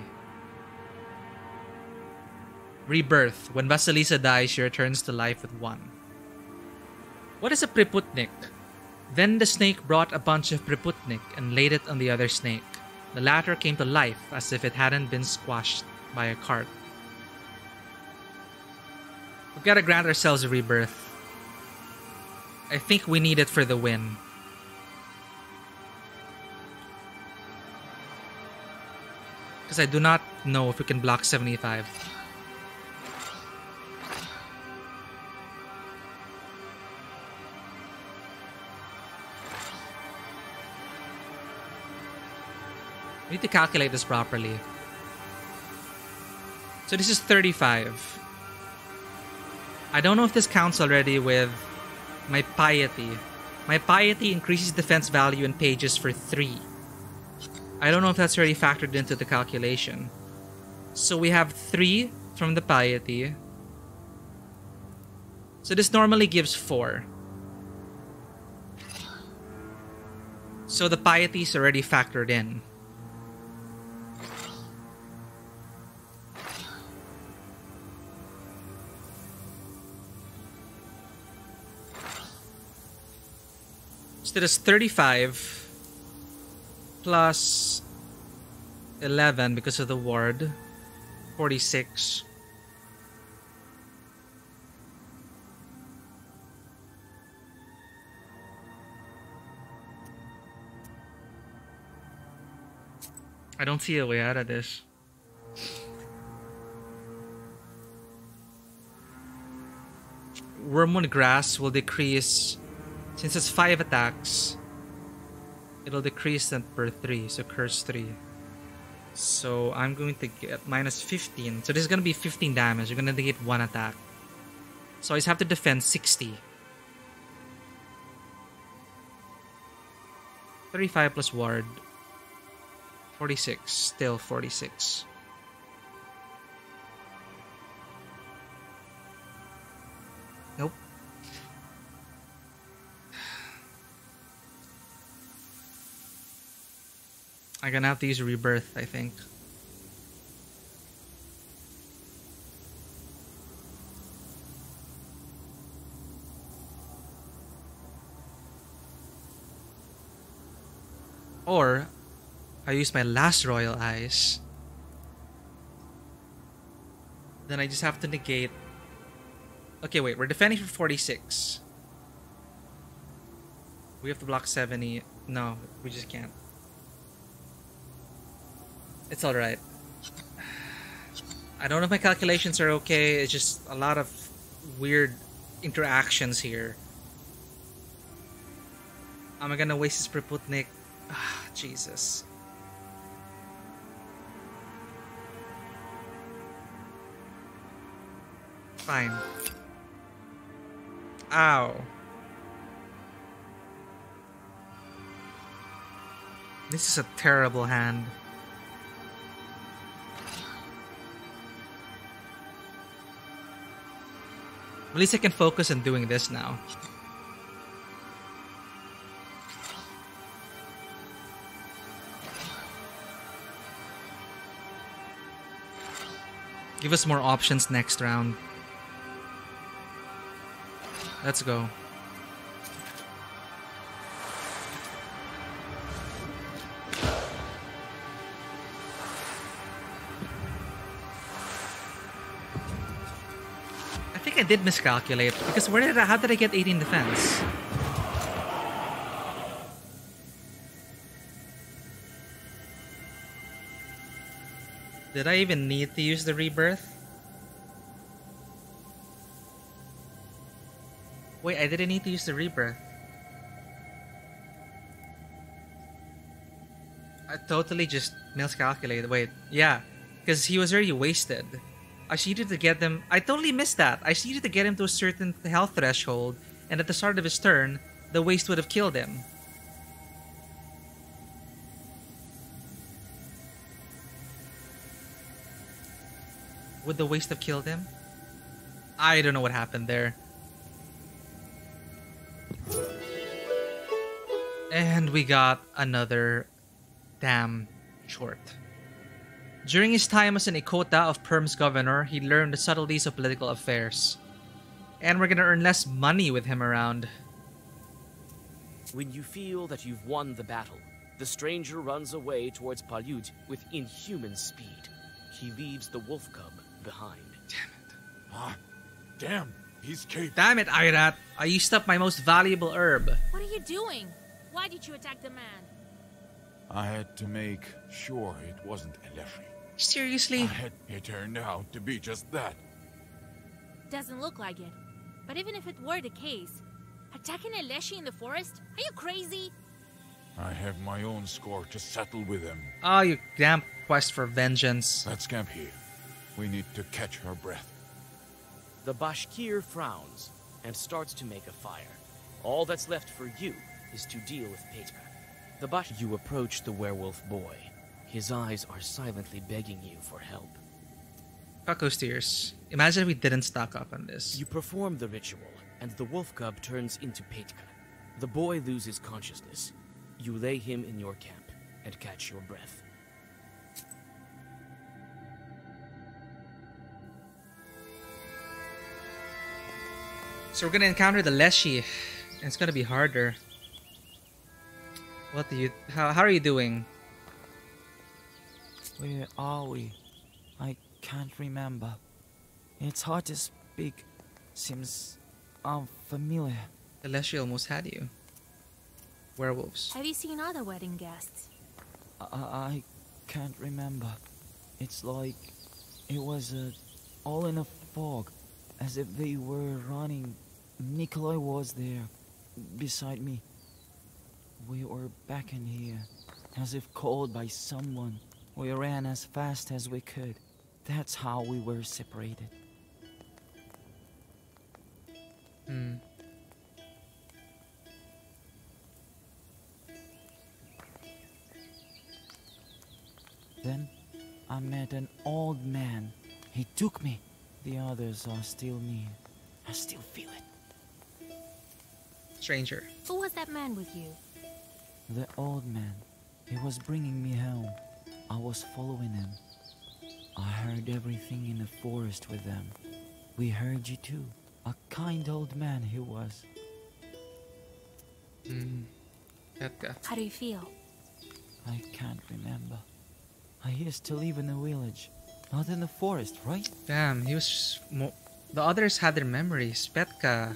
Rebirth. When Vasilisa dies, she returns to life with 1. What is a Priputnik? Then the snake brought a bunch of Priputnik and laid it on the other snake. The latter came to life as if it hadn't been squashed by a cart. We've got to grant ourselves a rebirth. I think we need it for the win. Because I do not know if we can block 75. We need to calculate this properly. So this is 35. I don't know if this counts already with my piety. My piety increases defense value in pages for 3. I don't know if that's already factored into the calculation. So we have 3 from the piety. So this normally gives 4. So the piety is already factored in. So that's 35 plus 11 because of the ward. 46. I don't see a way out of this. Wormwood Grass will decrease. Since it's 5 attacks, it'll decrease that per 3, so curse 3. So I'm going to get minus 15. So this is going to be 15 damage. You're going to negate 1 attack. So I just have to defend 60. 35 plus ward. 46. Still 46. Nope. I'm gonna have to use Rebirth, I think. Or I use my last Royal Eyes. Then I just have to negate. Okay, wait, we're defending for 46. We have to block 70. No, we just can't. It's alright. I don't know if my calculations are okay. It's just a lot of weird interactions here. Am I gonna waste his Preputnik? Ah, Jesus. Fine. Ow. This is a terrible hand. At least I can focus on doing this now. Give us more options next round. Let's go. I think I did miscalculate because how did I get 18 defense? Did I even need to use the rebirth? Wait, I didn't need to use the rebirth. I totally just miscalculated. Wait, yeah, because he was already wasted. I needed to get them. I totally missed that. I needed to get him to a certain health threshold, and at the start of his turn, the waste would have killed him. Would the waste have killed him? I don't know what happened there. And we got another damn short. During his time as an Ikota of Perm's governor, he learned the subtleties of political affairs. And we're gonna earn less money with him around. When you feel that you've won the battle, the stranger runs away towards Palyut with inhuman speed. He leaves the wolf cub behind. Damn it. Ah, damn, he's caped. Damn it, Irat. I used up my most valuable herb. What are you doing? Why did you attack the man? I had to make sure it wasn't Eleshi. Seriously? It turned out to be just that. Doesn't look like it. But even if it were the case, attacking Eleshi in the forest? Are you crazy? I have my own score to settle with him. Oh, you damn quest for vengeance. Let's camp here. We need to catch her breath. The Bashkir frowns and starts to make a fire. All that's left for you is to deal with Petka. You approach the werewolf boy. His eyes are silently begging you for help. Paco's tears. Imagine if we didn't stock up on this. You perform the ritual, and the wolf cub turns into Petka. The boy loses consciousness. You lay him in your camp and catch your breath. So we're gonna encounter the Leshy, and it's gonna be harder. What do you? How are you doing? Where are we? I can't remember. It's hard to speak. Seems unfamiliar. The Leshy almost had you. Werewolves. Have you seen other wedding guests? I can't remember. It's like it was all in a fog, as if they were running. Nikolai was there, beside me. We were back in here, as if called by someone. We ran as fast as we could. That's how we were separated. Then I met an old man. He took me. The others are still near. I still feel it. Stranger. Who was that man with you? The old man. He was bringing me home. I was following him. I heard everything in the forest with them. We heard you too. A kind old man he was. How do you feel? I can't remember. I used to live in a village, not in the forest, right? Damn, he was the others had their memories. Petka.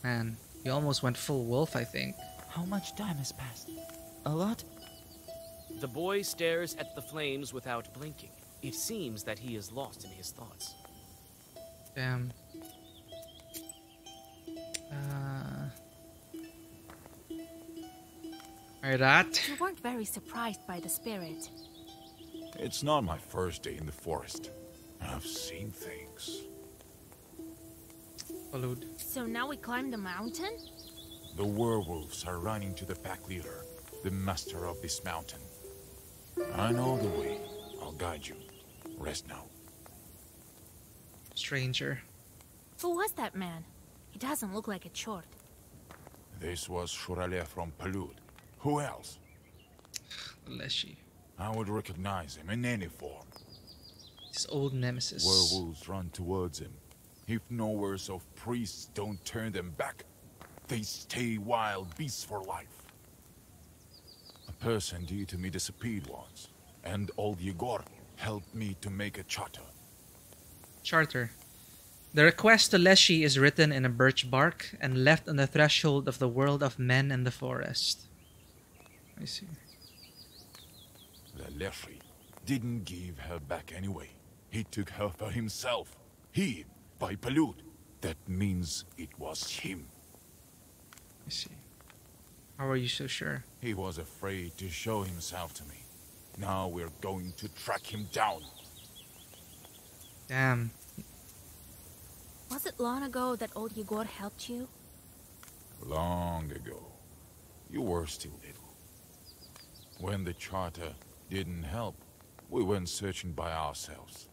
Man, he almost went full wolf, I think. How much time has passed? A lot? The boy stares at the flames without blinking. It seems that he is lost in his thoughts. Damn. Alright, that. You weren't very surprised by the spirit. It's not my first day in the forest. I've seen things. Followed. So now we climb the mountain? The werewolves are running to the pack leader, the master of this mountain. I know the way. I'll guide you. Rest now. Stranger. Who was that man? He doesn't look like a chort. This was Shurale from Palud. Who else? Leshy. I would recognize him in any form. His old nemesis. Werewolves run towards him. If knowers of priests don't turn them back, they stay wild beasts for life. A person due to me disappeared once, and old Yegor helped me to make a charter. Charter. The request to Leshy is written in a birch bark and left on the threshold of the world of men and the forest. I see. The Leshy didn't give her back anyway. He took her for himself. He, by Palud. That means it was him. I see. How are you so sure? He was afraid to show himself to me. Now we're going to track him down. Damn. Was it long ago that old Yegor helped you? Long ago. You were still little. When the charter didn't help, we went searching by ourselves.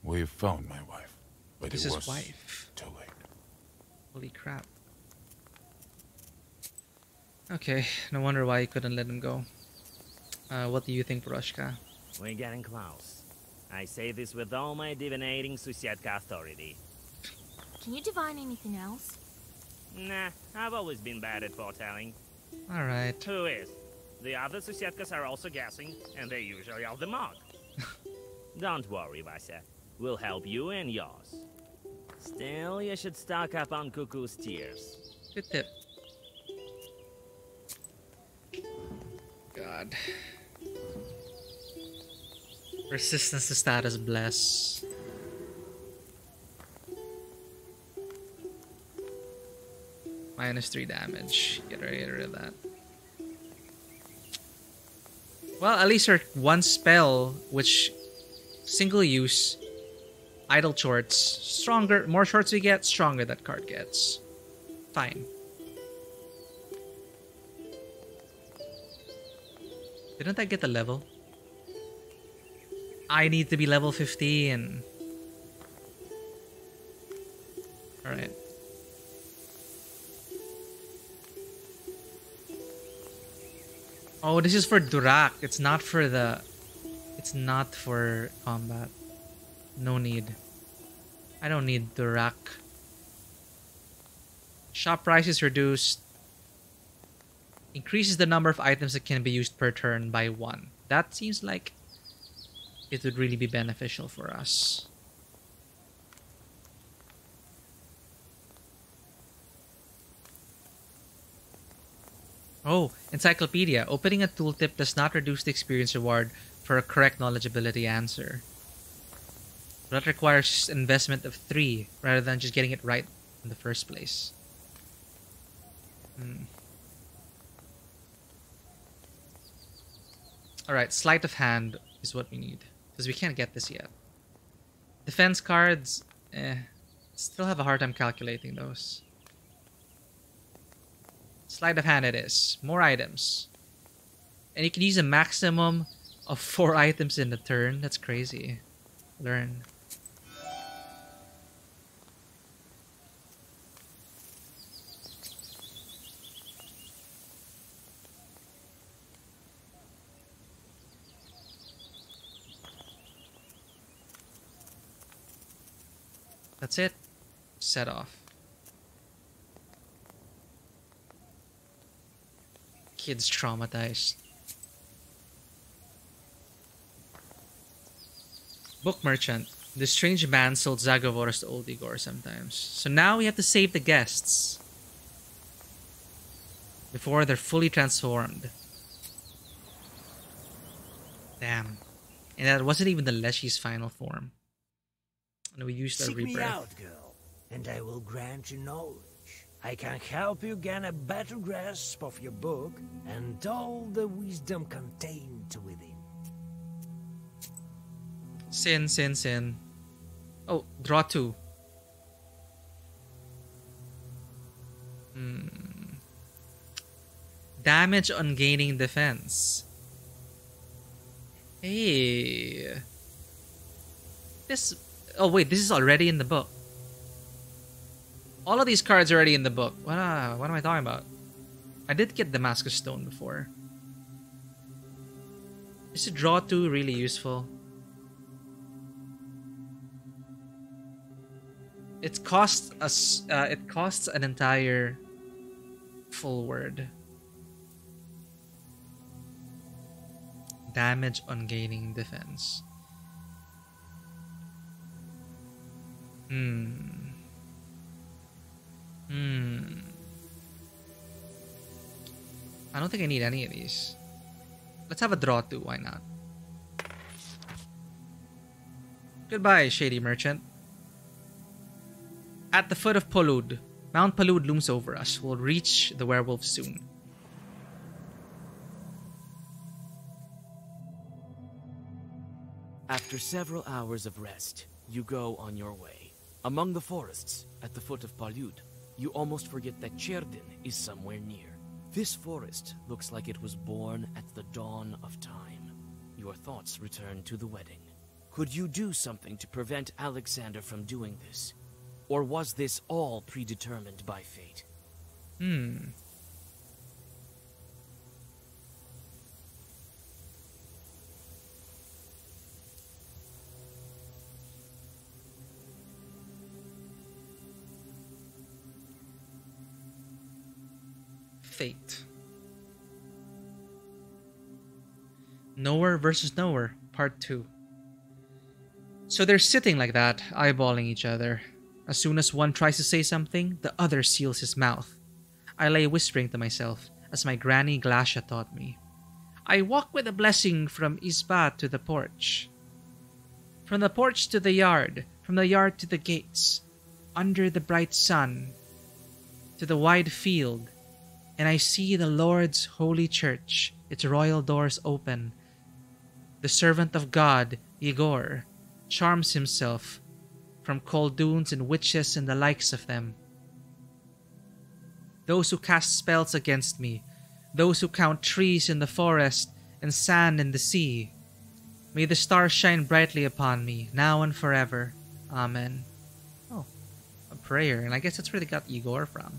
We found my wife, but This it is was wife. too late. Holy crap. Okay, no wonder why you couldn't let him go. What do you think, Broshka? We're getting close. I say this with all my divinating Susietka authority. Can you divine anything else? Nah, I've always been bad at foretelling. Alright. Who is? The other Susietkas are also guessing, and they usually are the mark. Don't worry, Vasya. We'll help you and yours. Still, you should stock up on Cuckoo's tears. Good tip. God. Resistance to status bless. -3 damage. Get rid of that. Well, at least her one spell, which single use, idle shorts, stronger, more shorts we get, stronger that card gets. Fine. Didn't I get the level? I need to be level 15. Alright. Oh, this is for Durak. It's not for the... It's not for combat. No need. I don't need Durak. Shop price is reduced. Increases the number of items that can be used per turn by 1. That seems like it would really be beneficial for us. Oh, encyclopedia. Opening a tooltip does not reduce the experience reward for a correct knowledgeability answer. That requires investment of 3 rather than just getting it right in the first place. Alright, sleight of hand is what we need. Because we can't get this yet. Defense cards, still have a hard time calculating those. Sleight of hand it is. More items. And you can use a maximum of 4 items in a turn. That's crazy. Learn. That's it. Set off. Kid's traumatized. Book merchant. The strange man sold Zagavoros to old Igor sometimes. So now we have to save the guests before they're fully transformed. Damn. And that wasn't even the Leshy's final form. And we used our Seek me rebirth. out, girl, and I will grant you knowledge. I can help you gain a better grasp of your book and all the wisdom contained within. Sin. Oh, draw 2. Damage on gaining defense. Hey. This... Oh wait, this is already in the book. All of these cards are already in the book. What am I talking about? I did get Damascus Stone before. Is a draw 2 really useful? It costs us. It costs an entire full word. Damage on gaining defense. I don't think I need any of these. Let's have a draw 2, why not? Goodbye, shady merchant. At the foot of Polud, Mount Polud looms over us. We'll reach the werewolf soon. After several hours of rest, you go on your way. Among the forests, at the foot of Polud, you almost forget that Cerdin is somewhere near. This forest looks like it was born at the dawn of time. Your thoughts return to the wedding. Could you do something to prevent Alexander from doing this? Or was this all predetermined by fate? Fate. Nowhere versus Nowhere, Part 2. So they're sitting like that, eyeballing each other. As soon as one tries to say something, the other seals his mouth. I lay whispering to myself, as my granny Glacia taught me. I walk with a blessing from Isba to the porch. From the porch to the yard, from the yard to the gates, under the bright sun, to the wide field, and I see the Lord's holy church, its royal doors open. The servant of God, Igor, charms himself from coldoons and witches and the likes of them. Those who cast spells against me, those who count trees in the forest and sand in the sea. May the stars shine brightly upon me, now and forever. Amen. Oh, a prayer, and I guess that's where they got Igor from.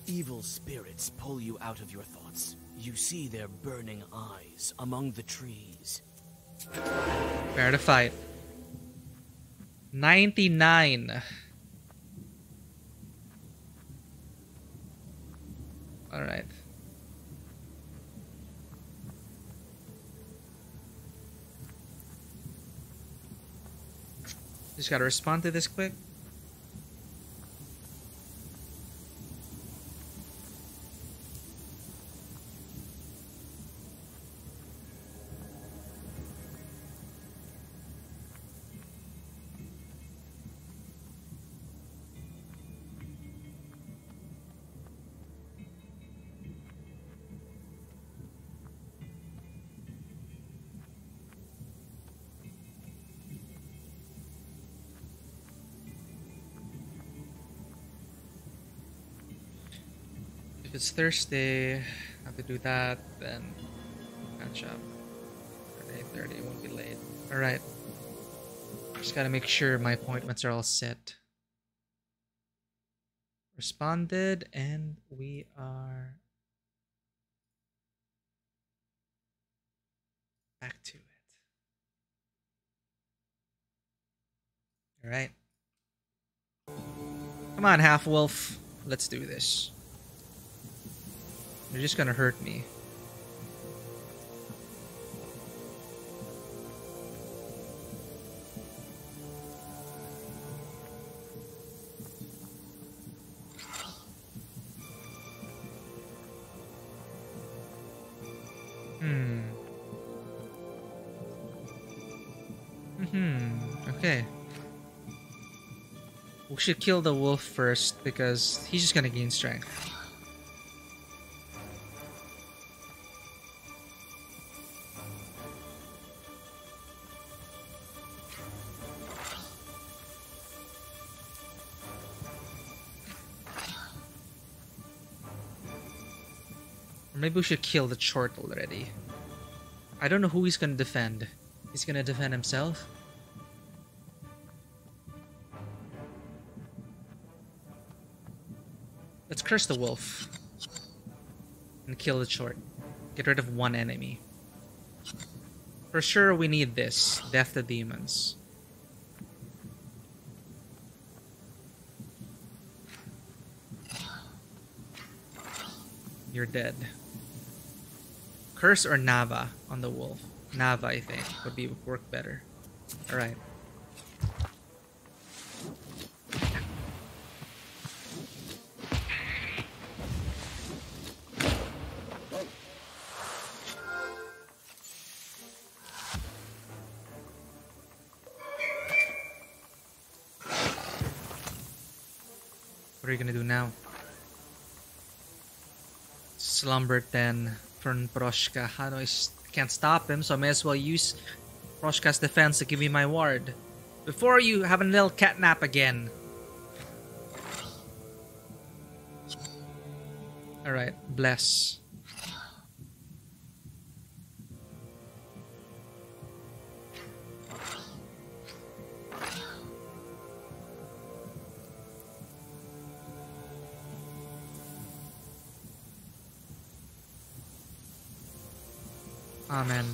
Evil spirits pull you out of your thoughts. You see their burning eyes among the trees. Fair to fight. 99. Alright. Just gotta respond to this quick. If it's Thursday, I have to do that, then catch up. 8:30, won't be late. Alright. Just gotta make sure my appointments are all set. Responded, and we are back to it. Alright. Come on, half-wolf. Let's do this. You're just gonna hurt me. Okay. We should kill the wolf first because he's just gonna gain strength. Or maybe we should kill the short already. I don't know who he's gonna defend. He's gonna defend himself? Let's curse the wolf. And kill the short. Get rid of one enemy. For sure we need this. Death to demons. You're dead. Curse or Nava on the wolf? Nava, I think, would work better. Alright. What are you gonna do now? Slumber 10 from Proshka. How do I can't stop him, so I may as well use Proshka's defense to give me my ward. Before you have a little catnap again. Alright, bless. Amen.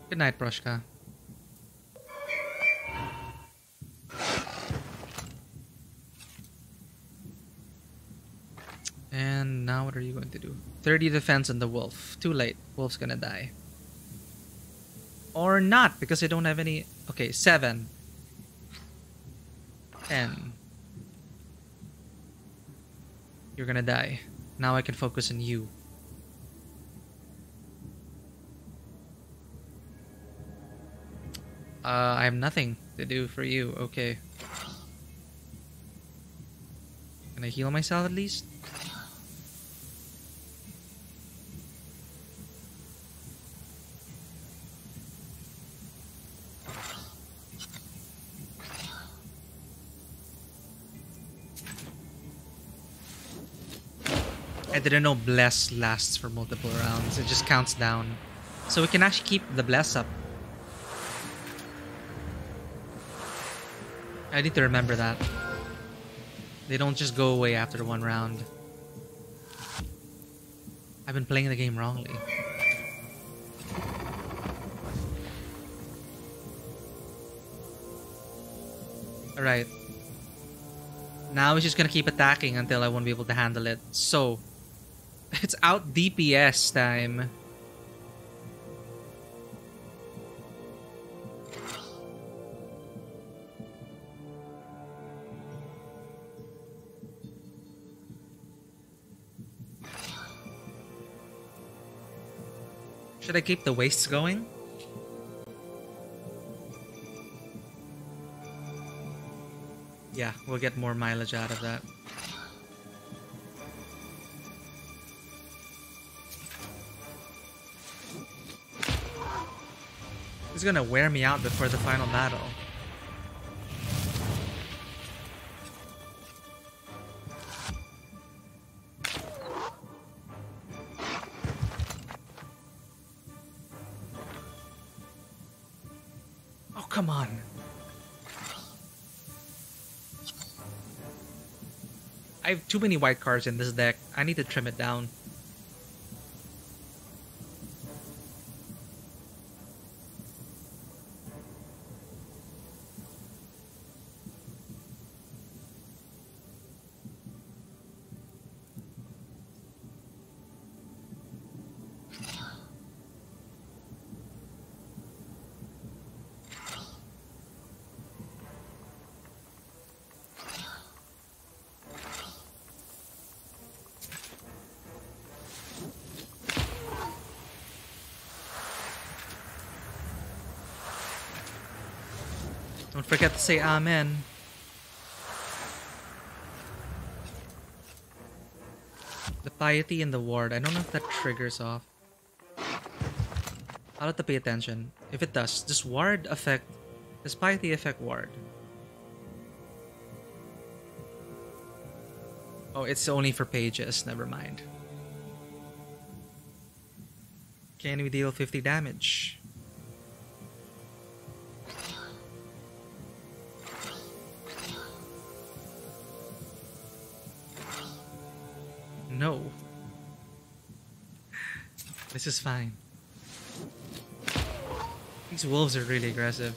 Good night, Proshka. And now what are you going to do? 30 defense on the wolf. Too late. Wolf's gonna die. Or not, because I don't have any... Okay, 7. 10. You're gonna die. Now I can focus on you. I have nothing to do for you. Okay. Can I heal myself at least? I didn't know Bless lasts for multiple rounds. It just counts down. So we can actually keep the Bless up. I need to remember that. They don't just go away after one round. I've been playing the game wrongly. Alright. Now he's just gonna keep attacking until I won't be able to handle it. So, it's out DPS time. Should I keep the wastes going? Yeah, we'll get more mileage out of that. It's gonna wear me out before the final battle. Oh, come on. I have too many white cards in this deck. I need to trim it down. Don't forget to say amen. The piety in the ward. I don't know if that triggers off. I'll have to pay attention. If it does, does ward affect... Does piety affect ward? Oh, it's only for pages. Never mind. Can we deal 50 damage? No. This is fine. These wolves are really aggressive.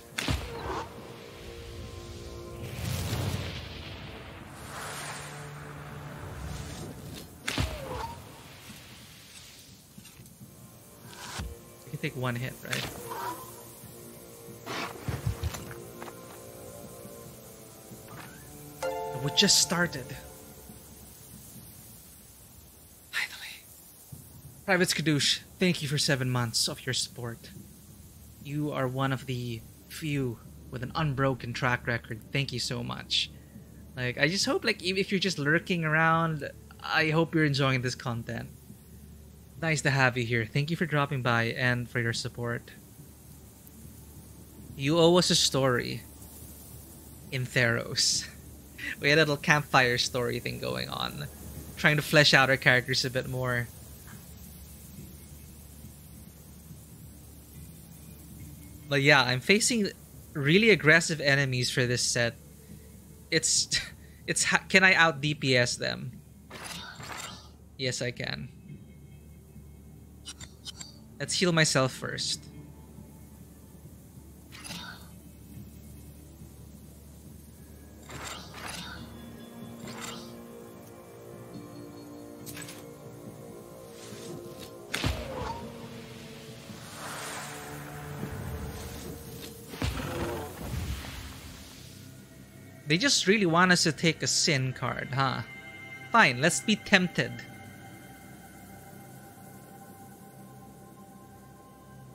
You can take one hit, right? We just started. Private Skadoosh, thank you for 7 months of your support. You are one of the few with an unbroken track record. Thank you so much. Like, I just hope, like, even if you're just lurking around, I hope you're enjoying this content. Nice to have you here. Thank you for dropping by and for your support. You owe us a story in Theros. We had a little campfire story thing going on. Trying to flesh out our characters a bit more. But yeah, I'm facing really aggressive enemies for this set. Can I out DPS them? Yes, I can. Let's heal myself first. They just really want us to take a sin card, huh? Fine, let's be tempted.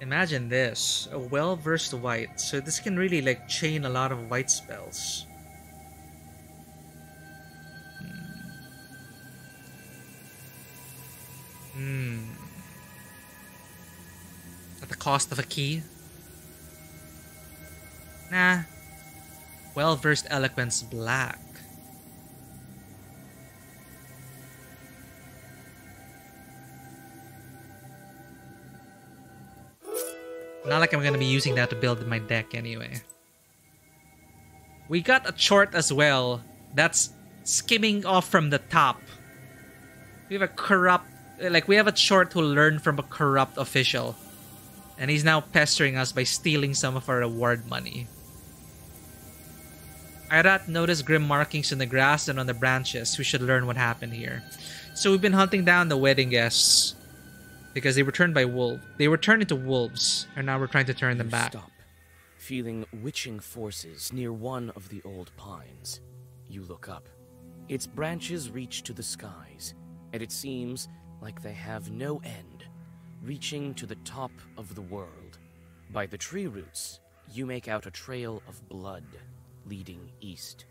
Imagine this, a well-versed white, so this can really like chain a lot of white spells. At the cost of a key? Nah. Well-versed eloquence black. Not like I'm gonna be using that to build my deck anyway. We got a chort as well that's skimming off from the top. We have a corrupt... Like, we have a chort who learned from a corrupt official. And he's now pestering us by stealing some of our reward money. Irat noticed grim markings in the grass and on the branches. We should learn what happened here. So we've been hunting down the wedding guests. Because they were turned by wolves. They were turned into wolves. And now we're trying to turn them back. Stop, feeling witching forces near one of the old pines. You look up. Its branches reach to the skies, and it seems like they have no end, reaching to the top of the world. By the tree roots, you make out a trail of blood leading east.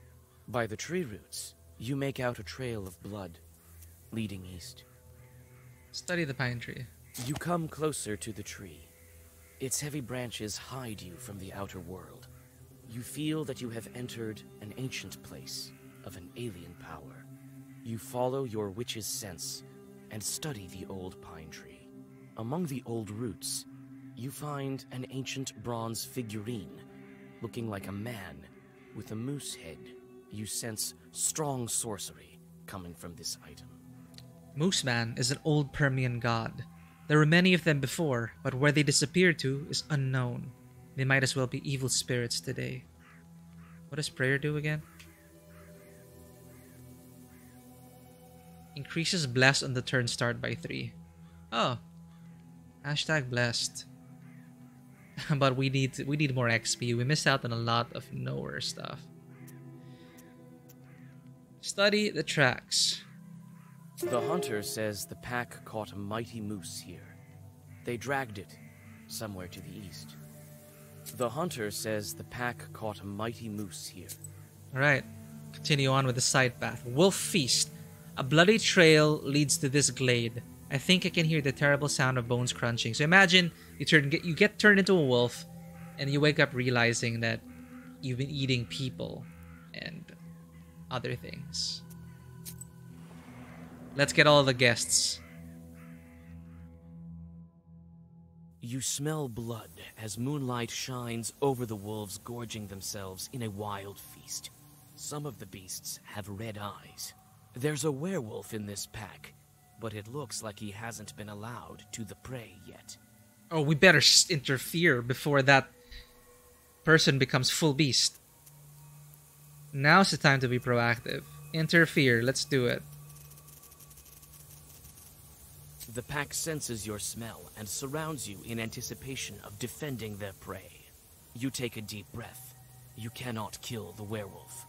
By the tree roots, you make out a trail of blood leading east. Study the pine tree. You come closer to the tree. Its heavy branches hide you from the outer world. You feel that you have entered an ancient place of an alien power. You follow your witch's sense and study the old pine tree. Among the old roots, you find an ancient bronze figurine looking like a man with a moose head. You sense strong sorcery coming from this item. Moose Man is an old Permian god. There were many of them before, but where they disappeared to is unknown. They might as well be evil spirits today. What does prayer do again? Increases blessed on the turn start by 3. Oh. Hashtag blessed. But we need more XP. We missed out on a lot of nowhere stuff. Study the tracks. The hunter says the pack caught a mighty moose here. They dragged it somewhere to the east. The hunter says the pack caught a mighty moose here. Alright, continue on with the side path. Wolf Feast. A bloody trail leads to this glade. I think I can hear the terrible sound of bones crunching. So imagine you get turned into a wolf, and you wake up realizing that you've been eating people and other things. Let's get all the guests. You smell blood as moonlight shines over the wolves gorging themselves in a wild feast. Some of the beasts have red eyes. There's a werewolf in this pack, but it looks like he hasn't been allowed to the prey yet. Oh, we better interfere before that person becomes full beast. Now's the time to be proactive. Interfere, let's do it. The pack senses your smell and surrounds you in anticipation of defending their prey. You take a deep breath. You cannot kill the werewolf.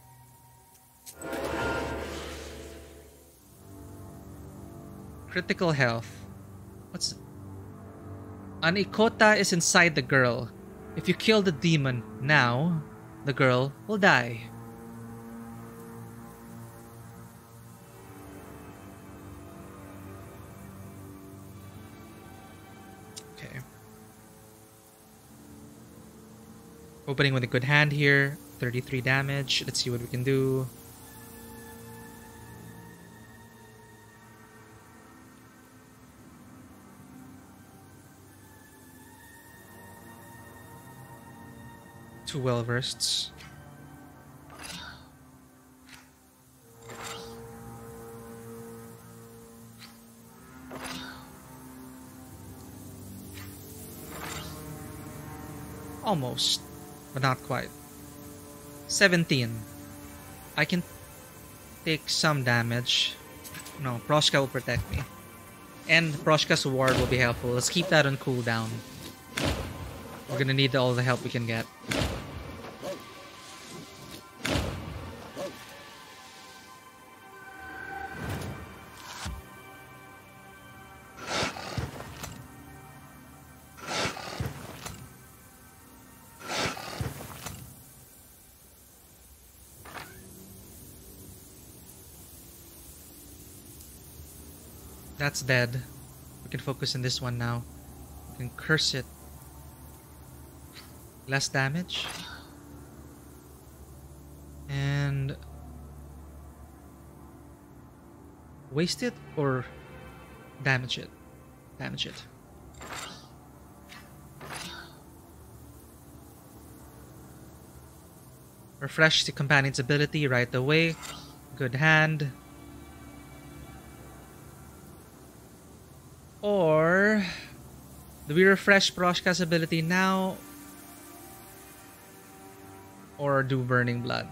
Critical health. What's... An ikota is inside the girl. If you kill the demon now, the girl will die. Okay. Opening with a good hand here. 33 damage. Let's see what we can do. Two well-versed. Almost, but not quite. 17. I can take some damage. No, Proshka will protect me. And Proshka's ward will be helpful. Let's keep that on cooldown. We're gonna need all the help we can get. That's dead. We can focus on this one now. We can curse it. Less damage. And... waste it or damage it? Damage it. Refresh the companion's ability right away. Good hand. Or do we refresh Proshka's ability now? Or do Burning Blood?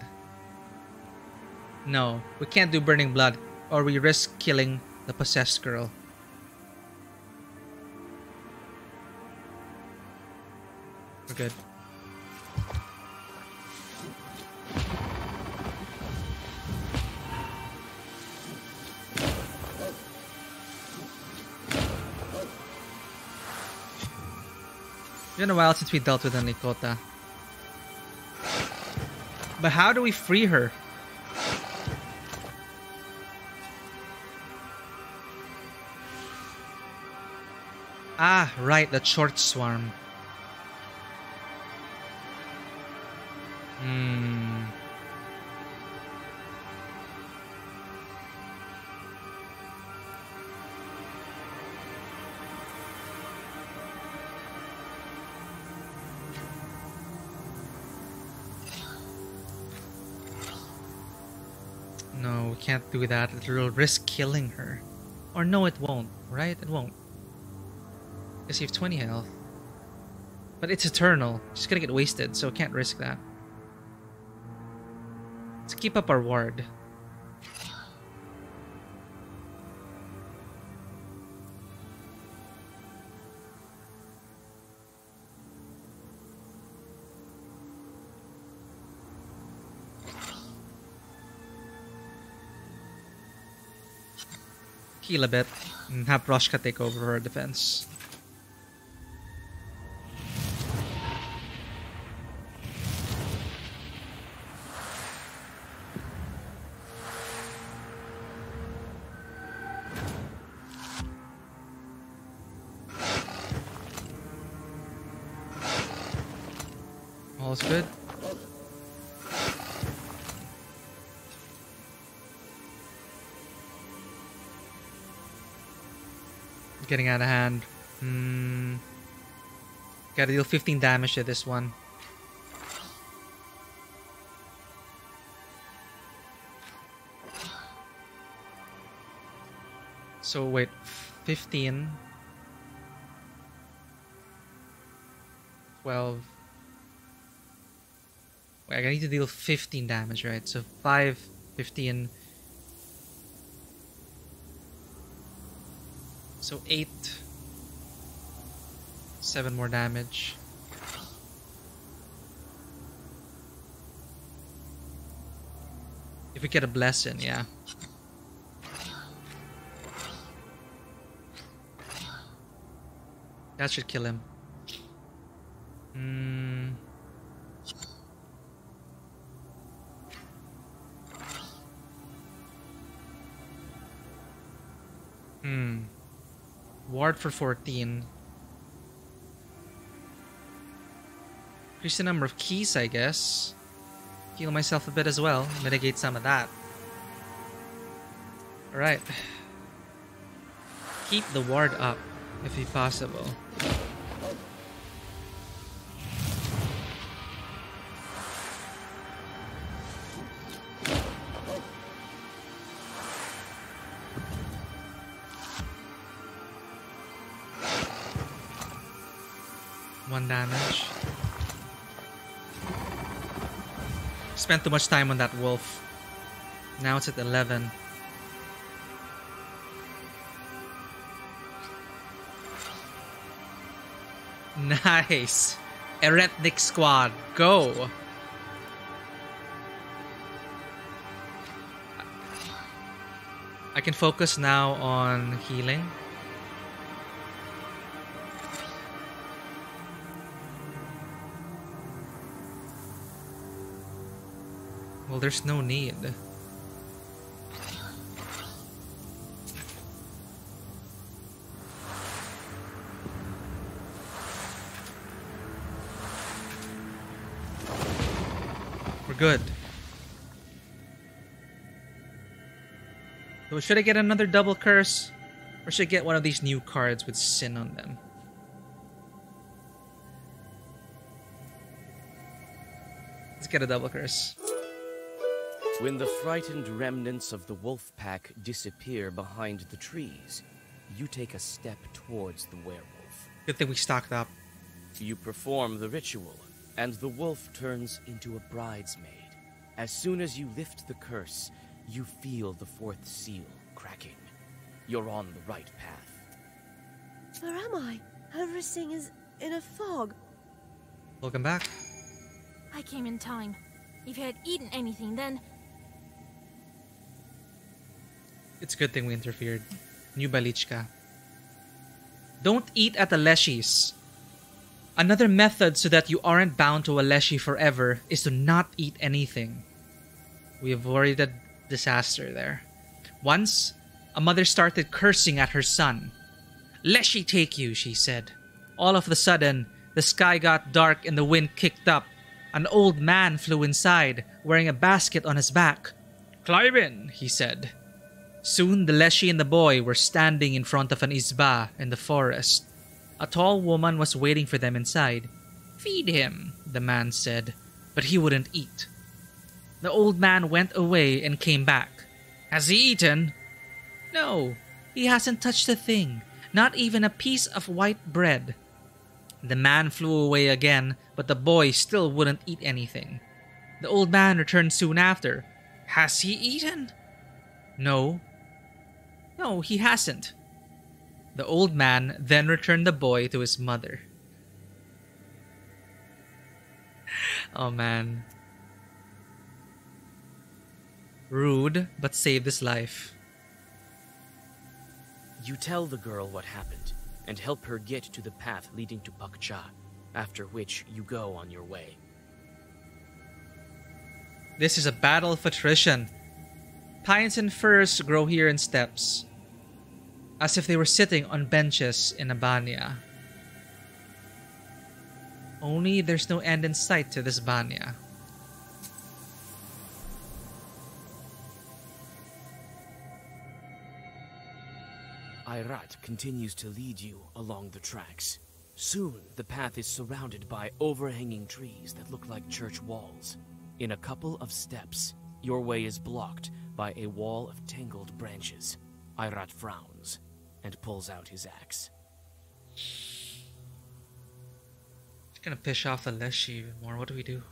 No, we can't do Burning Blood, or we risk killing the possessed girl. We're good. It's been a while since we dealt with an Ikota. But how do we free her? Ah, right, the short swarm. No, we can't do that. It'll risk killing her. Or no, it won't, right? It won't. Because you have 20 health. But it's eternal. She's gonna get wasted, so can't risk that. Let's keep up our ward. Heal a bit and have Proshka take over her defense. All's good. Getting out of hand. Gotta deal 15 damage to this one. So wait, 15. 12. Wait, I need to deal 15 damage, right? So 5, 15. So 8. 7 more damage. If we get a blessing, yeah. That should kill him. Ward for 14. Increase the number of keys, I guess. Heal myself a bit as well. Mitigate some of that. Alright. Keep the ward up, if possible. One damage. Spent too much time on that wolf. Now it's at 11. Nice. Eretnik squad, go. I can focus now on healing. Well, there's no need. We're good. So should I get another double curse? Or should I get one of these new cards with sin on them? Let's get a double curse. When the frightened remnants of the wolf pack disappear behind the trees, you take a step towards the werewolf. Good thing we stocked up. You perform the ritual, and the wolf turns into a bridesmaid. As soon as you lift the curse, you feel the fourth seal cracking. You're on the right path. Where am I? Everything is in a fog. Welcome back. I came in time. If you had eaten anything, then... It's a good thing we interfered. New Balichka. Don't eat at the Leshies. Another method so that you aren't bound to a Leshi forever is to not eat anything. We avoided disaster there. Once, a mother started cursing at her son. "Leshi take you," she said. All of a sudden, the sky got dark and the wind kicked up. An old man flew inside, wearing a basket on his back. "Climb in," he said. Soon the Leshi and the boy were standing in front of an izba in the forest. A tall woman was waiting for them inside. "Feed him," the man said, but he wouldn't eat. The old man went away and came back. "Has he eaten?" "No, he hasn't touched a thing, not even a piece of white bread." The man flew away again, but the boy still wouldn't eat anything. The old man returned soon after. "Has he eaten?" "No. No, he hasn't." The old man then returned the boy to his mother. Oh man. Rude, but saved his life. You tell the girl what happened, and help her get to the path leading to Pakcha, after which you go on your way. This is a battle of attrition. Pines and firs grow here in steps, as if they were sitting on benches in a banya. Only there's no end in sight to this Banya. Irat continues to lead you along the tracks. Soon, the path is surrounded by overhanging trees that look like church walls. In a couple of steps, your way is blocked by a wall of tangled branches. Irat frowns and pulls out his axe. It's gonna piss off the Leshy even more. What do we do?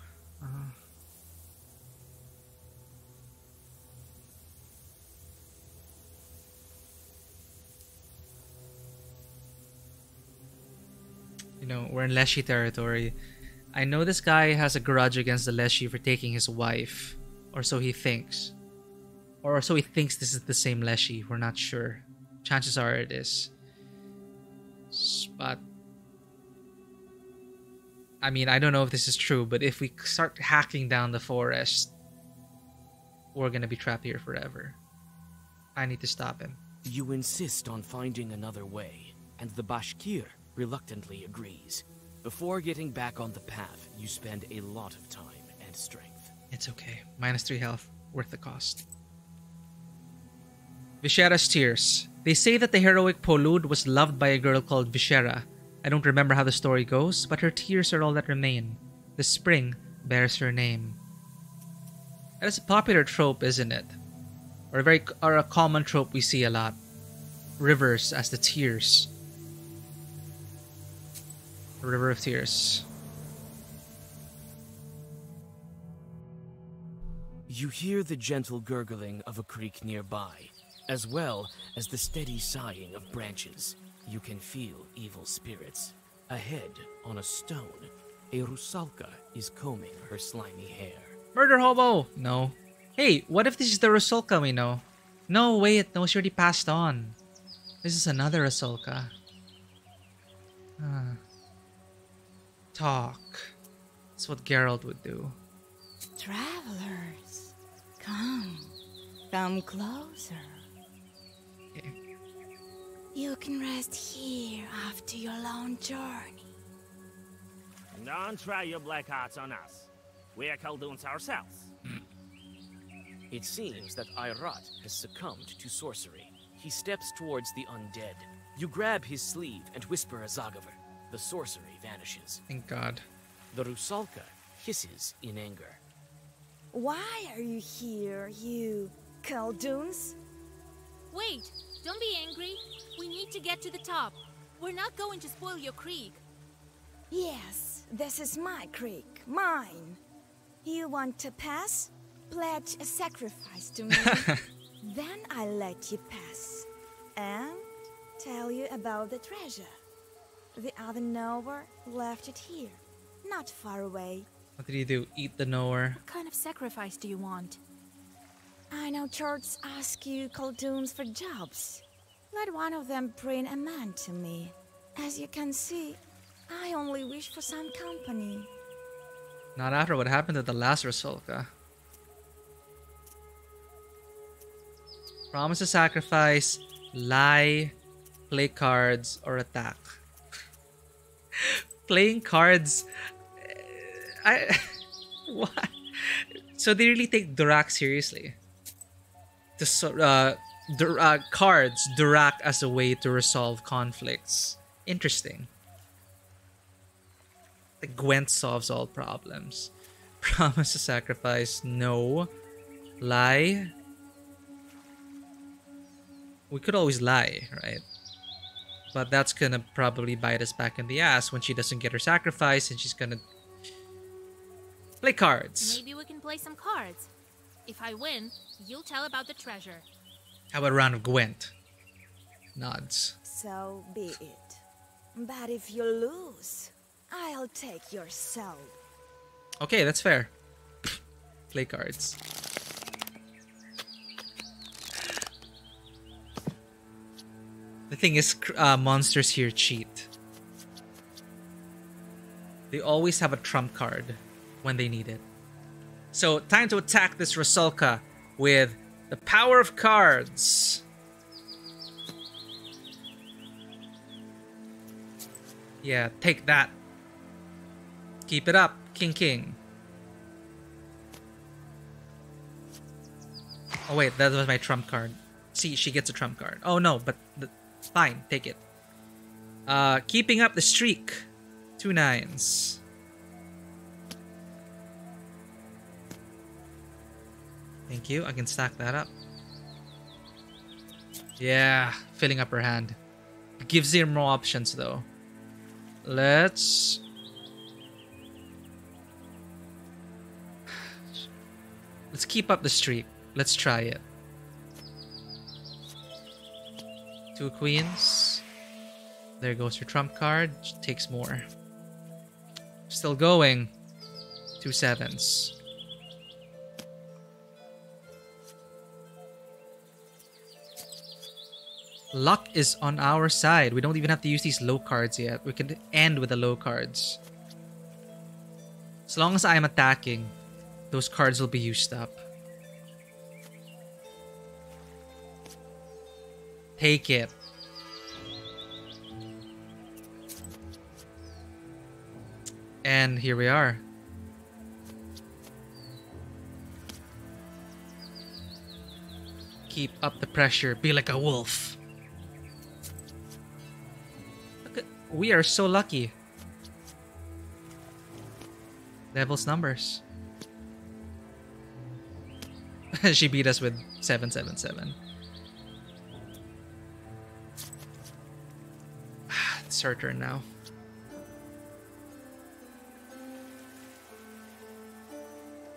You know, we're in Leshy territory. I know this guy has a grudge against the Leshy for taking his wife. Or so he thinks. Or so he thinks this is the same Leshy. We're not sure. Chances are it is. But I mean, I don't know if this is true, but if we start hacking down the forest, we're gonna be trapped here forever. I need to stop him. You insist on finding another way, and the Bashkir reluctantly agrees. Before getting back on the path, you spend a lot of time and strength. It's okay. -3 health. Worth the cost. Vishera's tears. They say that the heroic Polud was loved by a girl called Vishera. I don't remember how the story goes, but her tears are all that remain. The spring bears her name. That is a popular trope, isn't it? Or a common trope we see a lot. Rivers as the tears. A river of tears. You hear the gentle gurgling of a creek nearby, as well as the steady sighing of branches. You can feel evil spirits. Ahead, on a stone, a Rusalka is combing her slimy hair. Murder hobo! No. Hey, what if this is the Rusalka we know? No, wait, no, she already passed on. This is another Rusalka. Talk. That's what Geralt would do. Travelers, come closer. Okay. You can rest here after your long journey. Don't try your black arts on us. We are Khaldoons ourselves. It seems that Irat has succumbed to sorcery. He steps towards the undead. You grab his sleeve and whisper a Zagaver. The sorcery vanishes. Thank God. The Rusalka hisses in anger. Why are you here, you Khaldoons? Wait, don't be angry. We need to get to the top. We're not going to spoil your creek. Yes, this is my creek, mine. You want to pass? Pledge a sacrifice to me. Then I'll let you pass. And tell you about the treasure. The other knower left it here, not far away. What did he do? Eat the knower? What kind of sacrifice do you want? I know churches ask you Khaldoons for jobs. Let one of them bring a man to me. As you can see, I only wish for some company. Not after what happened to the last Rusalka. Promise a sacrifice, lie, play cards, or attack. Playing cards... What? So they really take Durak seriously. Cards, Durak as a way to resolve conflicts. Interesting. The Gwent solves all problems. Promise a sacrifice, no. Lie. We could always lie, right? But that's gonna probably bite us back in the ass when she doesn't get her sacrifice and she's gonna play cards. Maybe we can play some cards. If I win, you'll tell about the treasure. How about a round of Gwent? Nods. So be it. But if you lose, I'll take your soul. Okay, that's fair. Play cards. The thing is, monsters here cheat. They always have a trump card when they need it. So, time to attack this Rusalka with the power of cards. Yeah, take that. Keep it up. King, king. Oh wait, that was my trump card. See, she gets a trump card. Oh no, but fine, take it. Keeping up the streak. 2 9s. Thank you. I can stack that up. Yeah, filling up her hand. Gives her more options though. Let's keep up the streak. Let's try it. 2 queens. There goes your trump card. She takes more. Still going. 2 7s. Luck is on our side. We don't even have to use these low cards yet. We can end with the low cards. As long as I'm attacking, those cards will be used up. Take it. And here we are. Keep up the pressure. Be like a wolf. Look at, we are so lucky. Devil's numbers. She beat us with 777. It's her turn now.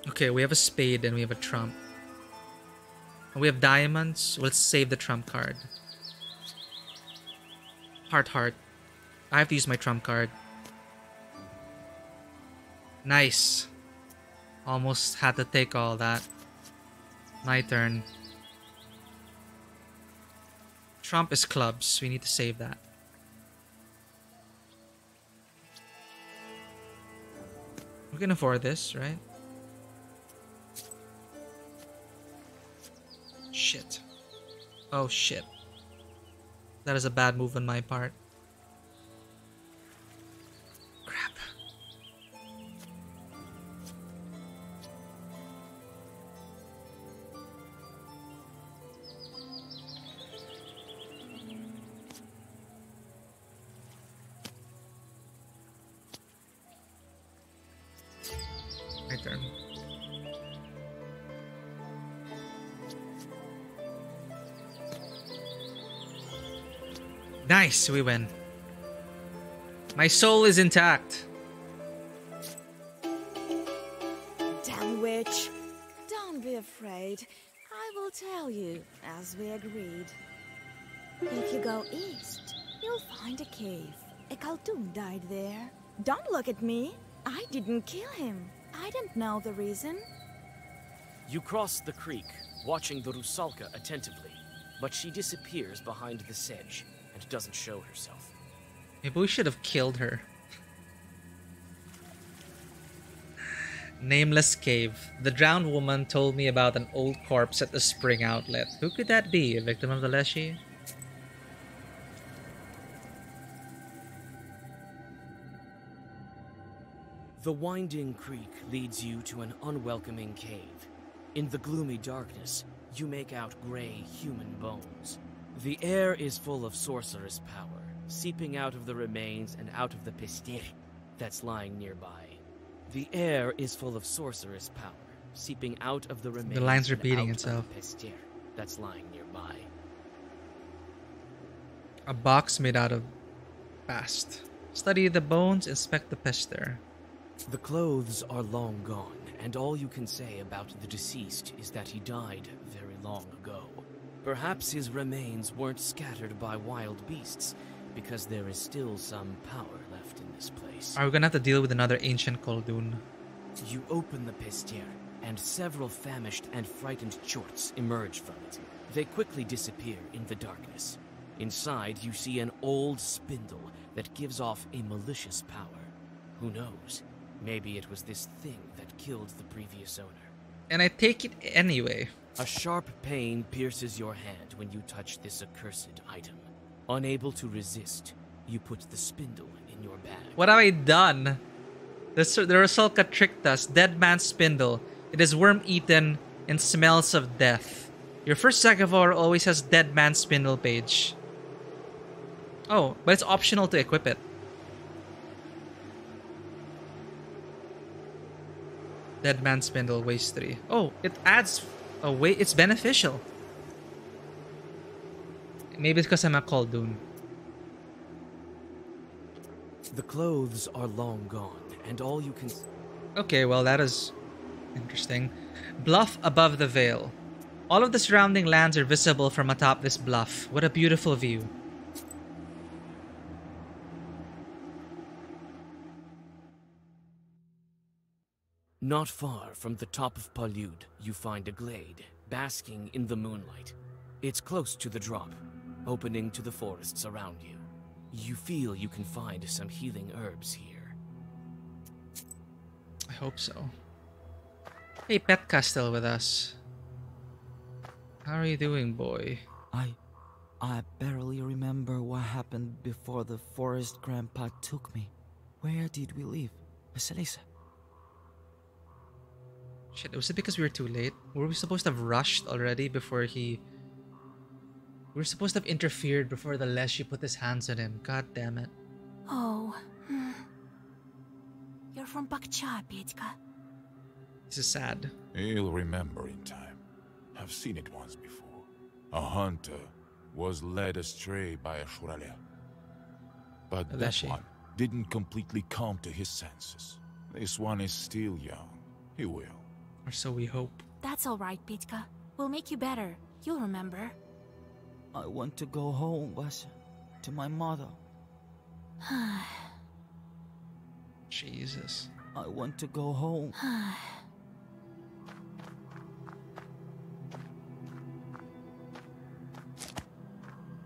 Okay, we have a spade and we have a trump. And we have diamonds. Let's save the trump card. Heart, heart. I have to use my trump card. Nice. Almost had to take all that. My turn. Trump is clubs. We need to save that. We can afford this, right? Shit. Oh shit. That is a bad move on my part. Crap. My turn. Nice, we win. My soul is intact. Damn witch. Don't be afraid. I will tell you, as we agreed. If you go east, you'll find a cave. A Khaldun died there. Don't look at me. I didn't kill him. I didn't know the reason. You cross the creek, watching the Rusalka attentively, but she disappears behind the sedge and doesn't show herself. Maybe we should have killed her. Nameless cave. The drowned woman told me about an old corpse at the spring outlet. Who could that be? A victim of the Leshy? The winding creek leads you to an unwelcoming cave. In the gloomy darkness, you make out gray human bones. The air is full of sorcerous power, seeping out of the remains and out of the pestir that's lying nearby. The air is full of sorcerous power, seeping out of the remains. The line's and repeating out itself. of the pestir that's lying nearby. A box made out of bast. Study the bones, inspect the pester. The clothes are long gone, and all you can say about the deceased is that he died very long ago. Perhaps his remains weren't scattered by wild beasts, because there is still some power left in this place. Are we gonna have to deal with another ancient Khaldun? You open the pestir, and several famished and frightened chorts emerge from it. They quickly disappear in the darkness. Inside, you see an old spindle that gives off a malicious power. Who knows? Maybe it was this thing that killed the previous owner. And I take it anyway. A sharp pain pierces your hand when you touch this accursed item. Unable to resist, you put the spindle in your bag. What have I done? The Rusalka tricked us. Dead man's spindle. It is worm-eaten and smells of death. Your first Sagamore always has dead man's spindle page. Oh, but it's optional to equip it. Dead man's spindle weighs 3. Oh, it adds a weight. It's beneficial. Maybe it's because I'm a Khaldun. The clothes are long gone, and all you can... Okay, well, that is interesting. Bluff above the veil. All of the surrounding lands are visible from atop this bluff. What a beautiful view. Not far from the top of Palude, you find a glade, basking in the moonlight. It's close to the drop, opening to the forests around you. You feel you can find some healing herbs here. I hope so. Hey, Petka's still with us. How are you doing, boy? I barely remember what happened before the forest grandpa took me. Where did we leave, Vasilisa? Shit, was it because we were too late? Were we supposed to have rushed already before he... We were supposed to have interfered before the Leshy put his hands on him. God damn it. Oh. You're from Bakcha, Petka. This is sad. He'll remember in time. I've seen it once before. A hunter was led astray by a Shurale. But that Leshy one didn't completely come to his senses. This one is still young. He will. Or so we hope. That's all right, Petka. We'll make you better. You'll remember. I want to go home, Vasha. To my mother. Jesus. I want to go home.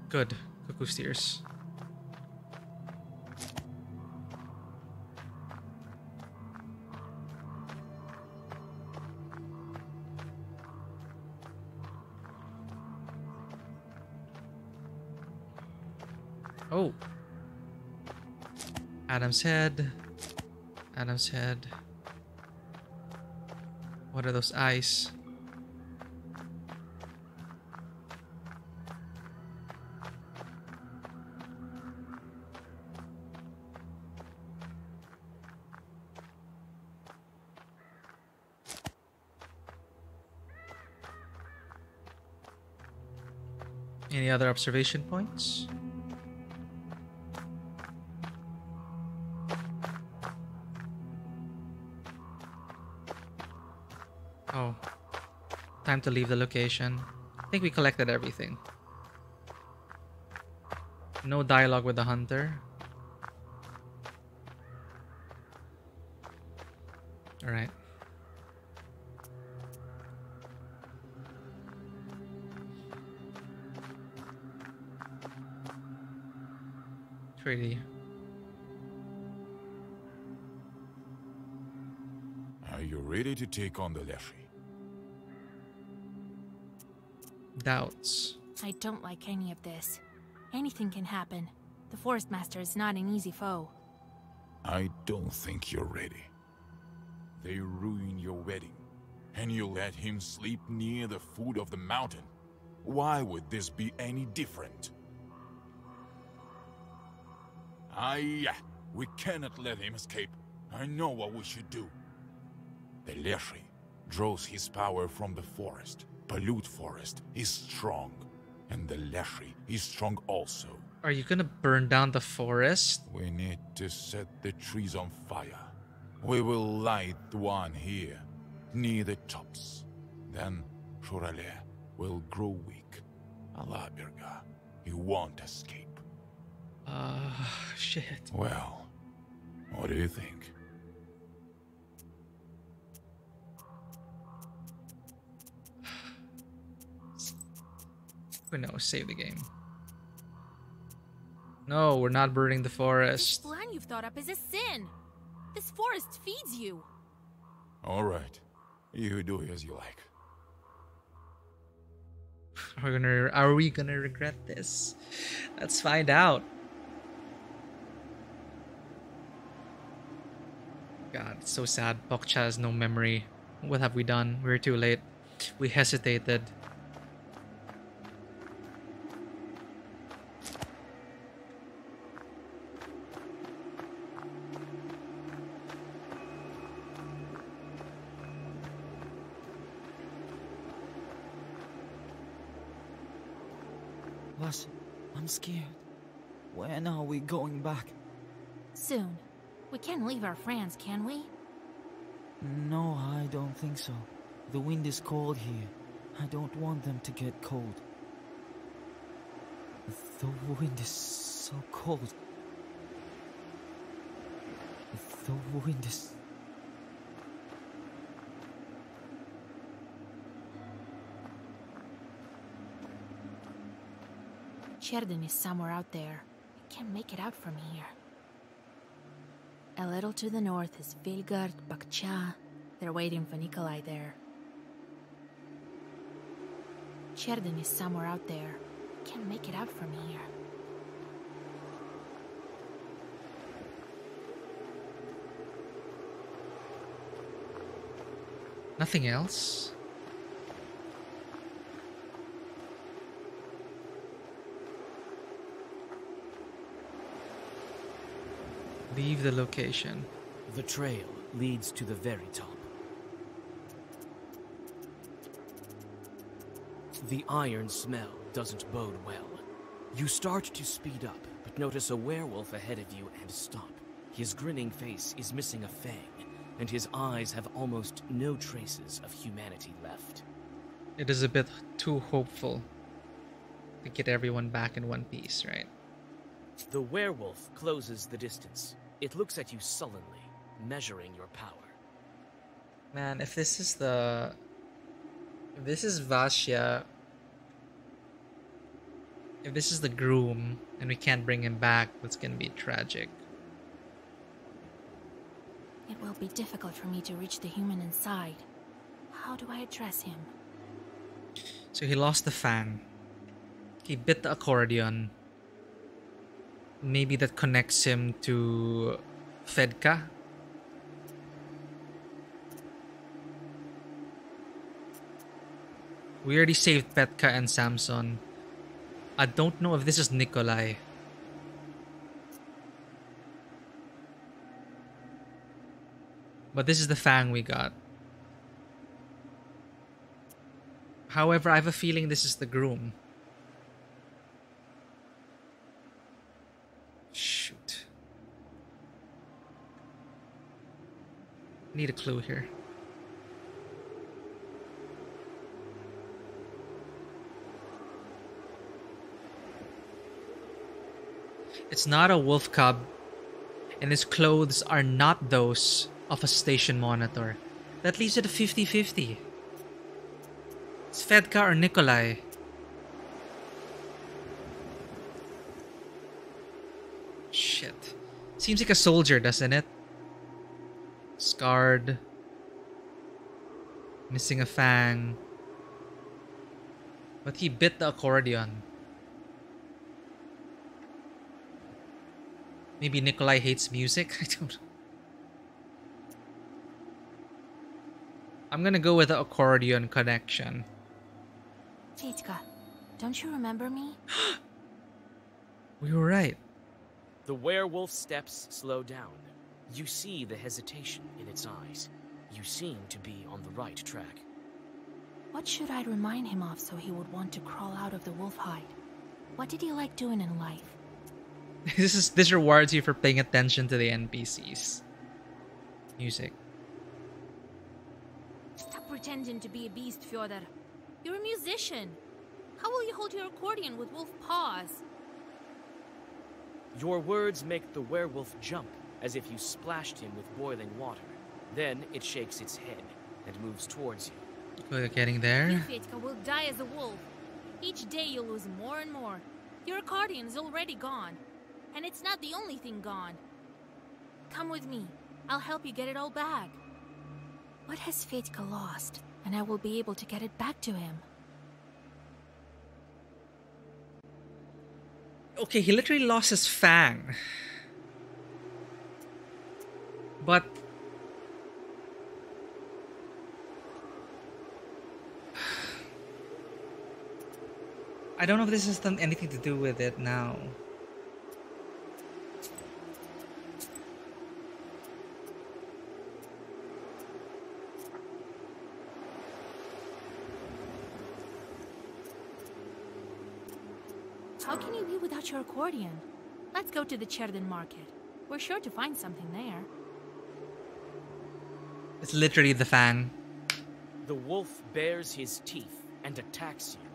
Good. Cuckoo steers. Oh. Adam's head. Adam's head. What are those eyes? Any other observation points? Oh. Time to leave the location. I think we collected everything. No dialogue with the hunter. Alright. Pretty. Are you ready to take on the Leshy? Doubts. I don't like any of this. Anything can happen. The Forest Master is not an easy foe. I don't think you're ready. They ruined your wedding, and you let him sleep near the foot of the mountain. Why would this be any different? We cannot let him escape. I know what we should do. The Leshy draws his power from the forest. Palude Forest is strong, and the Leshy is strong also. Are you gonna burn down the forest? We need to set the trees on fire. We will light one here, near the tops. Then Shurale will grow weak. Alabirga, he won't escape. Shit. Well, what do you think? Who knows? Save the game. No, we're not burning the This forest. plan you've thought up is a sin. This forest feeds you. All right, you do as you like. Are we gonna regret this? Let's find out. God, it's so sad. Pokcha has no memory. What have we done? We were too late. We hesitated. What? I'm scared. When are we going back? Soon. We can't leave our friends, can we? No, I don't think so. The wind is cold here. I don't want them to get cold. The wind is so cold. The wind is... Sheridan is somewhere out there. I can't make it out from here. A little to the north is Vilgard, Bakcha. They're waiting for Nikolai there. Sheridan is somewhere out there. I can't make it out from here. Nothing else? Leave the location. The trail leads to the very top. The iron smell doesn't bode well. You start to speed up, but notice a werewolf ahead of you and stop. His grinning face is missing a fang, and his eyes have almost no traces of humanity left. It is a bit too hopeful to get everyone back in one piece, right? The werewolf closes the distance. It looks at you sullenly, measuring your power. Man, if this is the... If this is Vasya... If this is the groom, and we can't bring him back, that's gonna be tragic. It will be difficult for me to reach the human inside. How do I address him? So he lost the fang. He bit the accordion. Maybe that connects him to Fedka. We already saved Petka and Samson. I don't know if this is Nikolai. But this is the fang we got. However, I have a feeling this is the groom. Shoot. Need a clue here. It's not a wolf cub, and his clothes are not those of a station monitor. That leaves it a 50-50. It's Fedka or Nikolai. Shit. Seems like a soldier, doesn't it? Scarred. Missing a fang. But he bit the accordion. Maybe Nikolai hates music? I don't know. I'm gonna go with the accordion connection. Fetka, don't you remember me? We were right. The werewolf's steps slow down. You see the hesitation in its eyes. You seem to be on the right track. What should I remind him of so he would want to crawl out of the wolf hide? What did he like doing in life? This rewards you for paying attention to the NPCs. Music. Stop pretending to be a beast, Fyodor. You're a musician. How will you hold your accordion with wolf paws? Your words make the werewolf jump, as if you splashed him with boiling water. Then it shakes its head and moves towards you. We're getting there. You, Fetka, will die as a wolf. Each day you'll lose more and more. Your accordion is already gone. And it's not the only thing gone. Come with me. I'll help you get it all back. What has Fetka lost? And I will be able to get it back to him. Okay, he literally lost his fang. But I don't know if this has done anything to do with it now. How can you be without your accordion? Let's go to the Cherden market. We're sure to find something there. It's literally the fang. The wolf bares his teeth and attacks you.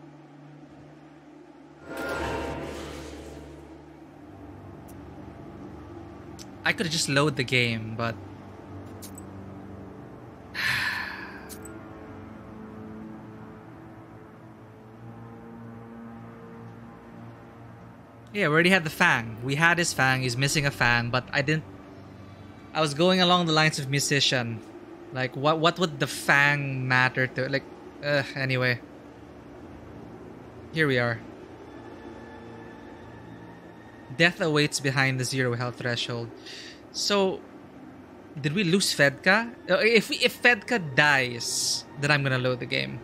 I could just load the game, but yeah, we already had the fang. We had his fang. He's missing a fang, but I didn't. I was going along the lines of musician. Like, what would the fang matter to? Like, anyway. Here we are. Death awaits behind the 0 health threshold. So, did we lose Fedka? If Fedka dies, then I'm gonna load the game.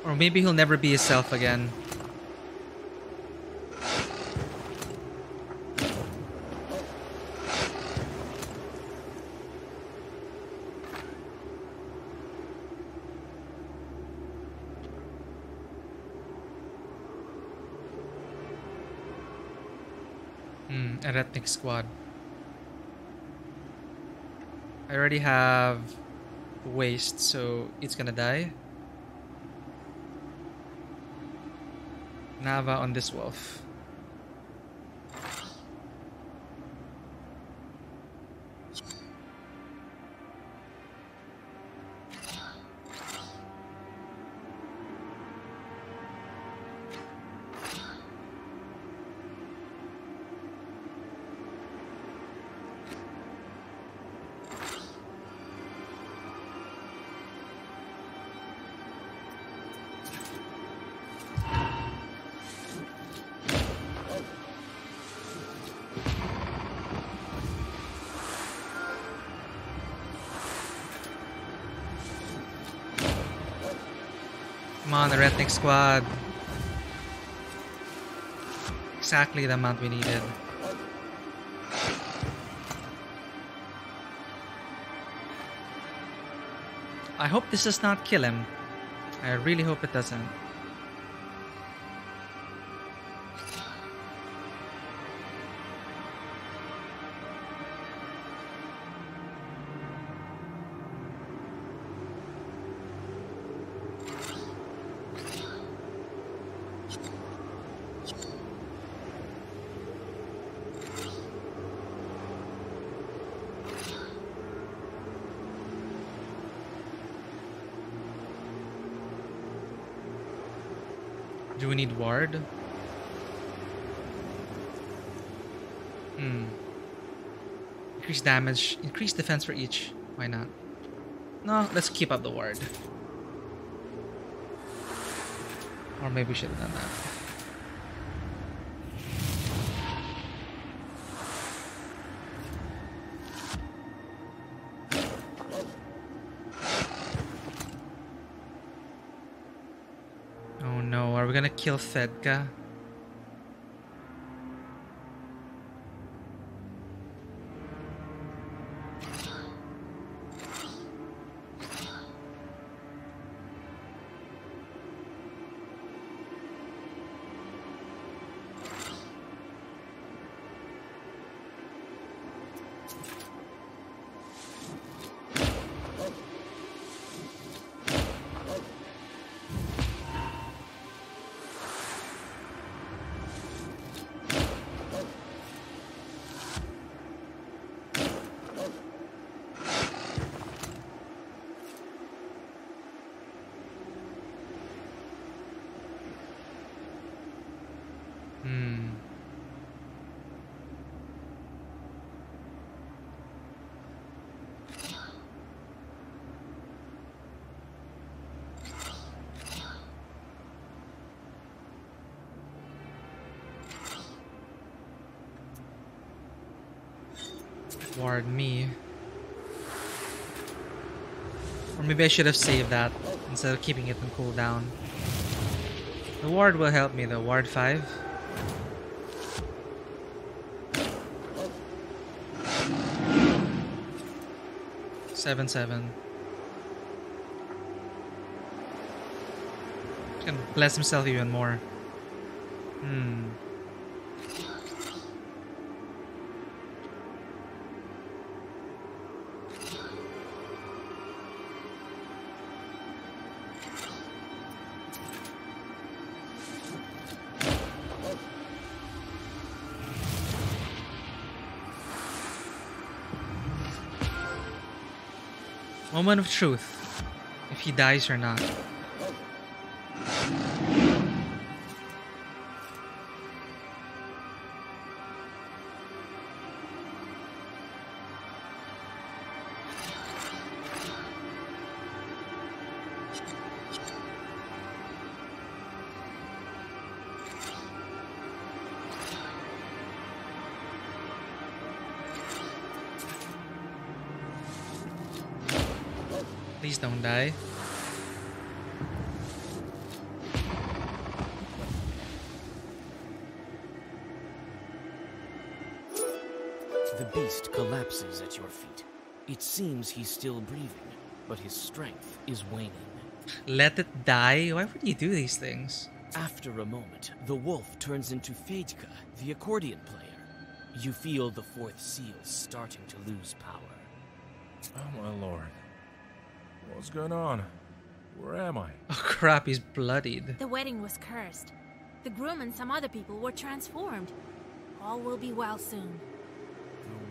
Or maybe he'll never be himself again. An ethnic squad. I already have waste, so it's gonna die. Nava on this wolf. Come on, the ethnic squad. Exactly the amount we needed. I hope this does not kill him. I really hope it doesn't. Do we need ward? Increase damage, increase defense for each. Why not? No, let's keep up the ward. Or maybe we should have done that. Oh no, are we gonna kill Fedka? Ward me. Or maybe I should have saved that instead of keeping it on cooldown. The ward will help me though. Ward 5. Seven. Can bless himself even more. Moment of truth. If he dies or not. Please don't die. The beast collapses at your feet. It seems he's still breathing, but his strength is waning. Let it die? Why would you do these things? After a moment, the wolf turns into Fedka, the accordion player. You feel the fourth seal starting to lose power. Oh my lord. What's going on? Where am I? Oh crap, he's bloodied. The wedding was cursed. The groom and some other people were transformed. All will be well soon.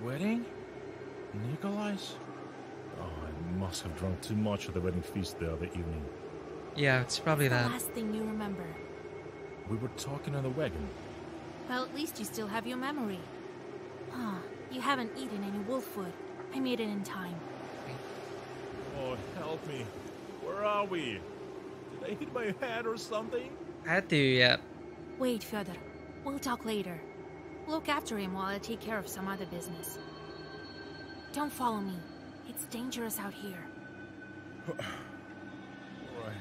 The wedding? Nikolai's? Oh, I must have drunk too much at the wedding feast the other evening. Yeah, it's probably that. The last thing you remember. We were talking on the wagon. Well, at least you still have your memory. You haven't eaten any wolf food. I made it in time. Oh, help me. Where are we? Did I hit my head or something? I had to, yeah. Wait, Fyodor. We'll talk later. Look after him while I take care of some other business. Don't follow me. It's dangerous out here. Alright.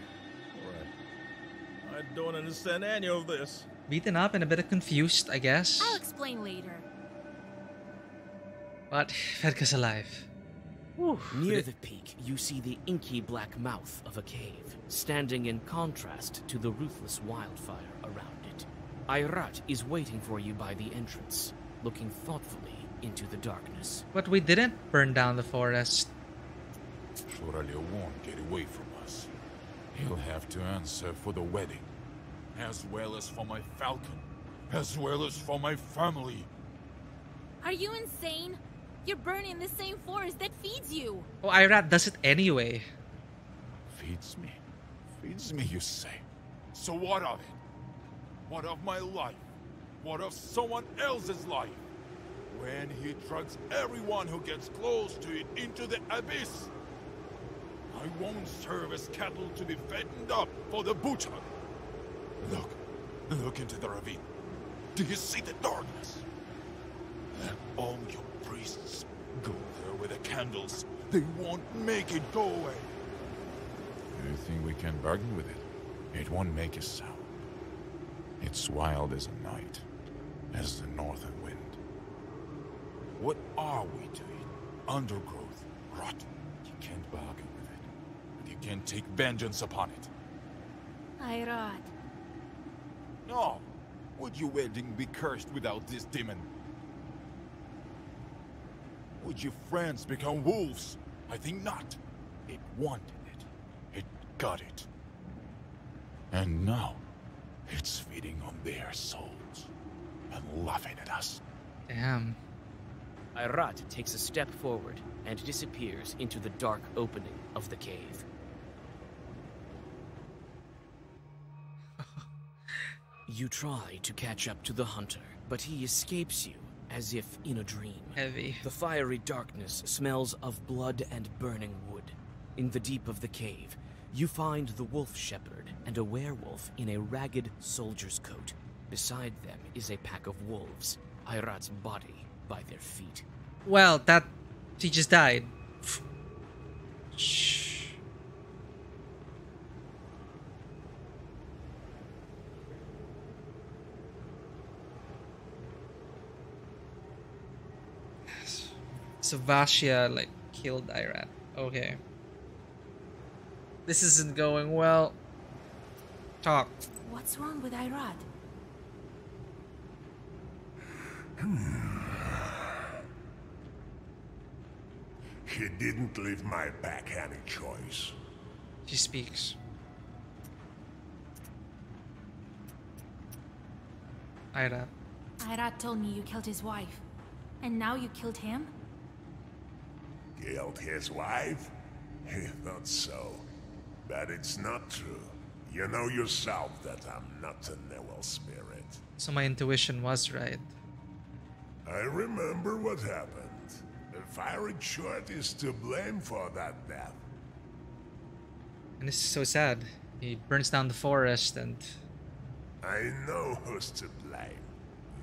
I don't understand any of this. Beaten up and a bit confused, I guess. I'll explain later. But Fedka's alive. Near the peak, you see the inky black mouth of a cave, standing in contrast to the ruthless wildfire around it. Ayrat is waiting for you by the entrance, looking thoughtfully into the darkness. But we didn't burn down the forest. Surely won't get away from us. He'll have to answer for the wedding, as well as for my falcon, as well as for my family. Are you insane? You're burning the same forest that feeds you. Oh, Ayrat does it anyway. Feeds me? Feeds me, you say? So what of it? What of my life? What of someone else's life? When he drags everyone who gets close to it into the abyss? I won't serve as cattle to be fattened up for the butcher. Look into the ravine. Do you see the darkness? Let all your priests go there with the candles. They won't make it go away. You think we can bargain with it? It won't make a sound. It's wild as a night, as the northern wind. What are we to it? Undergrowth, rot. You can't bargain with it. And you can't take vengeance upon it. Ayrat. No. Would your wedding be cursed without this demon? Would your friends become wolves? I think not. It wanted it. It got it. And now, it's feeding on their souls and laughing at us. Damn. Ayrat takes a step forward and disappears into the dark opening of the cave. You try to catch up to the hunter, but he escapes you as if in a dream. Heavy. The fiery darkness smells of blood and burning wood. In the deep of the cave, you find the wolf shepherd and a werewolf in a ragged soldier's coat. Beside them is a pack of wolves, Ayrat's body by their feet. Well, that... he just died. Shh. So Vasya, like, killed Irad. Okay. This isn't going well. Talk. What's wrong with Irad? He didn't leave my back any choice. She speaks. Irad. Irad told me you killed his wife. And now you killed him? Killed his wife? He thought so. But it's not true. You know yourself that I'm not an evil spirit. So my intuition was right. I remember what happened. The fiery short is to blame for that death. And this is so sad. He burns down the forest and... I know who's to blame.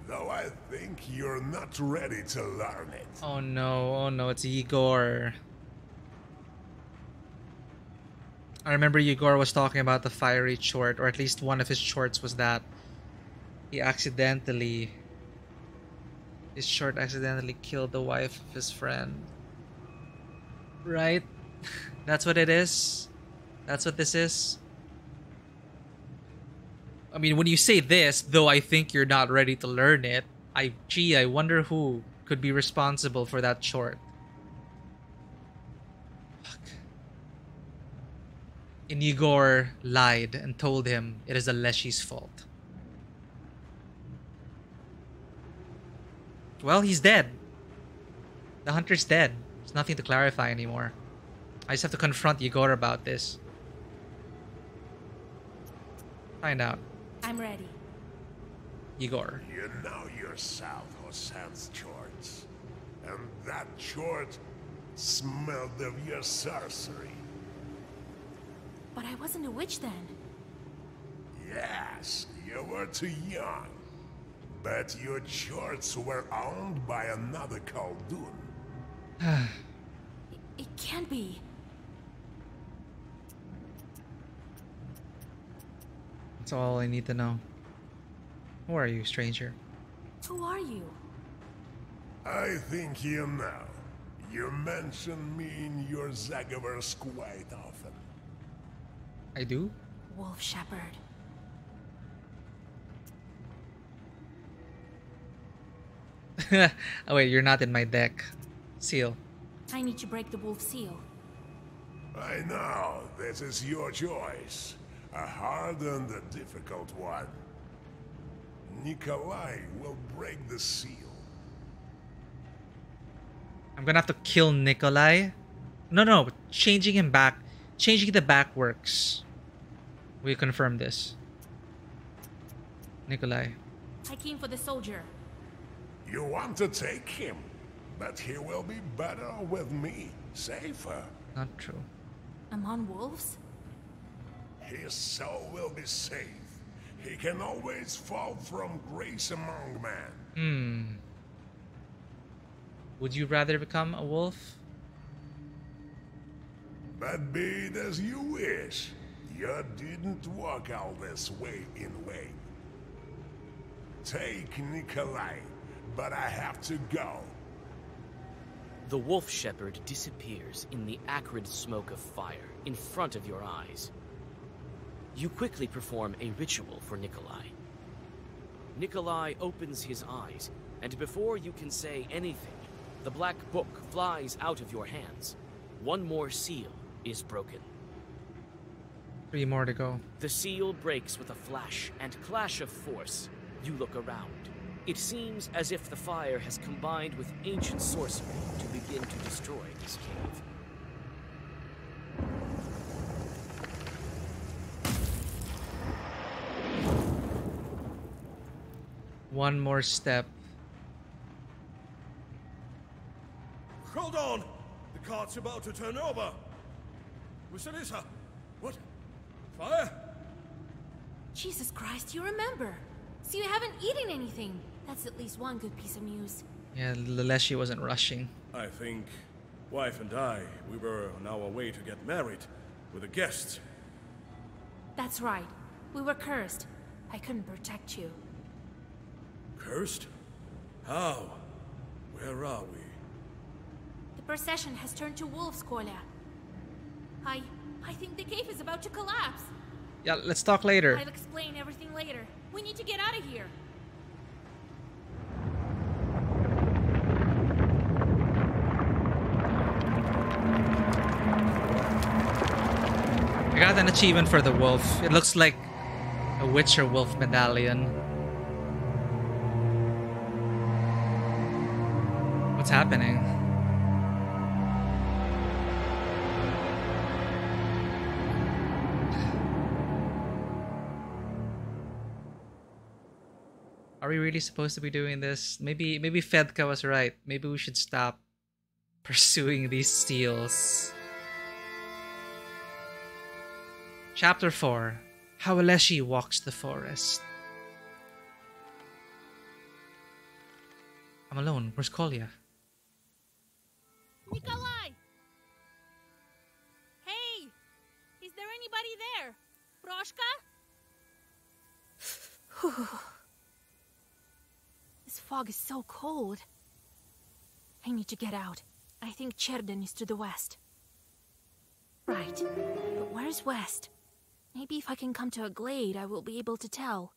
Though I think you're not ready to learn it. Oh no, it's Igor. I remember Igor was talking about the fiery short, or at least one of his shorts was that he accidentally... his short accidentally killed the wife of his friend. Right? That's what it is? That's what this is? I mean, when you say this, though I think you're not ready to learn it, I wonder who could be responsible for that short. Fuck. And Igor lied and told him it is Aleshi's fault. Well, he's dead. The hunter's dead. There's nothing to clarify anymore. I just have to confront Igor about this. Find out. I'm ready. Igor. You know yourself who sends shorts. And that short smelled of your sorcery. But I wasn't a witch then. Yes, you were too young. But your shorts were owned by another Khaldun. It can't be. That's all I need to know. Who are you, stranger? Who are you? I think you know. You mention me in your Zagavers quite often. I do? Wolf Shepherd. Oh wait, you're not in my deck. Seal. I need to break the wolf seal. I know, this is your choice. A hard and a difficult one. Nikolai will break the seal. I'm gonna have to kill Nikolai. No, changing him back. Changing the back works. We confirm this. Nikolai. I came for the soldier. You want to take him, but he will be better with me. Safer. Not true. Among wolves? His soul will be safe. He can always fall from grace among men. Would you rather become a wolf? But be it as you wish. You didn't walk all this way in vain. Take Nikolai, but I have to go. The wolf shepherd disappears in the acrid smoke of fire in front of your eyes. You quickly perform a ritual for Nikolai. Nikolai opens his eyes, and before you can say anything, the black book flies out of your hands. One more seal is broken. 3 more to go. The seal breaks with a flash and clash of force. You look around. It seems as if the fire has combined with ancient sorcery to begin to destroy this cave. One more step. Hold on! The cart's about to turn over! Vasilisa! What? Fire? Jesus Christ, you remember. So you haven't eaten anything. That's at least one good piece of news. Yeah, Leshi wasn't rushing. I think wife and I, we were on our way to get married with a guest. That's right. We were cursed. I couldn't protect you. Cursed? How? Where are we? The procession has turned to wolves, Kolya. I think the cave is about to collapse. Yeah, let's talk later. I'll explain everything later. We need to get out of here. I got an achievement for the wolf. It looks like a witch or wolf medallion. What's happening? Are we really supposed to be doing this? Maybe Fedka was right. Maybe we should stop pursuing these steals. Chapter 4. How Aleshi walks the forest. I'm alone. Where's Kolya? Nikolai! Hey! Is there anybody there? Proshka? This fog is so cold. I need to get out. I think Cherden is to the west. Right. But where's west? Maybe if I can come to a glade, I will be able to tell.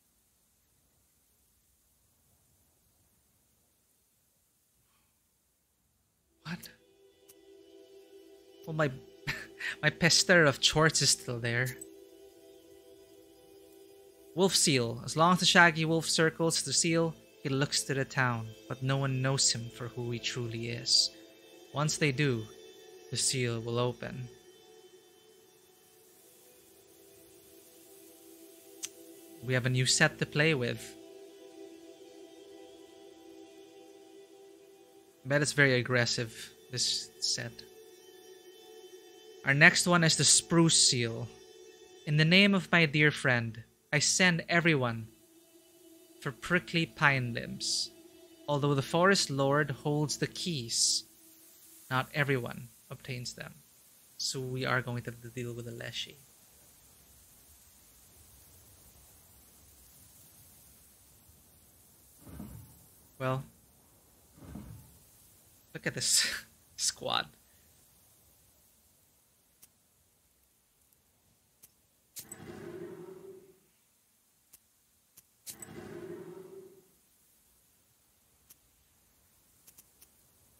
What? Well, my my pester of chorts is still there. Wolf seal. As long as the shaggy wolf circles the seal, he looks to the town, but no one knows him for who he truly is. Once they do, the seal will open. We have a new set to play with. I bet it's very aggressive, this set. Our next one is the spruce seal. In the name of my dear friend, I send everyone for prickly pine limbs. Although the forest lord holds the keys, not everyone obtains them. So we are going to have to deal with the Leshi. Well, look at this squad.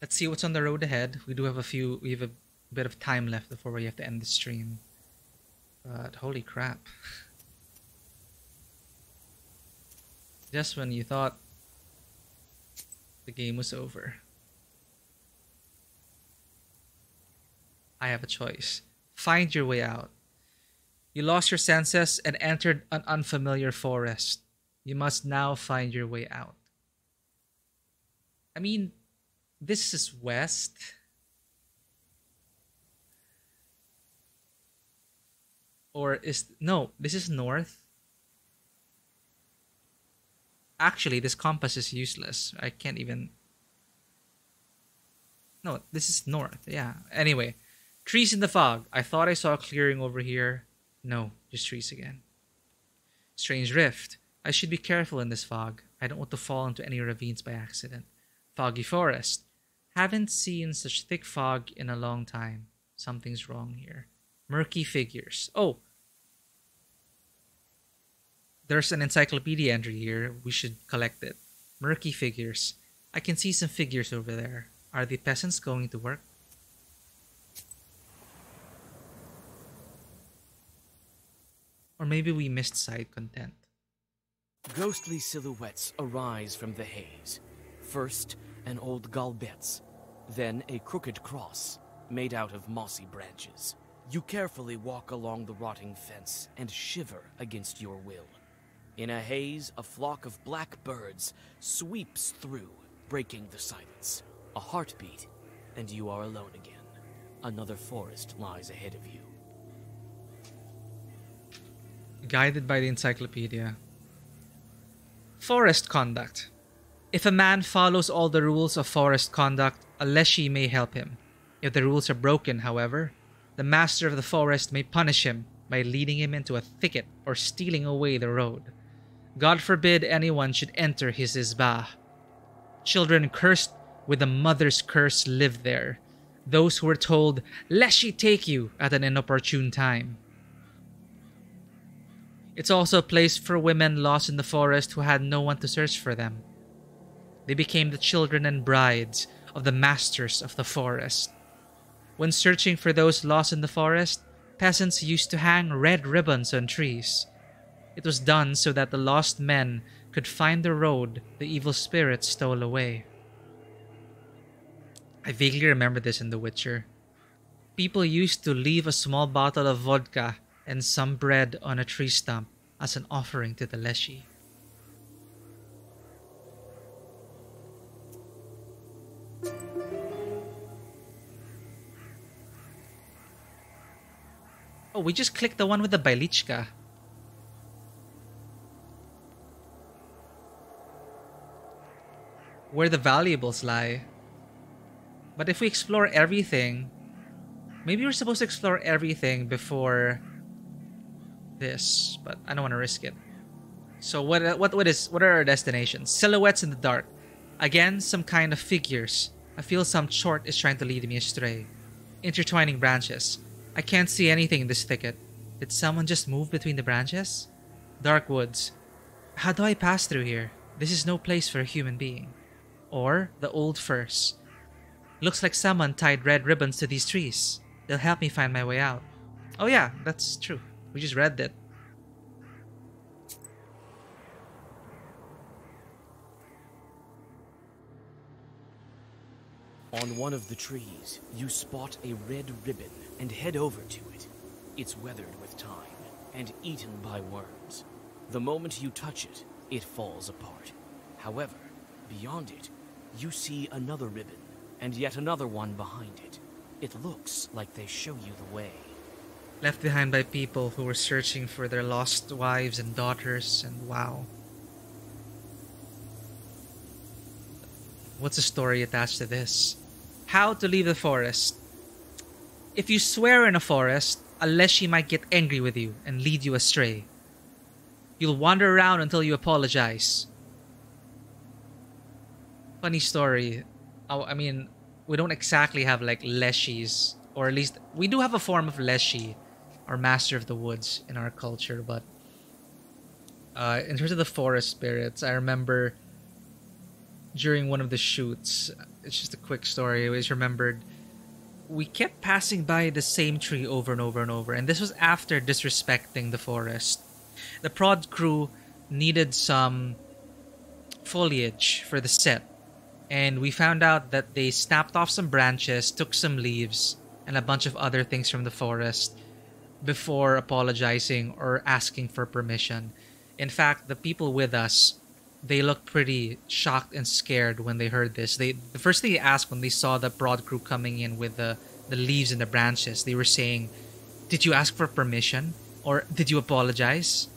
Let's see what's on the road ahead. We have a bit of time left before we have to end the stream. But holy crap. Just when you thought the game was over, I have a choice. Find your way out. You lost your senses and entered an unfamiliar forest. You must now find your way out. I mean, this is west. Or no, this is north. Actually, this compass is useless. I can't even... No, this is north. Yeah. Anyway, trees in the fog. I thought I saw a clearing over here. No, just trees again. Strange rift. I should be careful in this fog. I don't want to fall into any ravines by accident. Foggy forest. Haven't seen such thick fog in a long time. Something's wrong here. Murky figures. Oh! There's an encyclopedia entry here. We should collect it. Murky figures. I can see some figures over there. Are the peasants going to work? Or maybe we missed side content. Ghostly silhouettes arise from the haze. First, an old galbetz, then a crooked cross made out of mossy branches. You carefully walk along the rotting fence and shiver against your will. In a haze, a flock of black birds sweeps through, breaking the silence. A heartbeat, and you are alone again. Another forest lies ahead of you. Guided by the encyclopedia. Forest conduct. If a man follows all the rules of forest conduct, a leshy may help him. If the rules are broken, however, the master of the forest may punish him by leading him into a thicket or stealing away the road. God forbid anyone should enter his isbah. Children cursed with a mother's curse live there. Those who were told, "Leshy take you," at an inopportune time. It's also a place for women lost in the forest who had no one to search for them. They became the children and brides of the masters of the forest. When searching for those lost in the forest, peasants used to hang red ribbons on trees. It was done so that the lost men could find the road the evil spirits stole away. I vaguely remember this in The Witcher. People used to leave a small bottle of vodka and some bread on a tree stump as an offering to the Leshy. Oh, we just clicked the one with the Bailichka. Where the valuables lie. But if we explore everything, maybe we're supposed to explore everything before this, but I don't want to risk it. So what are our destinations? Silhouettes in the dark. Again, some kind of figures. I feel some chort is trying to lead me astray. Intertwining branches. I can't see anything in this thicket. Did someone just move between the branches? Dark woods. How do I pass through here? This is no place for a human being. Or the old firs. Looks like someone tied red ribbons to these trees. They'll help me find my way out. Oh yeah, that's true. We just read that. On one of the trees, you spot a red ribbon and head over to it. It's weathered with time and eaten by worms. The moment you touch it, it falls apart. However, beyond it, you see another ribbon and yet another one behind it. It looks like they show you the way. Left behind by people who were searching for their lost wives and daughters, and wow. What's the story attached to this? How to leave the forest. If you swear in a forest, a Leshy might get angry with you and lead you astray. You'll wander around until you apologize. Funny story. I mean, we don't exactly have like Leshies, or at least we do have a form of Leshy, or Master of the Woods in our culture, but in terms of the forest spirits, I remember during one of the shoots, it's just a quick story, I always remembered we kept passing by the same tree over and over and over, and this was after disrespecting the forest. The prod crew needed some foliage for the set, and we found out that they snapped off some branches, took some leaves, and a bunch of other things from the forest before apologizing or asking for permission. In fact, the people with us, they looked pretty shocked and scared when they heard this. The first thing they asked when they saw the prod crew coming in with the leaves and the branches, they were saying, "Did you ask for permission? Or did you apologize?"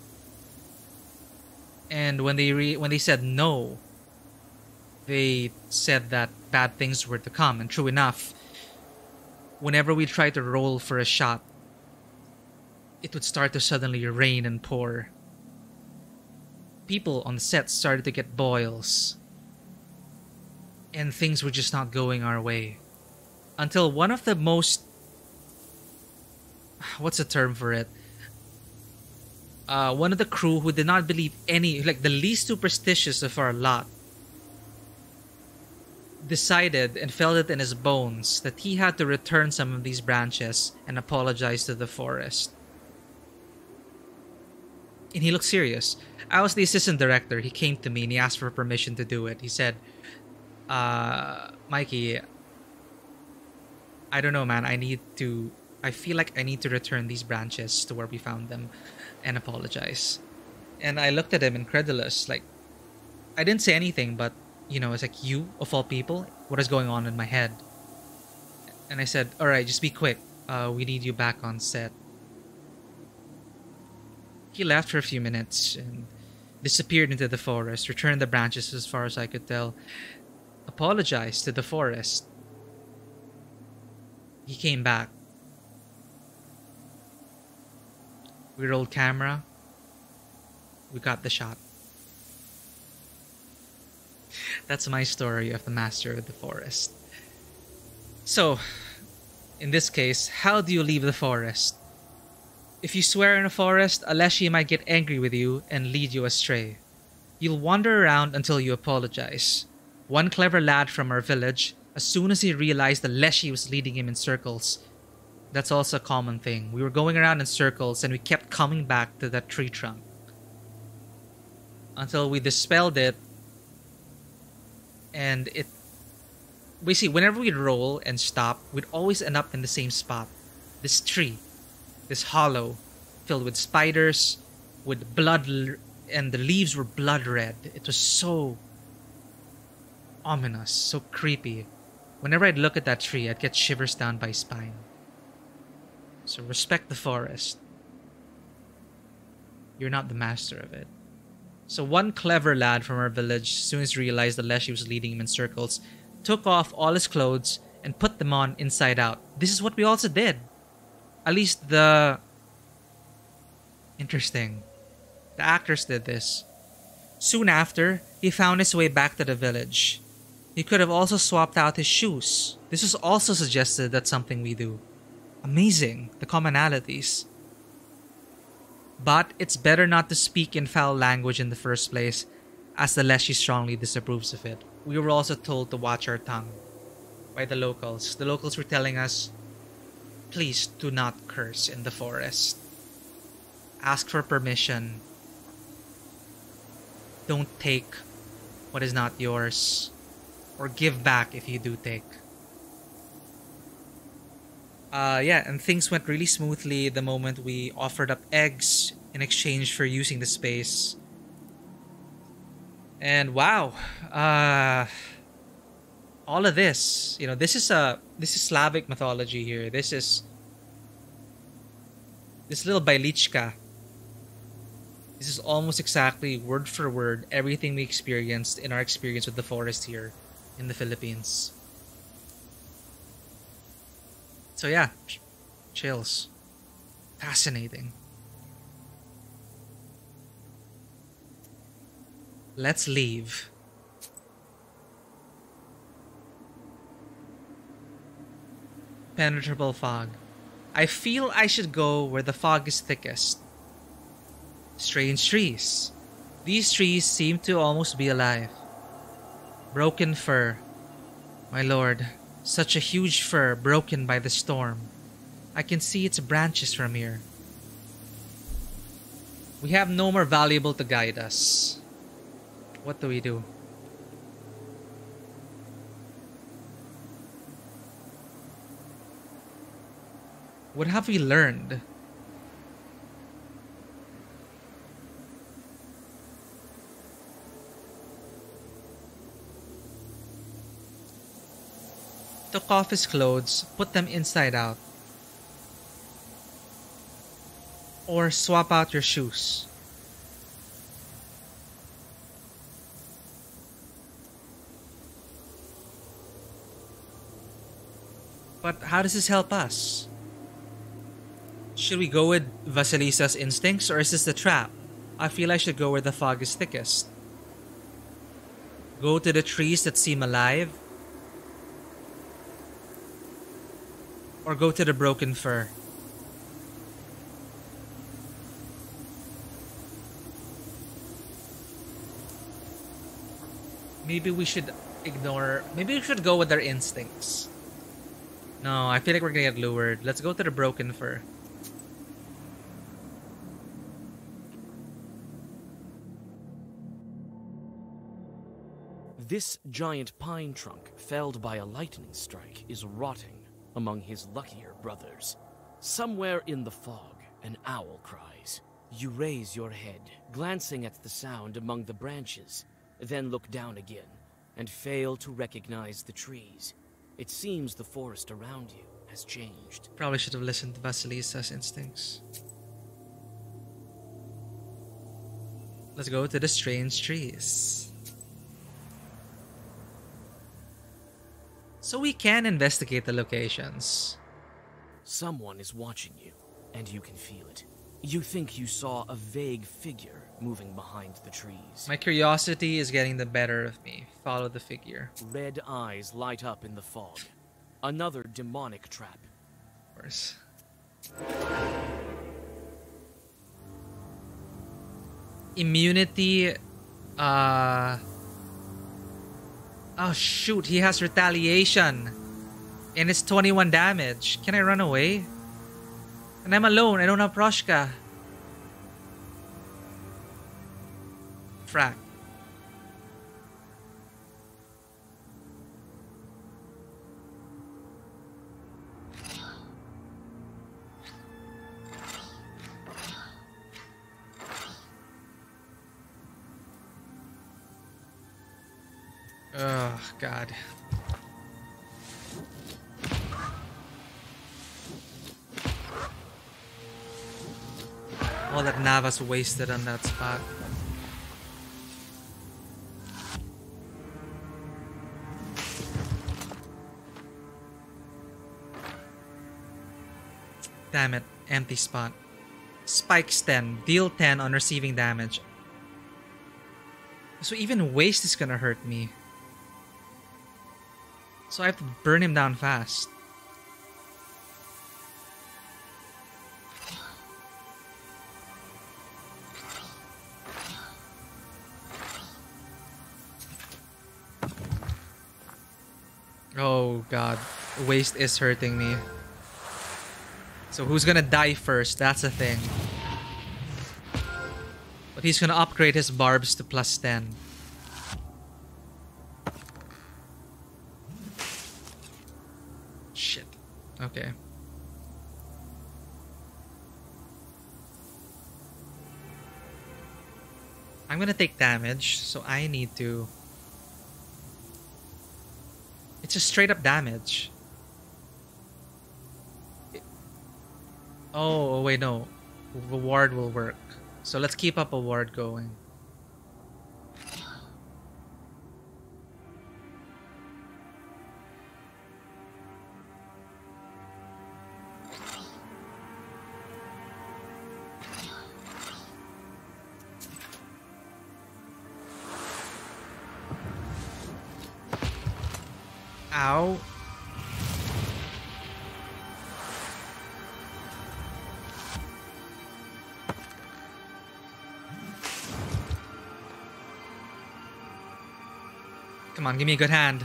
And when they said no, they said that bad things were to come. And true enough, whenever we tried to roll for a shot, it would start to suddenly rain and pour. People on the set started to get boils, and things were just not going our way. Until one of the most... what's the term for it? One of the crew who did not believe any... like the least superstitious of our lot decided and felt it in his bones that he had to return some of these branches and apologize to the forest. And he looked serious. I was the assistant director. He came to me and he asked for permission to do it. He said, Mikey, I don't know, man. I feel like I need to return these branches to where we found them and apologize. And I looked at him incredulous. Like, I didn't say anything, but, you know, it's like, you, of all people, what is going on in my head? And I said, all right, just be quick. We need you back on set. He left for a few minutes, and disappeared into the forest, returned the branches as far as I could tell, apologized to the forest. He came back. We rolled camera. We got the shot. That's my story of the Master of the Forest. So, in this case, how do you leave the forest? If you swear in a forest, a Leshy might get angry with you and lead you astray. You'll wander around until you apologize. One clever lad from our village, as soon as he realized the Leshy was leading him in circles, that's also a common thing. We were going around in circles and we kept coming back to that tree trunk. Until we dispelled it. And it... basically, whenever we'd roll and stop, we'd always end up in the same spot. This tree. This hollow. Filled with spiders. With blood... and the leaves were blood red. It was so... ominous. So creepy. Whenever I'd look at that tree, I'd get shivers down my spine. So respect the forest. You're not the master of it. So one clever lad from our village, as soon as he realized the Leshy was leading him in circles, took off all his clothes and put them on inside out. This is what we also did. At least the... interesting. The actors did this. Soon after, he found his way back to the village. He could have also swapped out his shoes. This was also suggested that's something we do. Amazing, the commonalities. But it's better not to speak in foul language in the first place, as the Leshy strongly disapproves of it. We were also told to watch our tongue by the locals. The locals were telling us, please do not curse in the forest. Ask for permission. Don't take what is not yours. Or give back if you do take. Yeah, and things went really smoothly the moment we offered up eggs in exchange for using the space. And wow, all of this, you know, this is Slavic mythology here. This is this little Bailichka. This is almost exactly word for word everything we experienced in our experience with the forest here in the Philippines. So yeah, chills. Fascinating. Let's leave. Penetrable fog. I feel I should go where the fog is thickest. Strange trees. These trees seem to almost be alive. Broken fir. My lord. Such a huge fir broken by the storm. I can see its branches from here. We have no more valuable to guide us. What do we do? What have we learned? Took off his clothes, put them inside out. Or swap out your shoes. But how does this help us? Should we go with Vasilisa's instincts or is this the trap? I feel I should go where the fog is thickest. Go to the trees that seem alive. Or go to the broken fir. Maybe we should ignore... maybe we should go with our instincts. No, I feel like we're gonna get lured. Let's go to the broken fir. This giant pine trunk, felled by a lightning strike, is rotting among his luckier brothers. Somewhere in the fog, an owl cries. You raise your head, glancing at the sound among the branches, then look down again, and fail to recognize the trees. It seems the forest around you has changed. Probably should have listened to Vasilisa's instincts. Let's go to the strange trees. So we can investigate the locations. Someone is watching you, and you can feel it. You think you saw a vague figure moving behind the trees. My curiosity is getting the better of me. Follow the figure. Red eyes light up in the fog. Another demonic trap. Of course. Immunity. Oh shoot, he has retaliation. And it's 21 damage. Can I run away? And I'm alone. I don't have Proshka. Frack. Oh, God. All that Nava's wasted on that spot. Damn it, empty spot. Spikes 10, deal 10 on receiving damage. So even waste is gonna hurt me. So I have to burn him down fast. Oh god, waste is hurting me. So who's gonna die first? That's the thing. But he's gonna upgrade his barbs to plus 10. Shit. Okay. I'm gonna take damage, so I need to... It's just straight up damage. Oh, wait, no. Reward will work. So let's keep up a ward going. Ow. Come on, give me a good hand.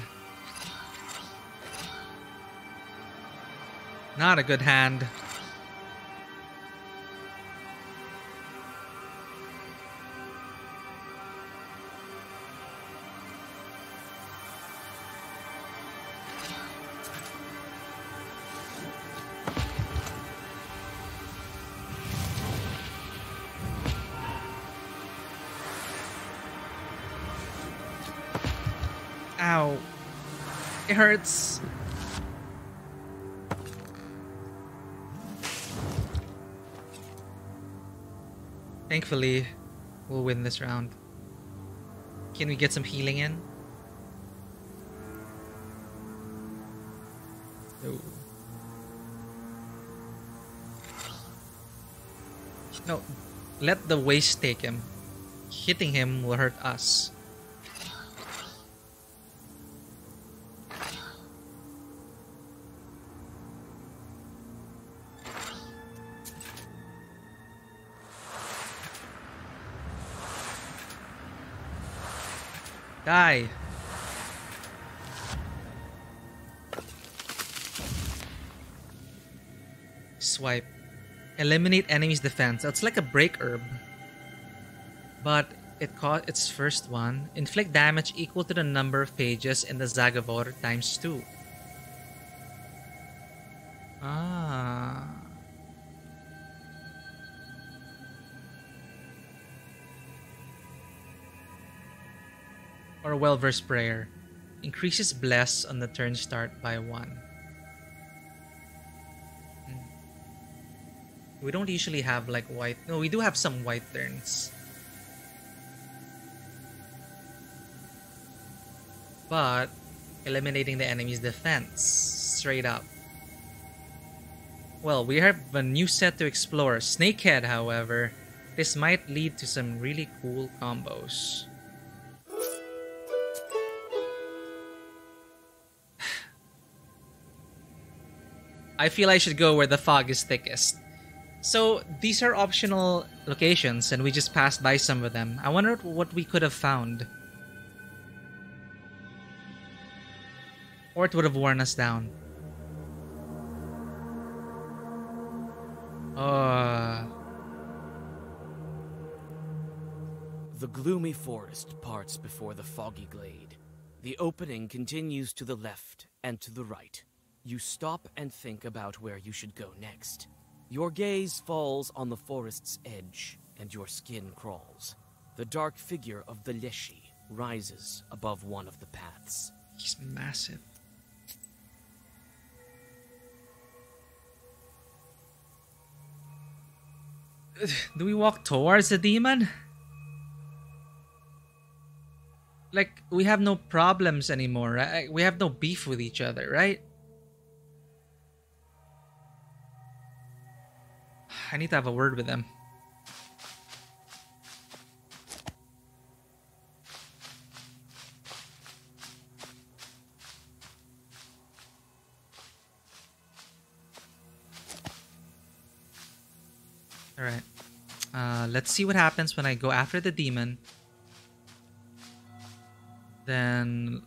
Not a good hand. Ow. It hurts. Thankfully, we'll win this round. Can we get some healing in? No. No. Let the waste take him. Hitting him will hurt us. Die. Swipe. Eliminate enemy's defense. It's like a break herb. But it caught its first one. Inflict damage equal to the number of pages in the Zagavor times 2. Ah. Or a well-versed prayer. Increases bless on the turn start by 1. We don't usually have like white. No, we do have some white turns. but eliminating the enemy's defense straight up. Well, we have a new set to explore. Snakehead, however, this might lead to some really cool combos. I feel I should go where the fog is thickest. So these are optional locations and we just passed by some of them. I wonder what we could have found. Or it would have worn us down. The gloomy forest parts before the foggy glade. The opening continues to the left and to the right. You stop and think about where you should go next. Your gaze falls on the forest's edge, and your skin crawls. The dark figure of the Leshy rises above one of the paths. He's massive. Do we walk towards the demon? Like, we have no problems anymore, right? We have no beef with each other, right? I need to have a word with them. Alright. Let's see what happens when I go after the demon. Then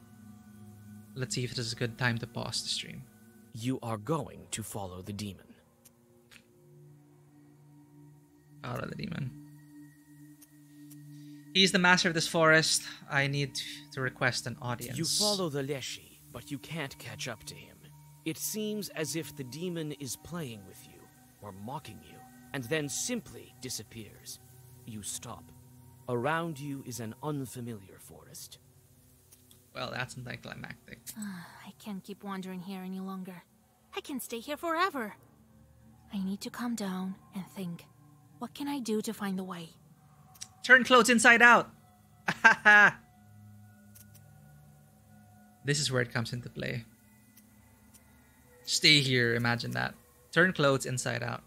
let's see if this is a good time to pause the stream. You are going to follow the demon. Follow the demon. He's the master of this forest. I need to request an audience. You follow the Leshy, but you can't catch up to him. It seems as if the demon is playing with you, or mocking you, and then simply disappears. You stop. Around you is an unfamiliar forest. Well, that's anticlimactic. I can't keep wandering here any longer. I can stay here forever. I need to calm down and think. What can I do to find the way? Turn clothes inside out! This is where it comes into play. Stay here, imagine that. Turn clothes inside out.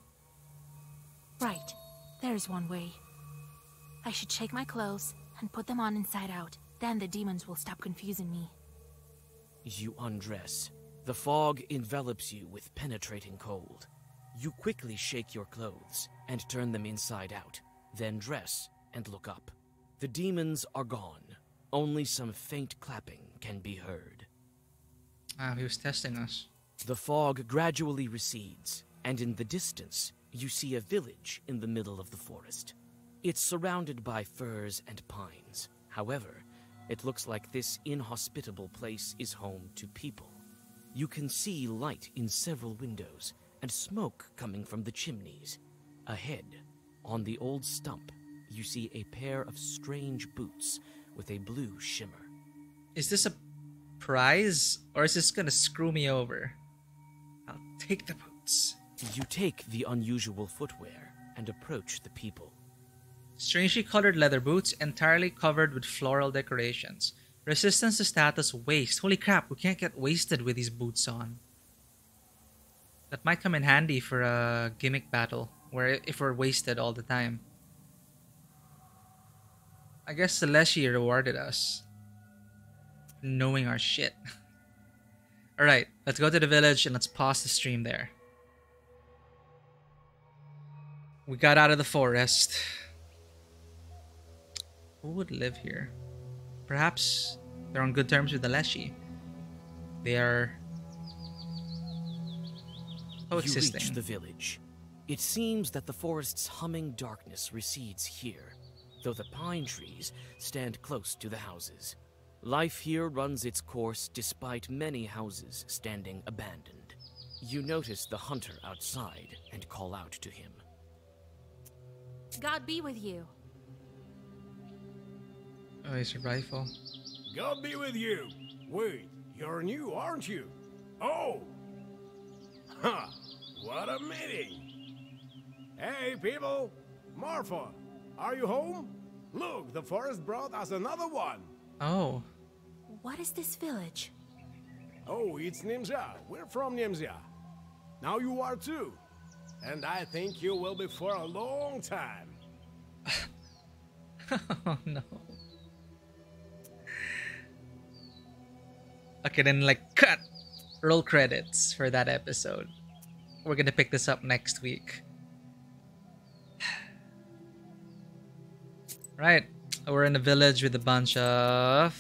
Right. There's one way. I should shake my clothes and put them on inside out. Then the demons will stop confusing me. You undress. The fog envelops you with penetrating cold. You quickly shake your clothes and turn them inside out, then dress and look up. The demons are gone. Only some faint clapping can be heard. He was testing us. The fog gradually recedes, and in the distance, you see a village in the middle of the forest. It's surrounded by firs and pines. However, it looks like this inhospitable place is home to people. You can see light in several windows, and smoke coming from the chimneys. Ahead, on the old stump, you see a pair of strange boots with a blue shimmer. Is this a prize, or is this gonna screw me over? I'll take the boots. You take the unusual footwear and approach the people. Strangely colored leather boots, entirely covered with floral decorations. Resistance to status waste. Holy crap, we can't get wasted with these boots on. That might come in handy for a gimmick battle, where if we're wasted all the time. I guess the Leshy rewarded us. Knowing our shit. Alright, let's go to the village and let's pause the stream there. We got out of the forest. Who would live here? Perhaps they're on good terms with the Leshy. They are coexisting. You reach the village. It seems that the forest's humming darkness recedes here, though the pine trees stand close to the houses. Life here runs its course despite many houses standing abandoned. You notice the hunter outside and call out to him. God be with you. Oh, it's a rifle. God be with you. Wait, you're new, aren't you? Oh! Ha! What a meeting! Hey, people! Marfa, are you home? Look, the forest brought us another one. Oh. What is this village? Oh, it's Nimza. We're from Nimza. Now you are too. And I think you will be for a long time. Oh no. Okay, then like cut. Roll credits for that episode. We're gonna pick this up next week. Right. We're in a village with a bunch of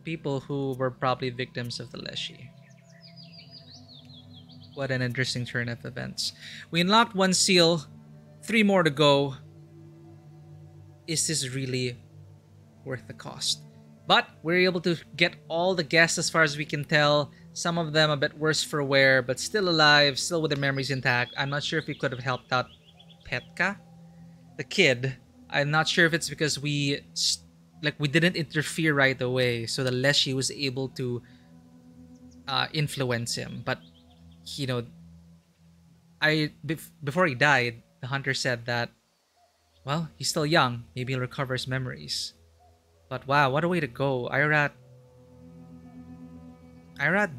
people who were probably victims of the Leshy. What an interesting turn of events. We unlocked 1 seal, 3 more to go. Is this really worth the cost? But we're able to get all the guests as far as we can tell. Some of them a bit worse for wear, but still alive, still with their memories intact. I'm not sure if we could have helped out Petka, the kid. I'm not sure if it's because we didn't interfere right away, so the Leshy was able to influence him. But you know, before he died, the hunter said that, well, he's still young. Maybe he'll recover his memories. But wow, what a way to go. Irat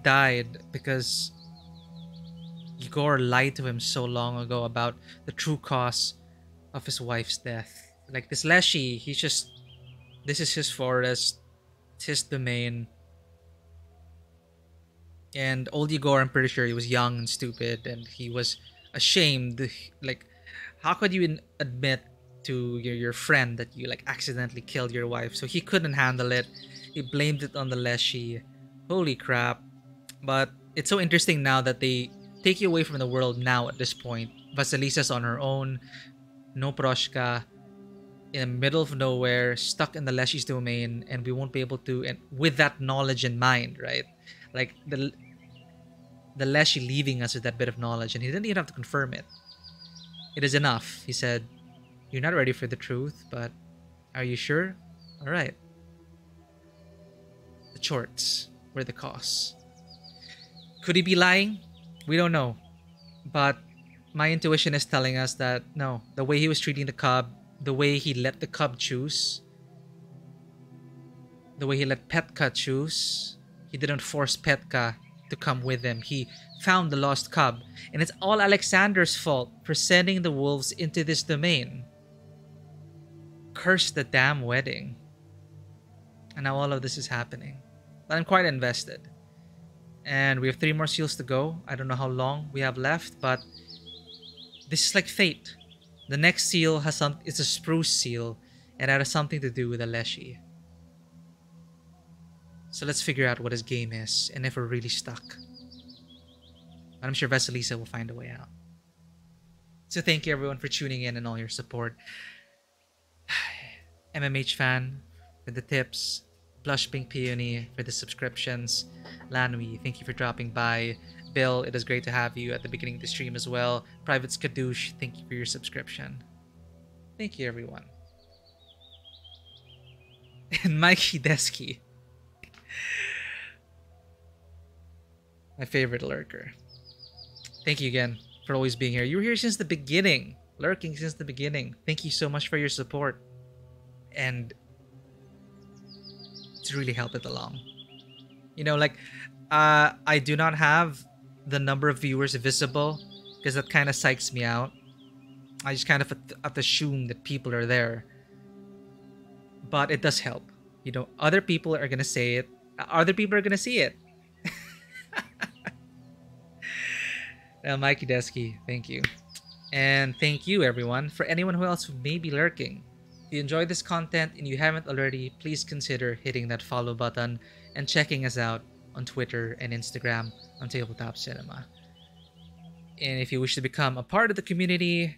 died because Igor lied to him so long ago about the true cause of his wife's death. Like this Leshy, this is his forest, it's his domain. And old Igor, I'm pretty sure he was young and stupid and he was ashamed. Like, how could you admit to your friend that you like accidentally killed your wife? So he couldn't handle it. He blamed it on the Leshy. Holy crap. But it's so interesting now that they take you away from the world now at this point. Vasilisa's on her own. No Proshka. In the middle of nowhere, stuck in the Leshy's domain, and we won't be able to, and with that knowledge in mind, right? Like the Leshy leaving us with that bit of knowledge, and he didn't even have to confirm it. It is enough. He said, "You're not ready for the truth, but are you sure? All right." The Chorts were the cause. Could he be lying? We don't know. But my intuition is telling us that no, the way he was treating the cub, the way he let the cub choose, the way he let Petka choose, he didn't force Petka to come with him. He found the lost cub. And it's all Alexander's fault for sending the wolves into this domain. Curse the damn wedding. And now all of this is happening. But I'm quite invested. And we have 3 more seals to go. I don't know how long we have left, but this is like fate. The next seal it's a spruce seal, and that has something to do with the Leshy. So let's figure out what his game is, and if we're really stuck. I'm sure Vasilisa will find a way out. So thank you everyone for tuning in and all your support. MMH fan for the tips. Blush Pink Peony for the subscriptions. Lanwi, thank you for dropping by. Bill, it is great to have you at the beginning of the stream as well. Private Skadoosh, thank you for your subscription. Thank you, everyone. And Mikey Desky, my favorite lurker. Thank you again for always being here. You were here since the beginning, lurking since the beginning. Thank you so much for your support. And it's really helped it along. You know, like, I do not have the number of viewers visible because that kind of psychs me out. I just kind of have to assume that people are there. But it does help. You know, other people are going to say it. Other people are going to see it. Mikey Desky, thank you. And thank you, everyone. For anyone who else who may be lurking, if you enjoyed this content and you haven't already, please consider hitting that follow button and checking us out on Twitter and Instagram on Tabletop Cinema. And if you wish to become a part of the community,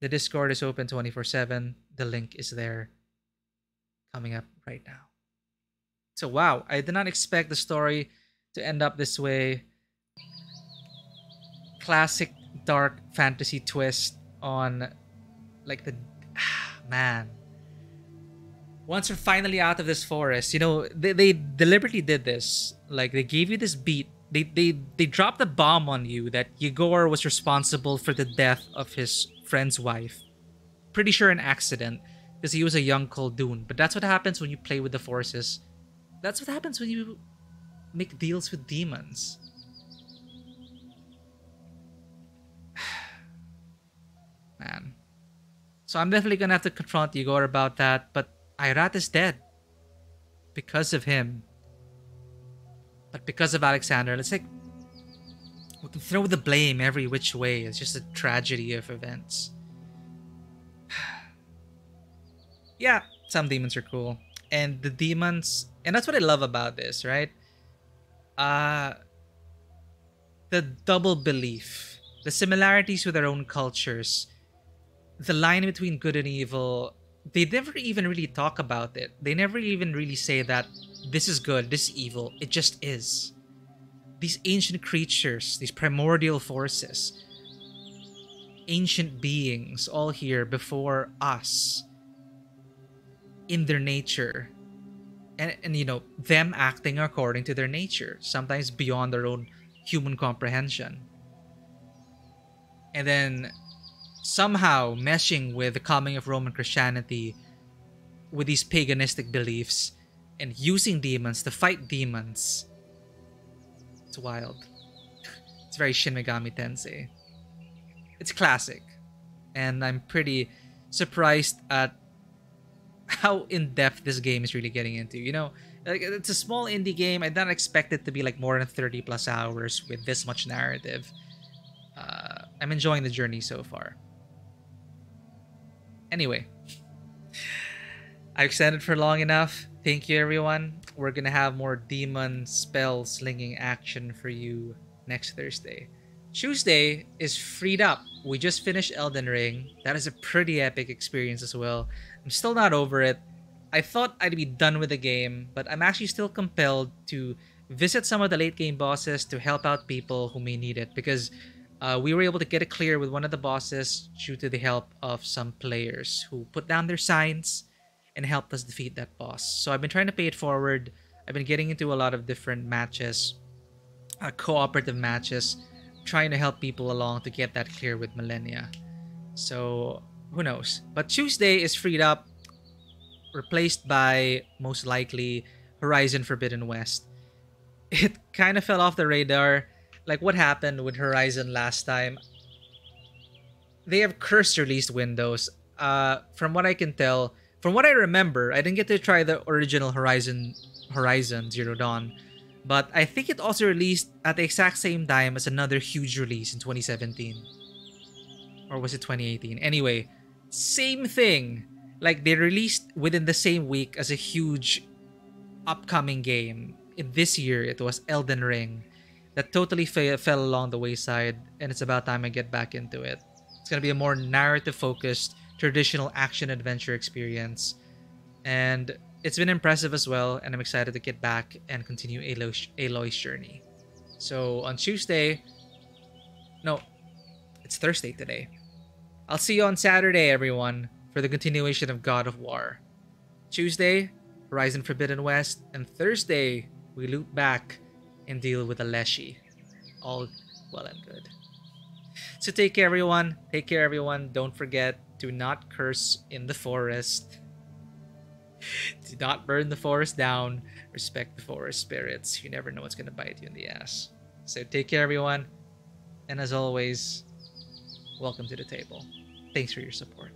the Discord is open 24/7. The link is there, coming up right now. So wow, I did not expect the story to end up this way. Classic dark fantasy twist on like the man. Once we're finally out of this forest, you know, they deliberately did this. Like, they gave you this beat. They dropped a bomb on you that Yegor was responsible for the death of his friend's wife. Pretty sure an accident, because he was a young Khaldun. But that's what happens when you play with the forces That's what happens when you make deals with demons. Man. So I'm definitely gonna have to confront Igor about that, but Irat is dead. Because of him. But because of Alexander, it's like we can throw the blame every which way. It's just a tragedy of events. Yeah, some demons are cool. And the demons, and that's what I love about this, right? The double belief, the similarities with their own cultures, the line between good and evil, they never even really talk about it. They never even really say that this is good, this is evil. It just is. These ancient creatures, these primordial forces, ancient beings, all here before us, in their nature, and you know, them acting according to their nature, sometimes beyond their own human comprehension, and then somehow meshing with the coming of Roman Christianity with these paganistic beliefs and using demons to fight demons. It's wild. It's very Shin Megami Tensei. It's classic, and I'm pretty surprised at how in-depth this game is really getting into. You know, like, it's a small indie game. I don't expect it to be like more than 30 plus hours with this much narrative. I'm enjoying the journey so far. Anyway, I've extended for long enough. Thank you, everyone. We're gonna have more demon spell slinging action for you next Thursday. Tuesday is freed up. We just finished Elden Ring. That is a pretty epic experience as well. I'm still not over it. I thought I'd be done with the game, but I'm actually still compelled to visit some of the late game bosses to help out people who may need it, because we were able to get it clear with one of the bosses due to the help of some players who put down their signs and helped us defeat that boss. So I've been trying to pay it forward. I've been getting into a lot of different matches, cooperative matches, trying to help people along to get that clear with Millennia. So who knows? But Tuesday is freed up, replaced by most likely Horizon Forbidden West. It kind of fell off the radar. Like what happened with Horizon last time? They have cursed release windows. From what I can tell, from what I remember, I didn't get to try the original Horizon Zero Dawn, but I think it also released at the exact same time as another huge release in 2017. Or was it 2018? Anyway, same thing. Like they released within the same week as a huge upcoming game. This year, it was Elden Ring. That totally fell along the wayside, and it's about time I get back into it. It's going to be a more narrative-focused, traditional action-adventure experience. And it's been impressive as well, and I'm excited to get back and continue Aloy's journey. So on Tuesday... No, it's Thursday today. I'll see you on Saturday, everyone, for the continuation of God of War. Tuesday, Horizon Forbidden West, and Thursday, we loop back and deal with Aleshi. All well and good. So take care, everyone. Take care, everyone. Don't forget, do not curse in the forest. Do not burn the forest down. Respect the forest spirits. You never know what's going to bite you in the ass. So take care, everyone. And as always, welcome to the table. Thanks for your support.